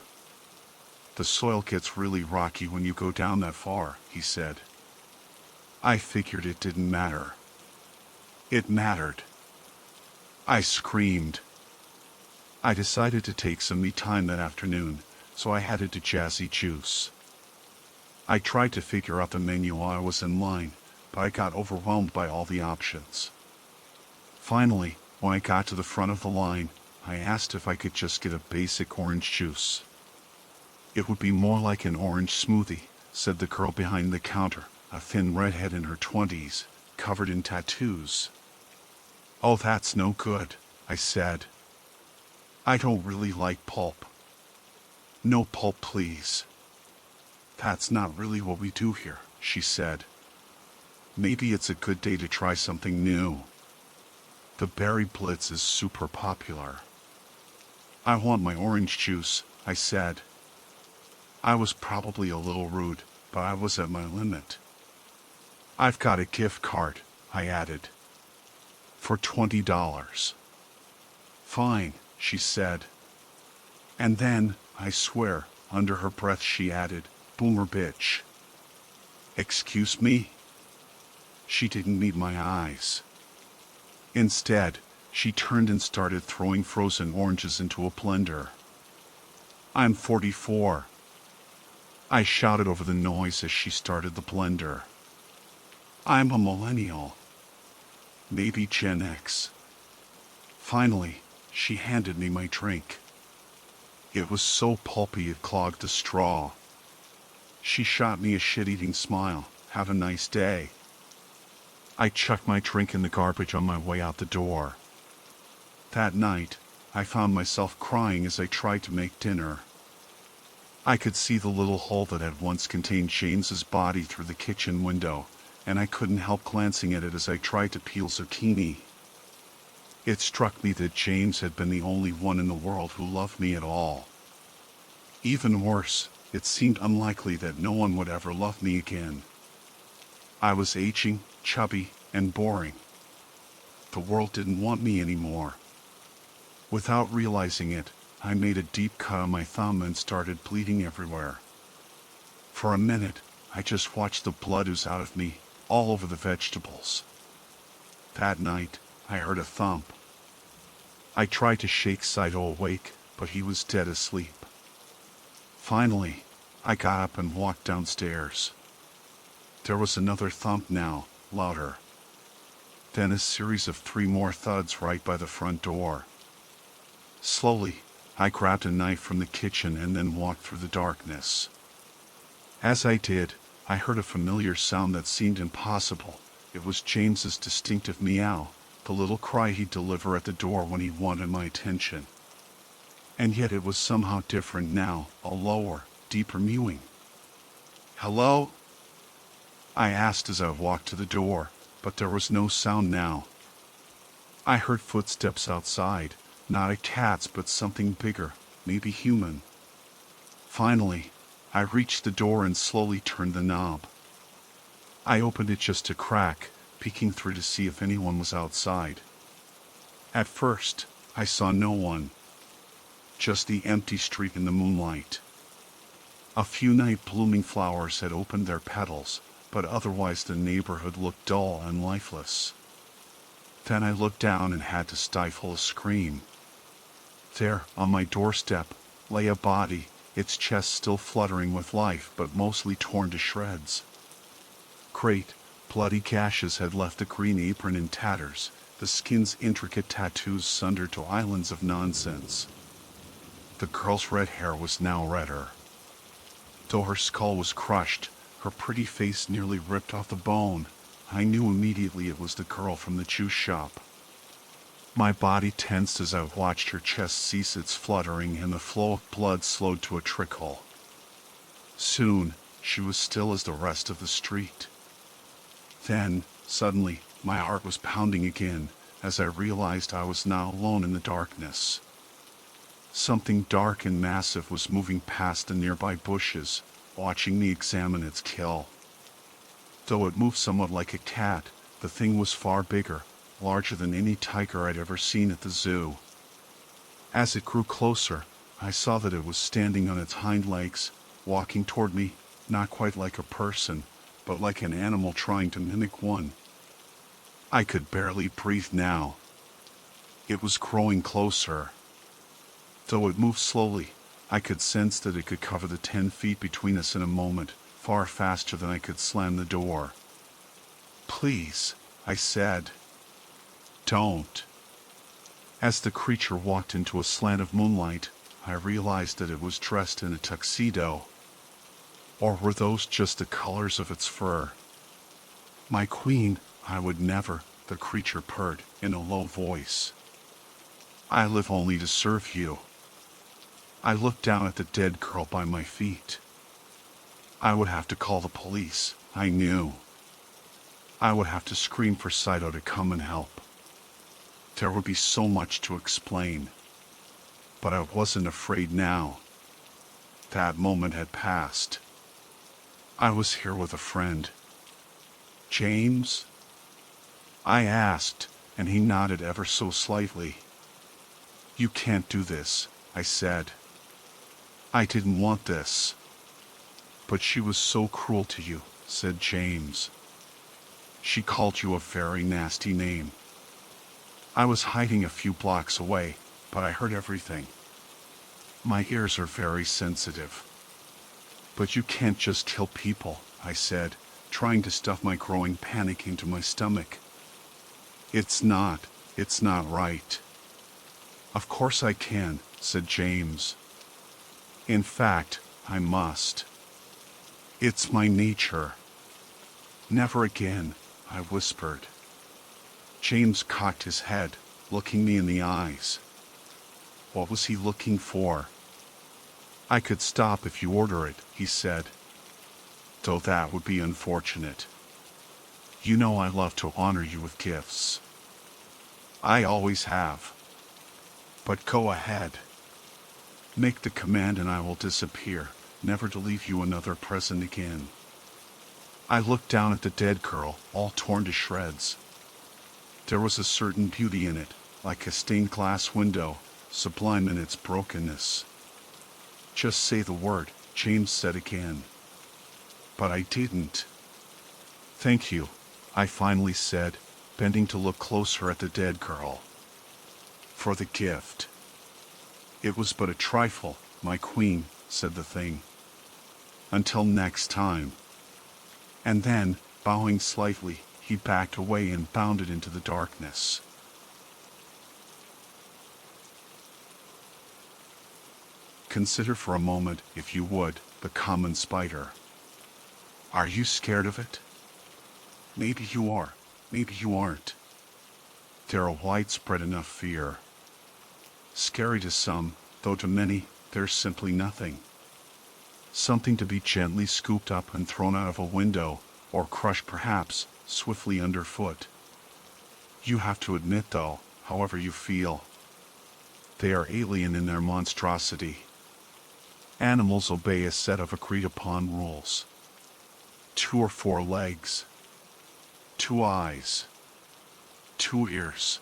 "The soil gets really rocky when you go down that far," he said. I figured it didn't matter. It mattered. I screamed. I decided to take some me time that afternoon, so I headed to Jazzy Juice. I tried to figure out the menu while I was in line, but I got overwhelmed by all the options. Finally, when I got to the front of the line, I asked if I could just get a basic orange juice. "It would be more like an orange smoothie," said the girl behind the counter, a thin redhead in her 20s, covered in tattoos. "Oh, that's no good," I said. "I don't really like pulp." "No pulp, please." "That's not really what we do here," she said. "Maybe it's a good day to try something new. The berry blitz is super popular." "I want my orange juice," I said. I was probably a little rude, but I was at my limit. "I've got a gift card," I added. "For $20. "Fine," she said. And then, I swear, under her breath she added, "Boomer bitch." "Excuse me?" She didn't meet my eyes. Instead, she turned and started throwing frozen oranges into a blender. "I'm 44. I shouted over the noise as she started the blender. I'm a millennial. Maybe Gen X. Finally, she handed me my drink. It was so pulpy it clogged the straw. She shot me a shit-eating smile. Have a nice day. I chucked my drink in the garbage on my way out the door. That night, I found myself crying as I tried to make dinner. I could see the little hole that had once contained James's body through the kitchen window, and I couldn't help glancing at it as I tried to peel zucchini. It struck me that James had been the only one in the world who loved me at all. Even worse, it seemed unlikely that no one would ever love me again. I was aging, chubby, and boring. The world didn't want me anymore. Without realizing it, I made a deep cut on my thumb and started bleeding everywhere. For a minute, I just watched the blood ooze out of me, all over the vegetables. That night, I heard a thump. I tried to shake Saito awake, but he was dead asleep. Finally, I got up and walked downstairs. There was another thump now, louder. Then a series of 3 more thuds right by the front door. Slowly, I grabbed a knife from the kitchen and then walked through the darkness. As I did, I heard a familiar sound that seemed impossible. It was James's distinctive meow, the little cry he'd deliver at the door when he wanted my attention. And yet it was somehow different now, a lower, deeper mewing. "Hello?" I asked as I walked to the door, but there was no sound now. I heard footsteps outside, not a cat's but something bigger, maybe human. Finally, I reached the door and slowly turned the knob. I opened it just a crack, peeking through to see if anyone was outside. At first, I saw no one. Just the empty street in the moonlight. A few night-blooming flowers had opened their petals, but otherwise the neighborhood looked dull and lifeless. Then I looked down and had to stifle a scream. There, on my doorstep, lay a body, its chest still fluttering with life but mostly torn to shreds. Great, bloody gashes had left the green apron in tatters, the skin's intricate tattoos sundered to islands of nonsense. The girl's red hair was now redder. Though her skull was crushed, her pretty face nearly ripped off the bone, I knew immediately it was the girl from the juice shop. My body tensed as I watched her chest cease its fluttering and the flow of blood slowed to a trickle. Soon, she was still as the rest of the street. Then, suddenly, my heart was pounding again, as I realized I was now alone in the darkness. Something dark and massive was moving past the nearby bushes, watching me examine its kill. Though it moved somewhat like a cat, the thing was far bigger, larger than any tiger I'd ever seen at the zoo. As it grew closer, I saw that it was standing on its hind legs, walking toward me, not quite like a person, but like an animal trying to mimic one. I could barely breathe now. It was growing closer. Though it moved slowly, I could sense that it could cover the 10 feet between us in a moment, far faster than I could slam the door. "Please," I said. "Don't." As the creature walked into a slant of moonlight, I realized that it was dressed in a tuxedo. Or were those just the colors of its fur? "My queen, I would never," the creature purred in a low voice. "I live only to serve you." I looked down at the dead girl by my feet. I would have to call the police, I knew. I would have to scream for Saito to come and help. There would be so much to explain. But I wasn't afraid now. That moment had passed. I was here with a friend. "James?" I asked, and he nodded ever so slightly. "You can't do this," I said. "I didn't want this." "But she was so cruel to you," said James. "She called you a very nasty name." I was hiding a few blocks away, but I heard everything. My ears are very sensitive. But you can't just kill people, I said, trying to stuff my growing panic into my stomach. It's not right. Of course I can, said James. In fact, I must. It's my nature. Never again, I whispered. James cocked his head, looking me in the eyes. What was he looking for? I could stop if you order it, he said. Though that would be unfortunate. You know I love to honor you with gifts. I always have. But go ahead. Make the command and I will disappear, never to leave you another present again. I looked down at the dead girl, all torn to shreds. There was a certain beauty in it, like a stained glass window, sublime in its brokenness. Just say the word, James said again. But I didn't. Thank you, I finally said, bending to look closer at the dead girl. For the gift. It was but a trifle, my queen, said the thing. Until next time. And then, bowing slightly, he backed away and bounded into the darkness. Consider for a moment, if you would, the common spider. Are you scared of it? Maybe you are, maybe you aren't. They're a widespread enough fear. Scary to some, though to many, there's simply nothing. Something to be gently scooped up and thrown out of a window, or crushed perhaps, swiftly underfoot. You have to admit though, however you feel, they are alien in their monstrosity. Animals obey a set of agreed-upon rules. 2 or 4 legs. 2 eyes. 2 ears.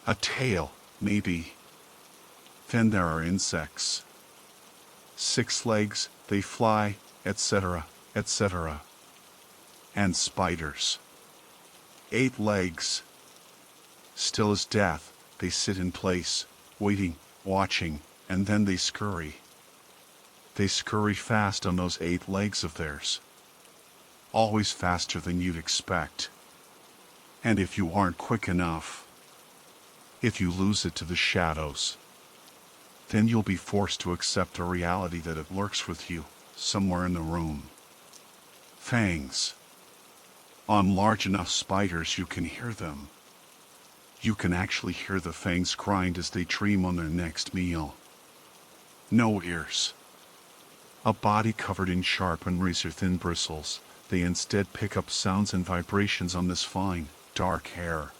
A tail, maybe. Then there are insects. 6 legs, they fly, etc., etc. And spiders. 8 legs. Still as death, they sit in place, waiting, watching, and then they scurry. They scurry fast on those 8 legs of theirs. Always faster than you'd expect. And if you aren't quick enough, if you lose it to the shadows, then you'll be forced to accept a reality that it lurks with you, somewhere in the room. Fangs. On large enough spiders you can hear them. You can actually hear the fangs grind as they dream on their next meal. No ears. A body covered in sharp and razor-thin bristles, they instead pick up sounds and vibrations on this fine, dark hair.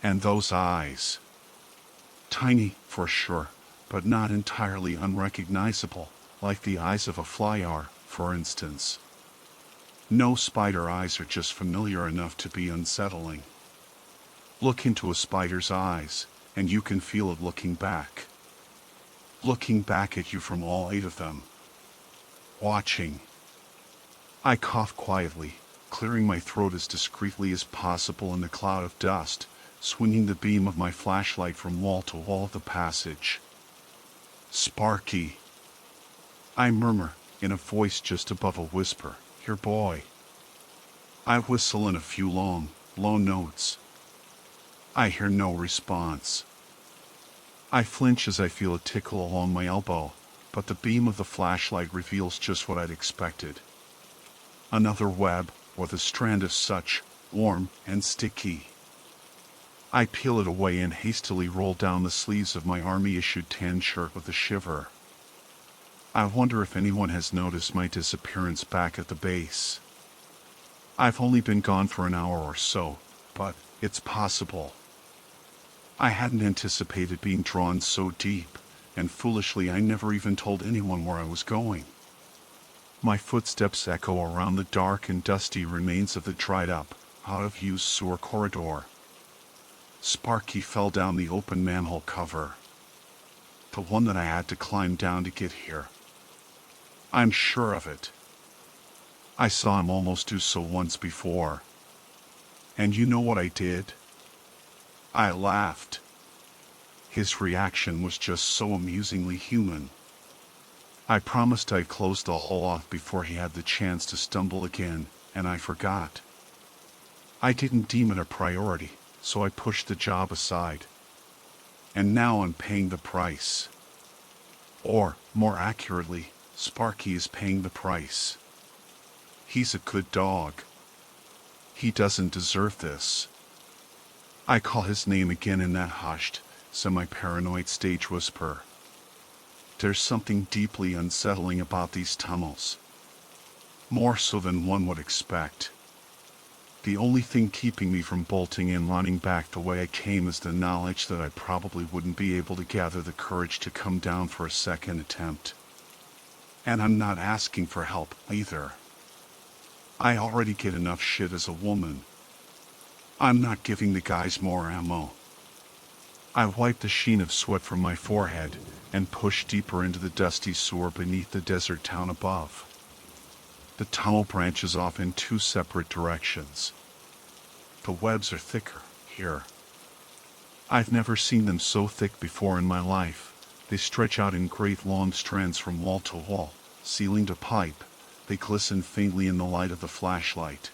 And those eyes. Tiny, for sure, but not entirely unrecognizable, like the eyes of a fly are, for instance. No spider eyes are just familiar enough to be unsettling. Look into a spider's eyes, and you can feel it looking back. Looking back at you from all 8 of them. Watching. I coughed quietly, clearing my throat as discreetly as possible in the cloud of dust, swinging the beam of my flashlight from wall to wall of the passage. Sparky. I murmur, in a voice just above a whisper, your boy. I whistle in a few long, low notes. I hear no response. I flinch as I feel a tickle along my elbow, but the beam of the flashlight reveals just what I'd expected. Another web, or the strand of such, warm and sticky. I peel it away and hastily roll down the sleeves of my army-issued tan shirt with a shiver. I wonder if anyone has noticed my disappearance back at the base. I've only been gone for an hour or so, but it's possible. I hadn't anticipated being drawn so deep, and foolishly I never even told anyone where I was going. My footsteps echo around the dark and dusty remains of the dried-up, out-of-use sewer corridor. Sparky fell down the open manhole cover. The one that I had to climb down to get here. I'm sure of it. I saw him almost do so once before. And you know what I did? I laughed. His reaction was just so amusingly human. I promised I'd close the hole off before he had the chance to stumble again, and I forgot. I didn't deem it a priority, so I pushed the job aside. And now I'm paying the price. Or, more accurately, Sparky is paying the price. He's a good dog. He doesn't deserve this. I call his name again in that hushed, semi-paranoid stage whisper. There's something deeply unsettling about these tunnels. More so than one would expect. The only thing keeping me from bolting and running back the way I came is the knowledge that I probably wouldn't be able to gather the courage to come down for a second attempt. And I'm not asking for help, either. I already get enough shit as a woman. I'm not giving the guys more ammo. I wipe the sheen of sweat from my forehead and push deeper into the dusty sewer beneath the desert town above. The tunnel branches off in two separate directions. The webs are thicker here. I've never seen them so thick before in my life. They stretch out in great long strands from wall to wall, ceiling to pipe. They glisten faintly in the light of the flashlight.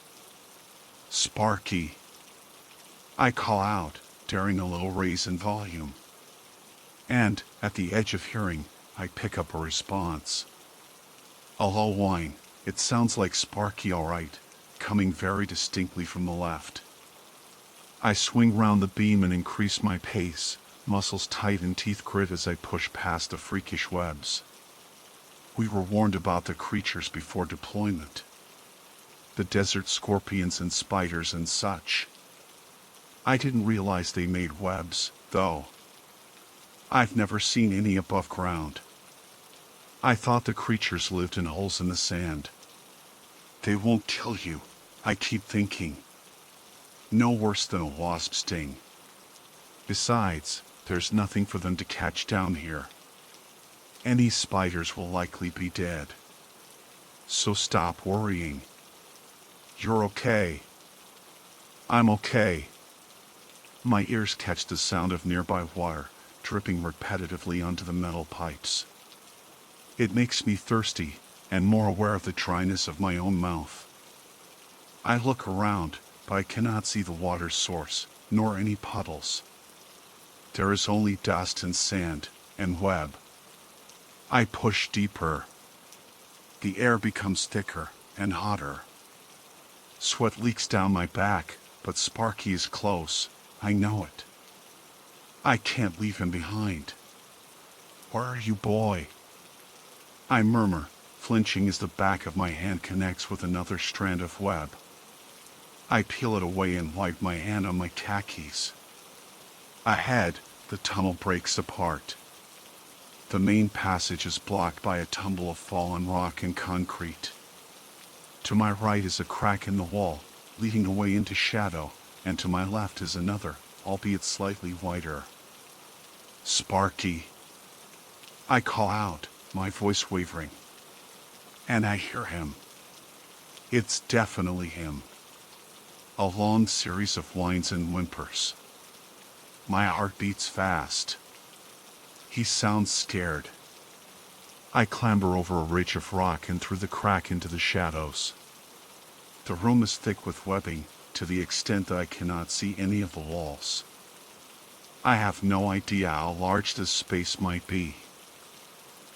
Sparky. I call out, daring a little raise in volume. And, at the edge of hearing, I pick up a response. A low whine. It sounds like Sparky all right, coming very distinctly from the left. I swing round the beam and increase my pace, muscles tight and teeth grit as I push past the freakish webs. We were warned about the creatures before deployment. The desert scorpions and spiders and such. I didn't realize they made webs, though. I've never seen any above ground. I thought the creatures lived in holes in the sand. They won't kill you, I keep thinking. No worse than a wasp sting. Besides, there's nothing for them to catch down here. Any spiders will likely be dead. So stop worrying. You're okay. I'm okay. My ears catch the sound of nearby water dripping repetitively onto the metal pipes. It makes me thirsty, and more aware of the dryness of my own mouth. I look around, but I cannot see the water's source, nor any puddles. There is only dust and sand, and web. I push deeper. The air becomes thicker, and hotter. Sweat leaks down my back, but Sparky is close, I know it. I can't leave him behind. Where are you, boy? I murmur, flinching as the back of my hand connects with another strand of web. I peel it away and wipe my hand on my khakis. Ahead, the tunnel breaks apart. The main passage is blocked by a tumble of fallen rock and concrete. To my right is a crack in the wall, leading away into shadow, and to my left is another, albeit slightly wider. Sparky. I call out, my voice wavering. And I hear him. It's definitely him. A long series of whines and whimpers. My heart beats fast. He sounds scared. I clamber over a ridge of rock and through the crack into the shadows. The room is thick with webbing, to the extent that I cannot see any of the walls. I have no idea how large this space might be.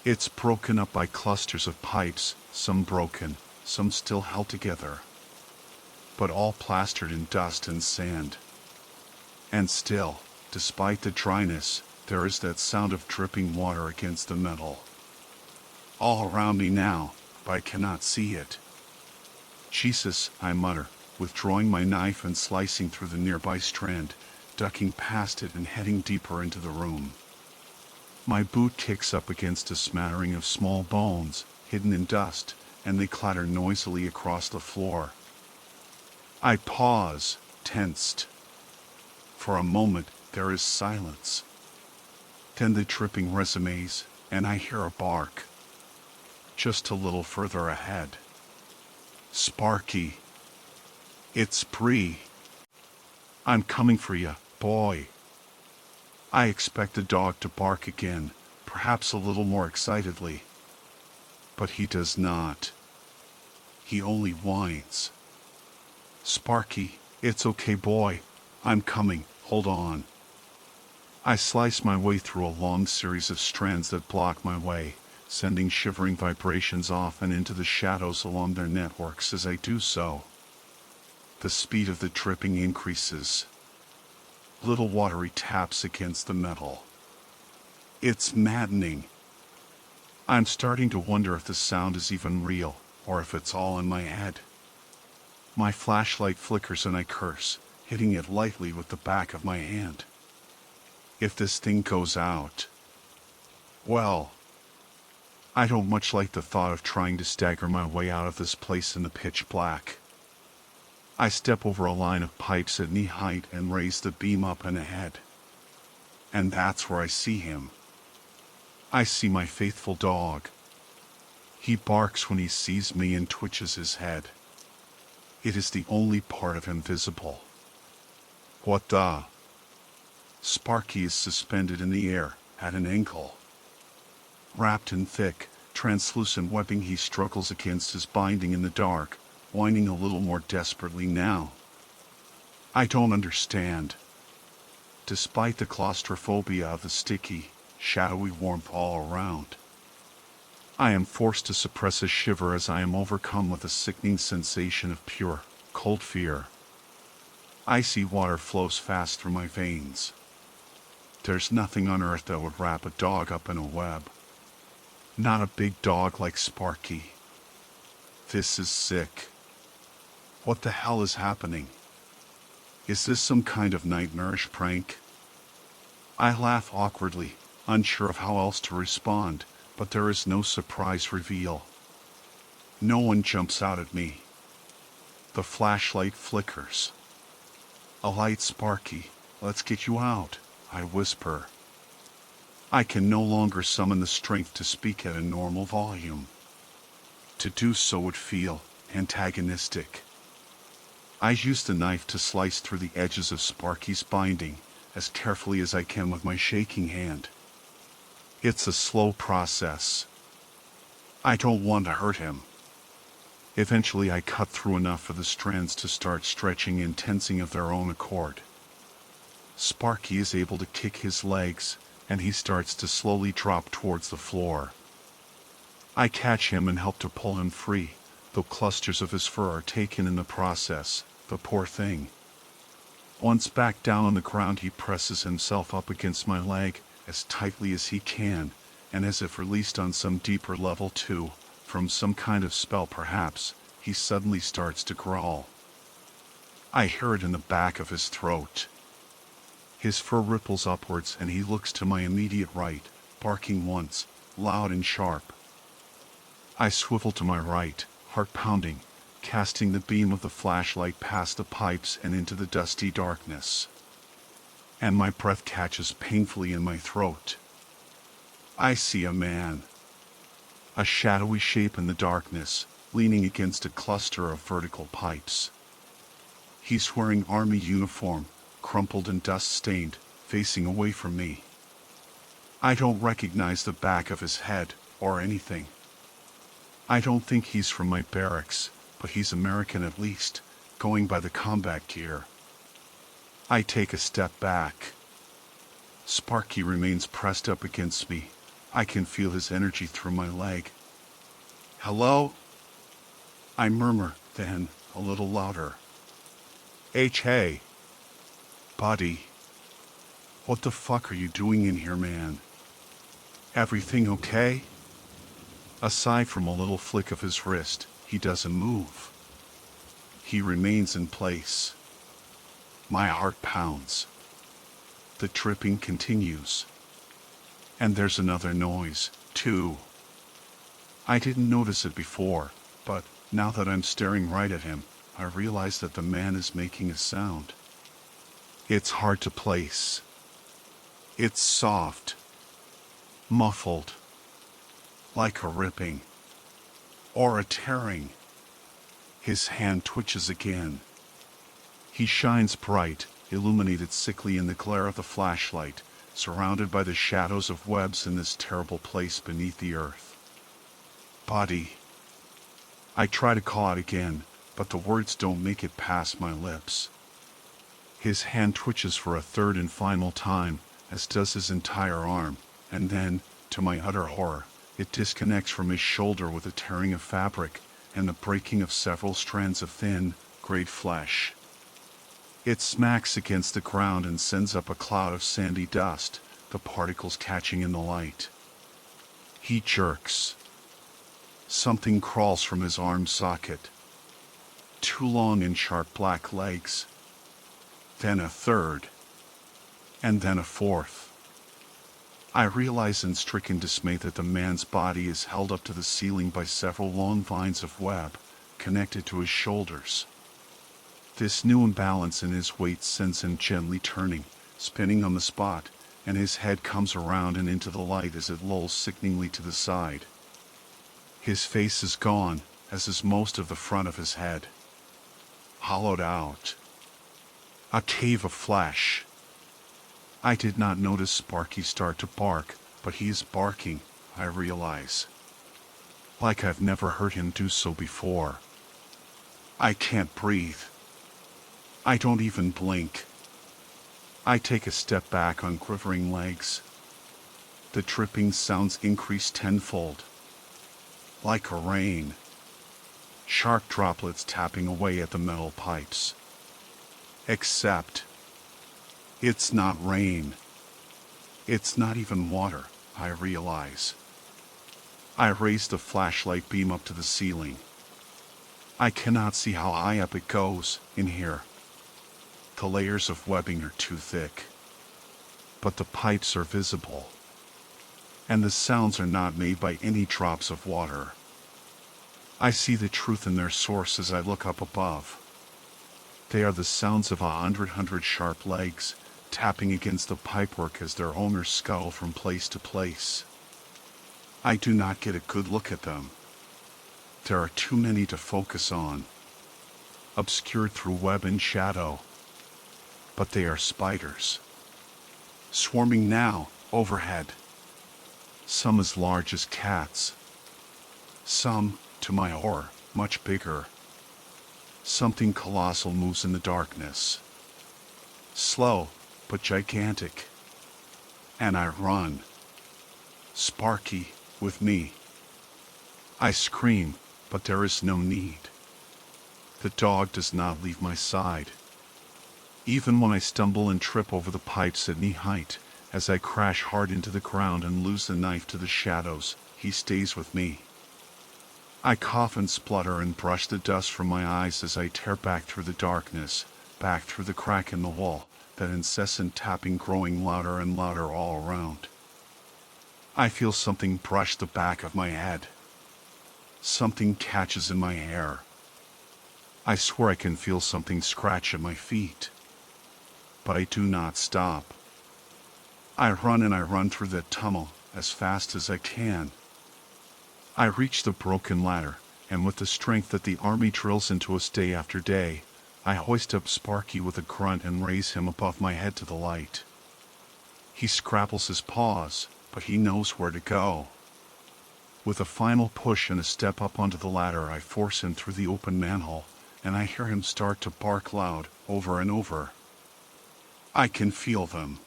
It's broken up by clusters of pipes, some broken, some still held together. But all plastered in dust and sand. And still, despite the dryness, there is that sound of dripping water against the metal. All around me now, but I cannot see it. Jesus, I mutter, withdrawing my knife and slicing through the nearby strand, ducking past it and heading deeper into the room. My boot kicks up against a smattering of small bones, hidden in dust, and they clatter noisily across the floor. I pause, tensed. For a moment, there is silence. Then the dripping resumes, and I hear a bark. Just a little further ahead. Sparky. It's Bree. I'm coming for you, boy. I expect the dog to bark again, perhaps a little more excitedly. But he does not. He only whines. Sparky, it's okay, boy. I'm coming, hold on. I slice my way through a long series of strands that block my way, sending shivering vibrations off and into the shadows along their networks as I do so. The speed of the tripping increases. Little watery taps against the metal. It's maddening. I'm starting to wonder if the sound is even real, or if it's all in my head. My flashlight flickers and I curse, hitting it lightly with the back of my hand. If this thing goes out, well, I don't much like the thought of trying to stagger my way out of this place in the pitch black. I step over a line of pipes at knee height and raise the beam up and ahead. And that's where I see him. I see my faithful dog. He barks when he sees me and twitches his head. It is the only part of him visible. What the? Sparky is suspended in the air, at an ankle. Wrapped in thick, translucent webbing, he struggles against his binding in the dark, whining a little more desperately now. I don't understand. Despite the claustrophobia of the sticky, shadowy warmth all around, I am forced to suppress a shiver as I am overcome with a sickening sensation of pure, cold fear. Icy water flows fast through my veins. There's nothing on earth that would wrap a dog up in a web. Not a big dog like Sparky. This is sick. What the hell is happening? Is this some kind of nightmarish prank? I laugh awkwardly, unsure of how else to respond, but there is no surprise reveal. No one jumps out at me. The flashlight flickers. A light, Sparky, let's get you out, I whisper. I can no longer summon the strength to speak at a normal volume. To do so would feel antagonistic. I use the knife to slice through the edges of Sparky's binding, as carefully as I can with my shaking hand. It's a slow process. I don't want to hurt him. Eventually I cut through enough for the strands to start stretching and tensing of their own accord. Sparky is able to kick his legs, and he starts to slowly drop towards the floor. I catch him and help to pull him free, though clusters of his fur are taken in the process, the poor thing. Once back down on the ground, he presses himself up against my leg as tightly as he can, and as if released on some deeper level too, from some kind of spell perhaps, he suddenly starts to growl. I hear it in the back of his throat. His fur ripples upwards and he looks to my immediate right, barking once, loud and sharp. I swivel to my right, heart pounding, casting the beam of the flashlight past the pipes and into the dusty darkness. And my breath catches painfully in my throat. I see a man. A shadowy shape in the darkness, leaning against a cluster of vertical pipes. He's wearing army uniform, crumpled and dust-stained, facing away from me. I don't recognize the back of his head, or anything. I don't think he's from my barracks, but he's American at least, going by the combat gear. I take a step back. Sparky remains pressed up against me. I can feel his energy through my leg. Hello? I murmur, then, a little louder. Hey. Buddy. What the fuck are you doing in here, man? Everything okay? Aside from a little flick of his wrist, he doesn't move. He remains in place. My heart pounds. The tripping continues. And there's another noise, too. I didn't notice it before, but now that I'm staring right at him, I realize that the man is making a sound. It's hard to place. It's soft. Muffled. Like a ripping. Or a tearing. His hand twitches again. He shines bright, illuminated sickly in the glare of the flashlight, surrounded by the shadows of webs in this terrible place beneath the earth. Body. I try to call out again, but the words don't make it past my lips. His hand twitches for a third and final time, as does his entire arm, and then, to my utter horror, it disconnects from his shoulder with a tearing of fabric and the breaking of several strands of thin, grayed flesh. It smacks against the ground and sends up a cloud of sandy dust, the particles catching in the light. He jerks. Something crawls from his arm socket. Two long and sharp black legs. Then a third. And then a fourth. I realize in stricken dismay that the man's body is held up to the ceiling by several long vines of web, connected to his shoulders. This new imbalance in his weight sends him gently turning, spinning on the spot, and his head comes around and into the light as it lolls sickeningly to the side. His face is gone, as is most of the front of his head. Hollowed out. A cave of flesh. I did not notice Sparky start to bark, but he is barking, I realize. Like I've never heard him do so before. I can't breathe. I don't even blink. I take a step back on quivering legs. The dripping sounds increase tenfold. Like a rain. Sharp droplets tapping away at the metal pipes. Except, it's not rain. It's not even water, I realize. I raise the flashlight beam up to the ceiling. I cannot see how high up it goes in here. The layers of webbing are too thick. But the pipes are visible. And the sounds are not made by any drops of water. I see the truth in their source as I look up above. They are the sounds of 100 sharp legs, tapping against the pipework as their owners scuttle from place to place. I do not get a good look at them. There are too many to focus on. Obscured through web and shadow. But they are spiders. Swarming now, overhead. Some as large as cats. Some, to my horror, much bigger. Something colossal moves in the darkness. Slow, but gigantic. And I run. Sparky, with me. I scream, but there is no need. The dog does not leave my side. Even when I stumble and trip over the pipes at knee height, as I crash hard into the ground and lose the knife to the shadows, he stays with me. I cough and splutter and brush the dust from my eyes as I tear back through the darkness, back through the crack in the wall, that incessant tapping growing louder and louder all around. I feel something brush the back of my head. Something catches in my hair. I swear I can feel something scratch at my feet. But I do not stop. I run and I run through that tunnel as fast as I can. I reach the broken ladder, and with the strength that the army drills into us day after day, I hoist up Sparky with a grunt and raise him above my head to the light. He scrabbles his paws, but he knows where to go. With a final push and a step up onto the ladder, I force him through the open manhole, and I hear him start to bark loud, over and over. I can feel them.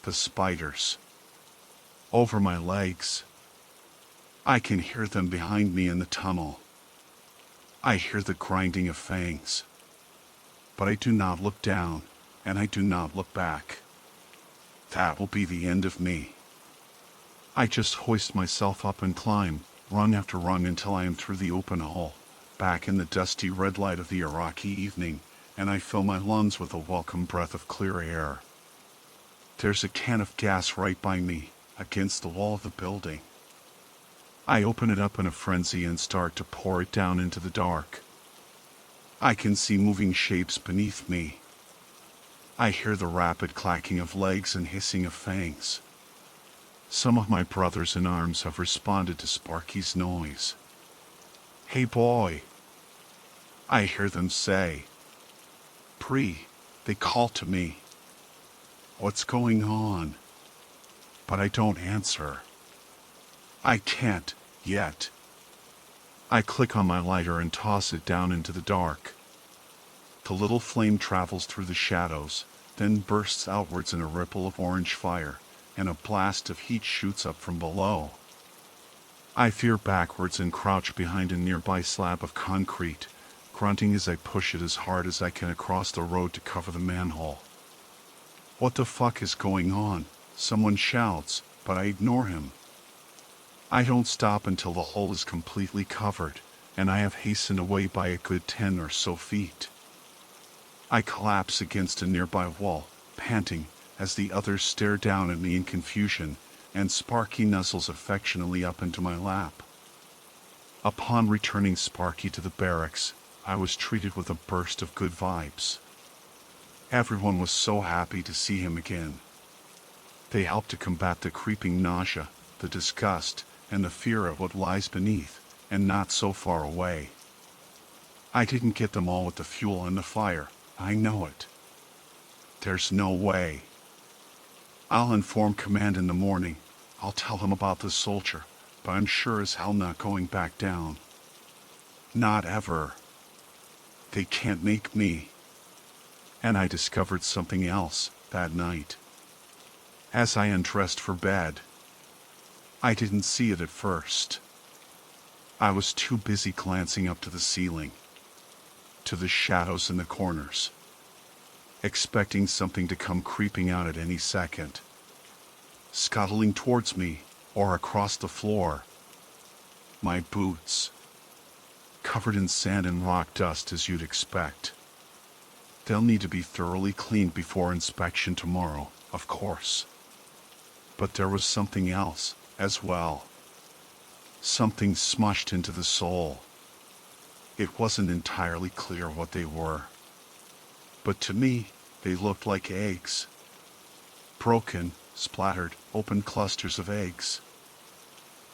The spiders. Over my legs. I can hear them behind me in the tunnel. I hear the grinding of fangs. But I do not look down, and I do not look back. That will be the end of me. I just hoist myself up and climb, rung after rung until I am through the open hole, back in the dusty red light of the Iraqi evening, and I fill my lungs with a welcome breath of clear air. There's a can of gas right by me, against the wall of the building. I open it up in a frenzy and start to pour it down into the dark. I can see moving shapes beneath me. I hear the rapid clacking of legs and hissing of fangs. Some of my brothers in arms have responded to Sparky's noise. "Hey boy," I hear them say. They call to me. What's going on? But I don't answer. I can't, yet, I click on my lighter and toss it down into the dark. The little flame travels through the shadows, then bursts outwards in a ripple of orange fire, and a blast of heat shoots up from below. I veer backwards and crouch behind a nearby slab of concrete, grunting as I push it as hard as I can across the road to cover the manhole. What the fuck is going on? Someone shouts, but I ignore him. I don't stop until the hole is completely covered, and I have hastened away by a good 10 or so feet. I collapse against a nearby wall, panting, as the others stare down at me in confusion, and Sparky nuzzles affectionately up into my lap. Upon returning Sparky to the barracks, I was treated with a burst of good vibes. Everyone was so happy to see him again. They helped to combat the creeping nausea, the disgust, and the fear of what lies beneath, and not so far away. I didn't get them all with the fuel and the fire, I know it. There's no way. I'll inform Command in the morning. I'll tell him about the soldier, but I'm sure as hell not going back down. Not ever. They can't make me. And I discovered something else that night. As I undressed for bed, I didn't see it at first. I was too busy glancing up to the ceiling, to the shadows in the corners, expecting something to come creeping out at any second, scuttling towards me or across the floor. My boots, covered in sand and rock dust as you'd expect. They'll need to be thoroughly cleaned before inspection tomorrow, of course. But there was something else as well. Something smushed into the sole. It wasn't entirely clear what they were, but to me, they looked like eggs. Broken, splattered, open clusters of eggs.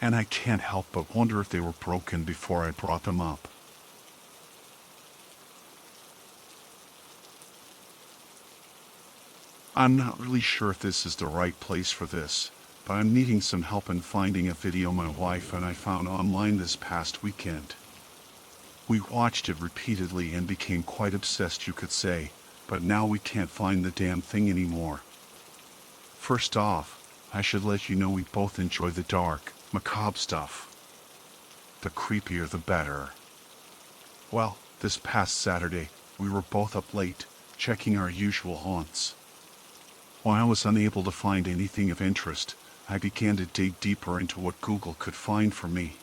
And I can't help but wonder if they were broken before I brought them up. I'm not really sure if this is the right place for this, but I'm needing some help in finding a video my wife and I found online this past weekend. We watched it repeatedly and became quite obsessed, you could say, but now we can't find the damn thing anymore. First off, I should let you know we both enjoy the dark, macabre stuff. The creepier the better. Well, this past Saturday, we were both up late, checking our usual haunts. When I was unable to find anything of interest, I began to dig deeper into what Google could find for me.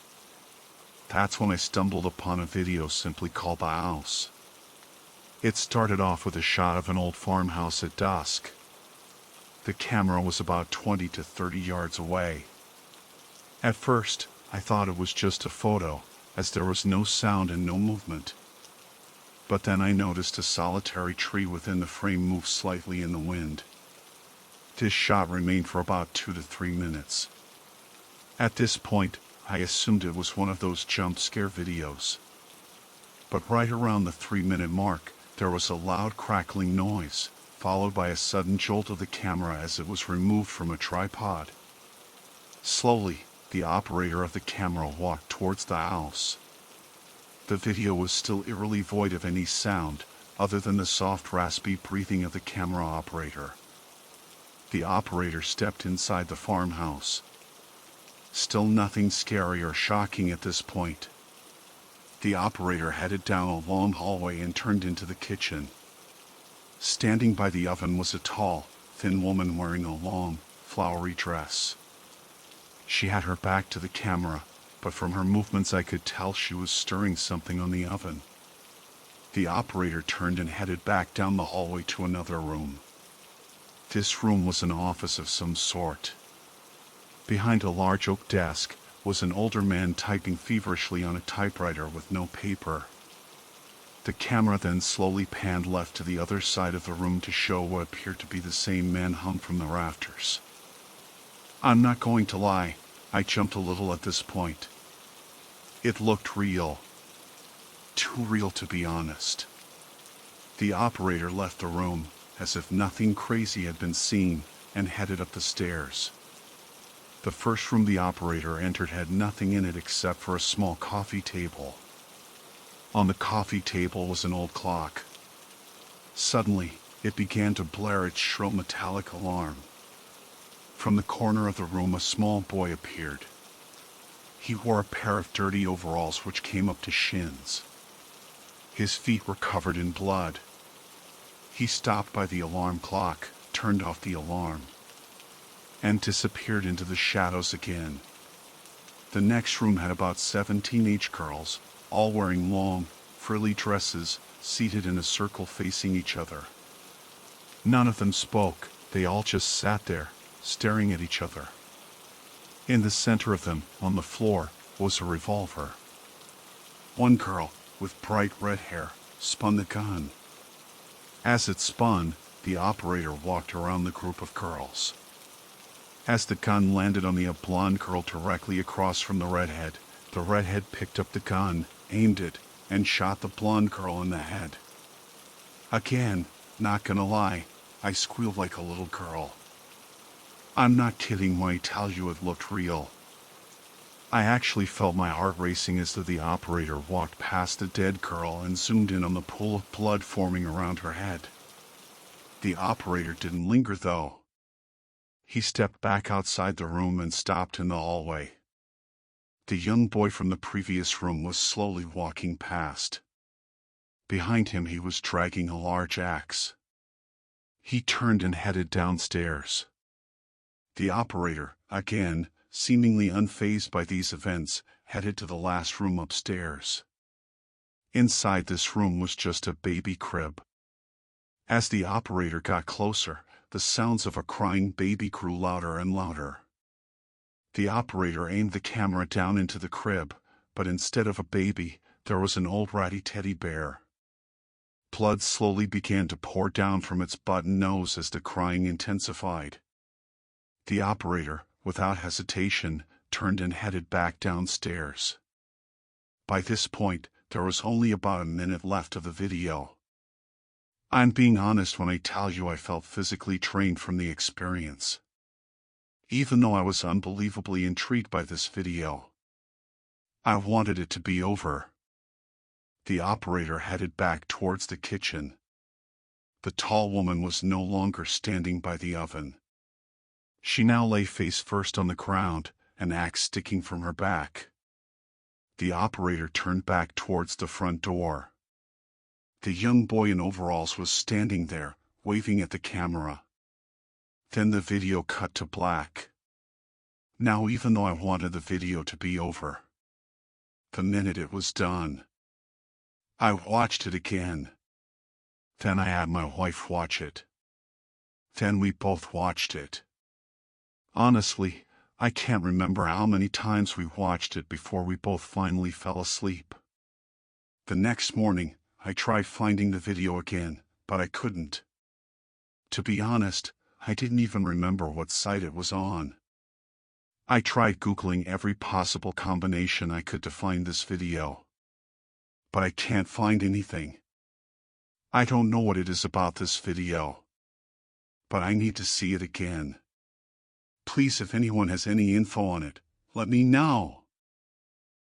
That's when I stumbled upon a video simply called The House. It started off with a shot of an old farmhouse at dusk. The camera was about 20 to 30 yards away. At first, I thought it was just a photo, as there was no sound and no movement. But then I noticed a solitary tree within the frame move slightly in the wind. This shot remained for about 2 to 3 minutes. At this point, I assumed it was one of those jump scare videos. But right around the 3-minute mark, there was a loud crackling noise, followed by a sudden jolt of the camera as it was removed from a tripod. Slowly, the operator of the camera walked towards the house. The video was still eerily void of any sound, other than the soft raspy breathing of the camera operator. The operator stepped inside the farmhouse. Still nothing scary or shocking at this point. The operator headed down a long hallway and turned into the kitchen. Standing by the oven was a tall, thin woman wearing a long, flowery dress. She had her back to the camera, but from her movements I could tell she was stirring something on the oven. The operator turned and headed back down the hallway to another room. This room was an office of some sort. Behind a large oak desk was an older man typing feverishly on a typewriter with no paper. The camera then slowly panned left to the other side of the room to show what appeared to be the same man hung from the rafters. I'm not going to lie, I jumped a little at this point. It looked real. Too real to be honest. The operator left the room, as if nothing crazy had been seen, and headed up the stairs. The first room the operator entered had nothing in it except for a small coffee table. On the coffee table was an old clock. Suddenly, it began to blare its shrill metallic alarm. From the corner of the room a small boy appeared. He wore a pair of dirty overalls which came up to shins. His feet were covered in blood. He stopped by the alarm clock, turned off the alarm, and disappeared into the shadows again. The next room had about 7 teenage girls, all wearing long, frilly dresses, seated in a circle facing each other. None of them spoke, they all just sat there, staring at each other. In the center of them, on the floor, was a revolver. One girl, with bright red hair, spun the gun. As it spun, the operator walked around the group of girls. As the gun landed on the blonde girl directly across from the redhead picked up the gun, aimed it, and shot the blonde girl in the head. Again, not gonna lie, I squealed like a little girl. I'm not kidding when I tell you it looked real. I actually felt my heart racing as the operator walked past the dead girl and zoomed in on the pool of blood forming around her head. The operator didn't linger though. He stepped back outside the room and stopped in the hallway. The young boy from the previous room was slowly walking past. Behind him he was dragging a large axe. He turned and headed downstairs. The operator, again, seemingly unfazed by these events, headed to the last room upstairs. Inside this room was just a baby crib. As the operator got closer, the sounds of a crying baby grew louder and louder. The operator aimed the camera down into the crib, but instead of a baby, there was an old ratty teddy bear. Blood slowly began to pour down from its button nose as the crying intensified. The operator, without hesitation, turned and headed back downstairs. By this point, there was only about a minute left of the video. I'm being honest when I tell you I felt physically drained from the experience. Even though I was unbelievably intrigued by this video, I wanted it to be over. The operator headed back towards the kitchen. The tall woman was no longer standing by the oven. She now lay face first on the ground, an axe sticking from her back. The operator turned back towards the front door. The young boy in overalls was standing there, waving at the camera. Then the video cut to black. Now even though I wanted the video to be over, the minute it was done, I watched it again. Then I had my wife watch it. Then we both watched it. Honestly, I can't remember how many times we watched it before we both finally fell asleep. The next morning, I tried finding the video again, but I couldn't. To be honest, I didn't even remember what site it was on. I tried Googling every possible combination I could to find this video, but I can't find anything. I don't know what it is about this video, but I need to see it again. Please, if anyone has any info on it, let me know.